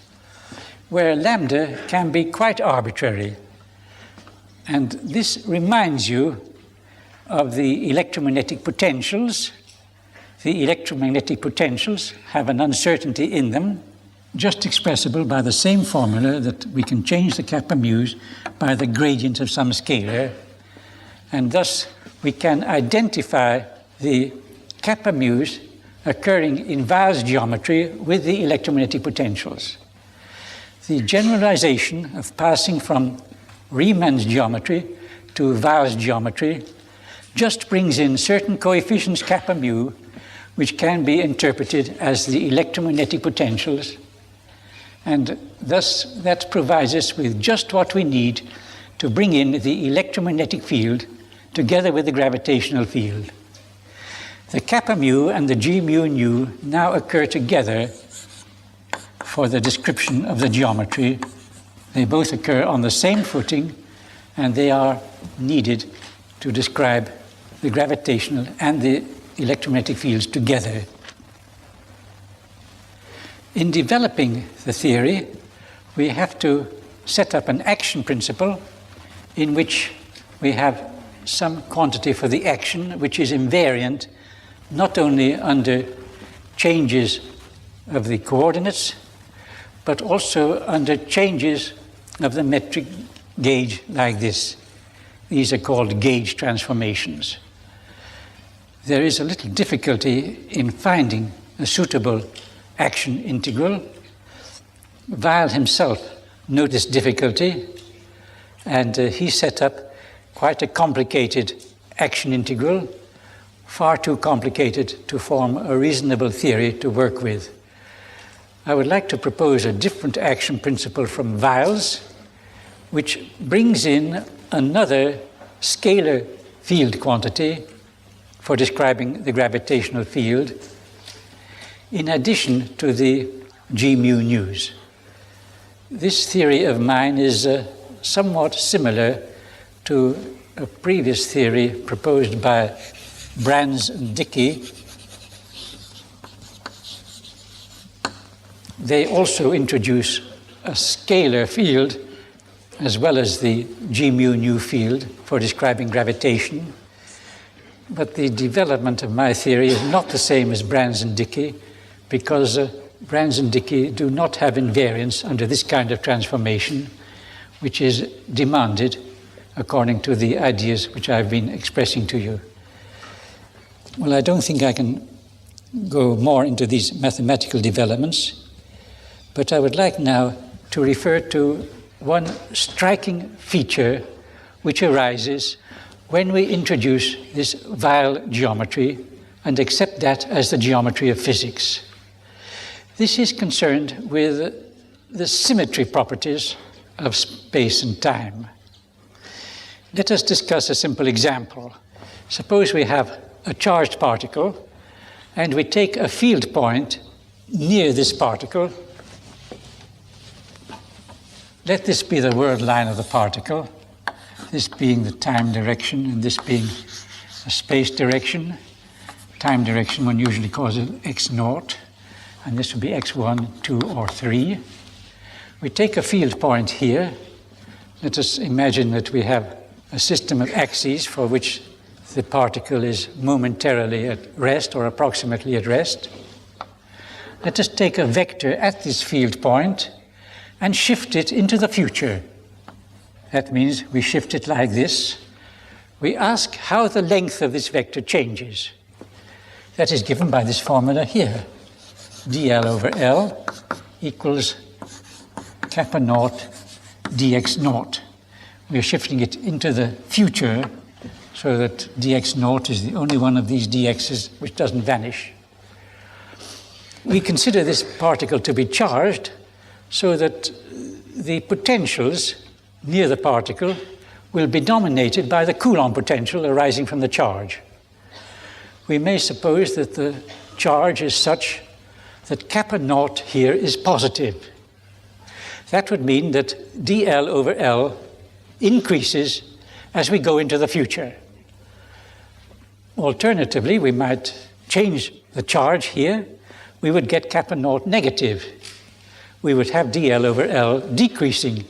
where lambda can be quite arbitrary. And this reminds you of the electromagnetic potentials. The electromagnetic potentials have an uncertainty in them, just expressible by the same formula that we can change the kappa mu's by the gradient of some scalar. And thus we can identify the kappa mu's occurring in Weil's geometry with the electromagnetic potentials. The generalization of passing from Riemann's geometry to Weil's geometry just brings in certain coefficients kappa mu, which can be interpreted as the electromagnetic potentials, and thus that provides us with just what we need to bring in the electromagnetic field together with the gravitational field. The kappa mu and the g mu nu now occur together for the description of the geometry. They both occur on the same footing, and they are needed to describe the gravitational and the electromagnetic fields together. In developing the theory, we have to set up an action principle in which we have some quantity for the action which is invariant not only under changes of the coordinates, but also under changes of the metric gauge like this. These are called gauge transformations. There is a little difficulty in finding a suitable action integral. Weil himself noticed difficulty, and he set up quite a complicated action integral, far too complicated to form a reasonable theory to work with. I would like to propose a different action principle from Weil's, which brings in another scalar field quantity for describing the gravitational field, in addition to the g mu nu's. This theory of mine is somewhat similar to a previous theory proposed by Brands and Dickey. They also introduce a scalar field as well as the g mu nu field for describing gravitation. But the development of my theory is not the same as Brands and Dickey, because Brands and Dickey do not have invariance under this kind of transformation, which is demanded according to the ideas which I've been expressing to you. Well, I don't think I can go more into these mathematical developments, but I would like now to refer to one striking feature which arises when we introduce this Weil geometry and accept that as the geometry of physics. This is concerned with the symmetry properties of space and time. Let us discuss a simple example. Suppose we have a charged particle and we take a field point near this particle. Let this be the world line of the particle, this being the time direction and this being the space direction. Time direction one usually calls it x naught, and this would be x1, 2, or 3. We take a field point here. Let us imagine that we have a system of axes for which the particle is momentarily at rest or approximately at rest. Let us take a vector at this field point and shift it into the future. That means we shift it like this. We ask how the length of this vector changes. That is given by this formula here. dl over L equals kappa naught dx naught. We are shifting it into the future so that dx naught is the only one of these dx's which doesn't vanish. We consider this particle to be charged so that the potentials near the particle will be dominated by the Coulomb potential arising from the charge. We may suppose that the charge is such that kappa naught here is positive. That would mean that dl over L increases as we go into the future. Alternatively, we might change the charge here. We would get kappa naught negative. We would have dl over L decreasing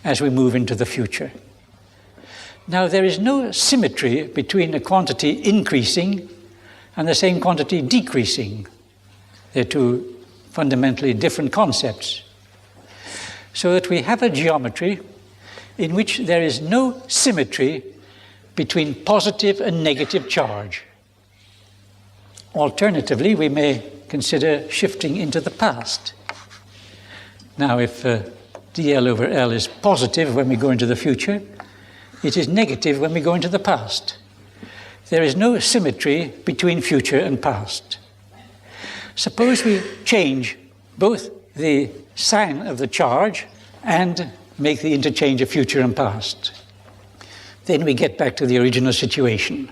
as we move into the future. Now, there is no symmetry between a quantity increasing and the same quantity decreasing. They're two fundamentally different concepts. So that we have a geometry in which there is no symmetry between positive and negative charge. Alternatively, we may consider shifting into the past. Now, if dl over L is positive when we go into the future, it is negative when we go into the past. There is no symmetry between future and past. Suppose we change both the sign of the charge and make the interchange of future and past. Then we get back to the original situation.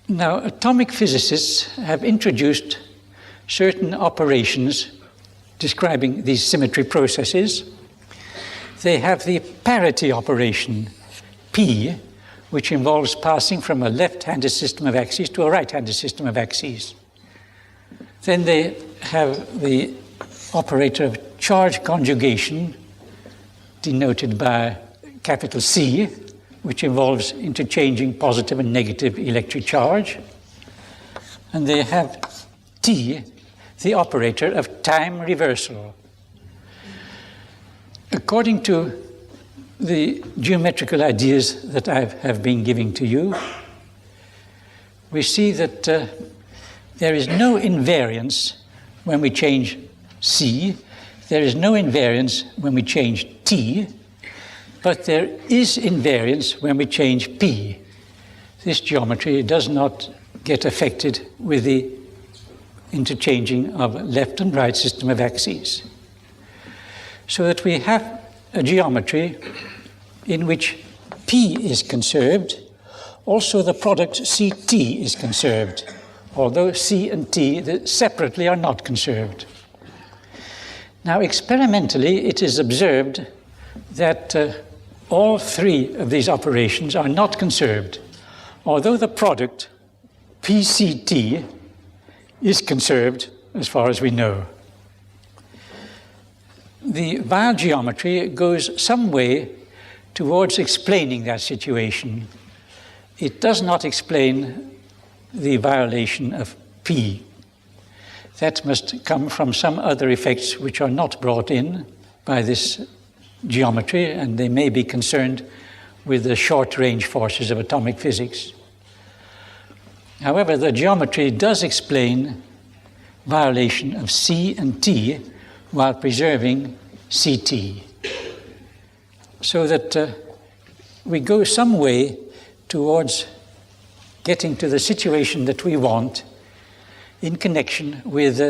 Now, atomic physicists have introduced certain operations describing these symmetry processes. They have the parity operation, P, which involves passing from a left-handed system of axes to a right-handed system of axes. Then they have the operator of charge conjugation, denoted by capital C, which involves interchanging positive and negative electric charge. And they have T, the operator of time reversal. According to the geometrical ideas that I have been giving to you, we see that there is no invariance when we change C, there is no invariance when we change T, but there is invariance when we change P. This geometry does not get affected with the interchanging of left and right system of axes. So that we have a geometry in which P is conserved, also the product CT is conserved, although C and T separately are not conserved. Now, experimentally, it is observed that all three of these operations are not conserved, although the product PCT is conserved as far as we know. The Weyl geometry goes some way towards explaining that situation. It does not explain the violation of P. That must come from some other effects which are not brought in by this geometry, and they may be concerned with the short-range forces of atomic physics. However, the geometry does explain violation of C and T while preserving CT, so that we go some way towards getting to the situation that we want in connection with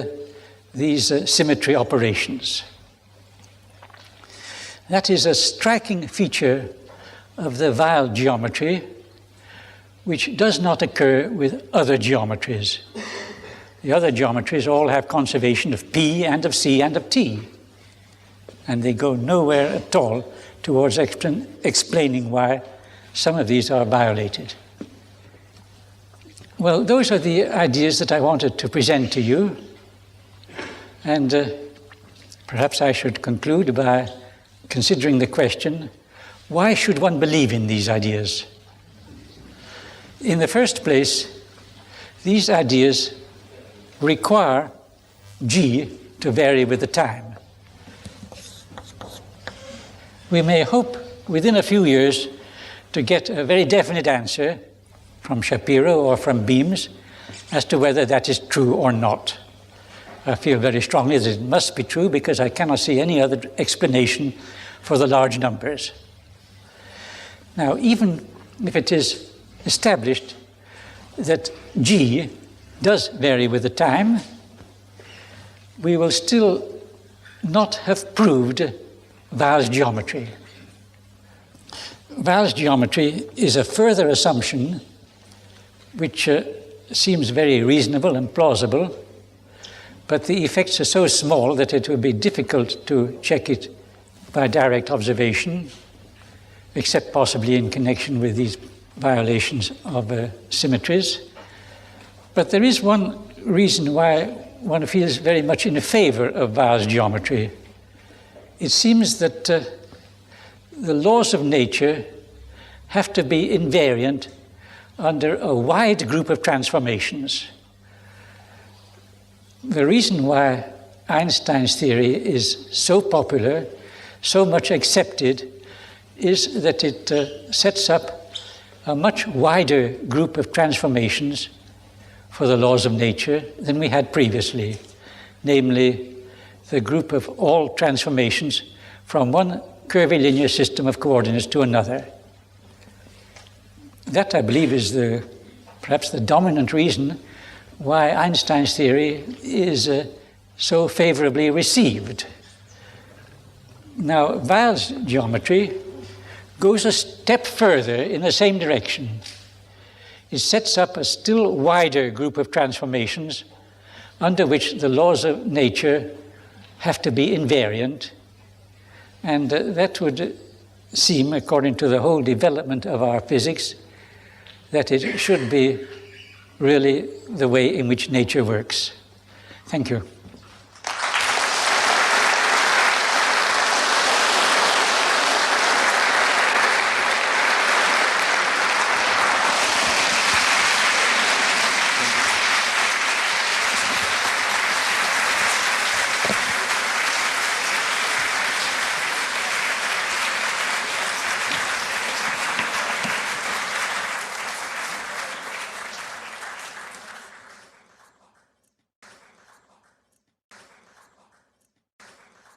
these symmetry operations. That is a striking feature of the Weyl geometry, which does not occur with other geometries. The other geometries all have conservation of P and of C and of T, and they go nowhere at all towards explaining why some of these are violated. Well, those are the ideas that I wanted to present to you, and perhaps I should conclude by considering the question, why should one believe in these ideas? In the first place, these ideas require G to vary with the time. We may hope within a few years to get a very definite answer from Shapiro or from Beams as to whether that is true or not. I feel very strongly that it must be true because I cannot see any other explanation for the large numbers. Now, even if it is established that G does vary with the time, we will still not have proved Weil's geometry. Weil's geometry is a further assumption which seems very reasonable and plausible, but the effects are so small that it would be difficult to check it by direct observation, except possibly in connection with these violations of symmetries. But there is one reason why one feels very much in favor of Weil's geometry. It seems that the laws of nature have to be invariant under a wide group of transformations. The reason why Einstein's theory is so popular, so much accepted, is that it sets up a much wider group of transformations for the laws of nature than we had previously, namely the group of all transformations from one curvilinear system of coordinates to another. That, I believe, is perhaps the dominant reason why Einstein's theory is so favorably received. Now, Weil's geometry goes a step further in the same direction. It sets up a still wider group of transformations under which the laws of nature have to be invariant, and that would seem, according to the whole development of our physics, that it should be really the way in which nature works. Thank you.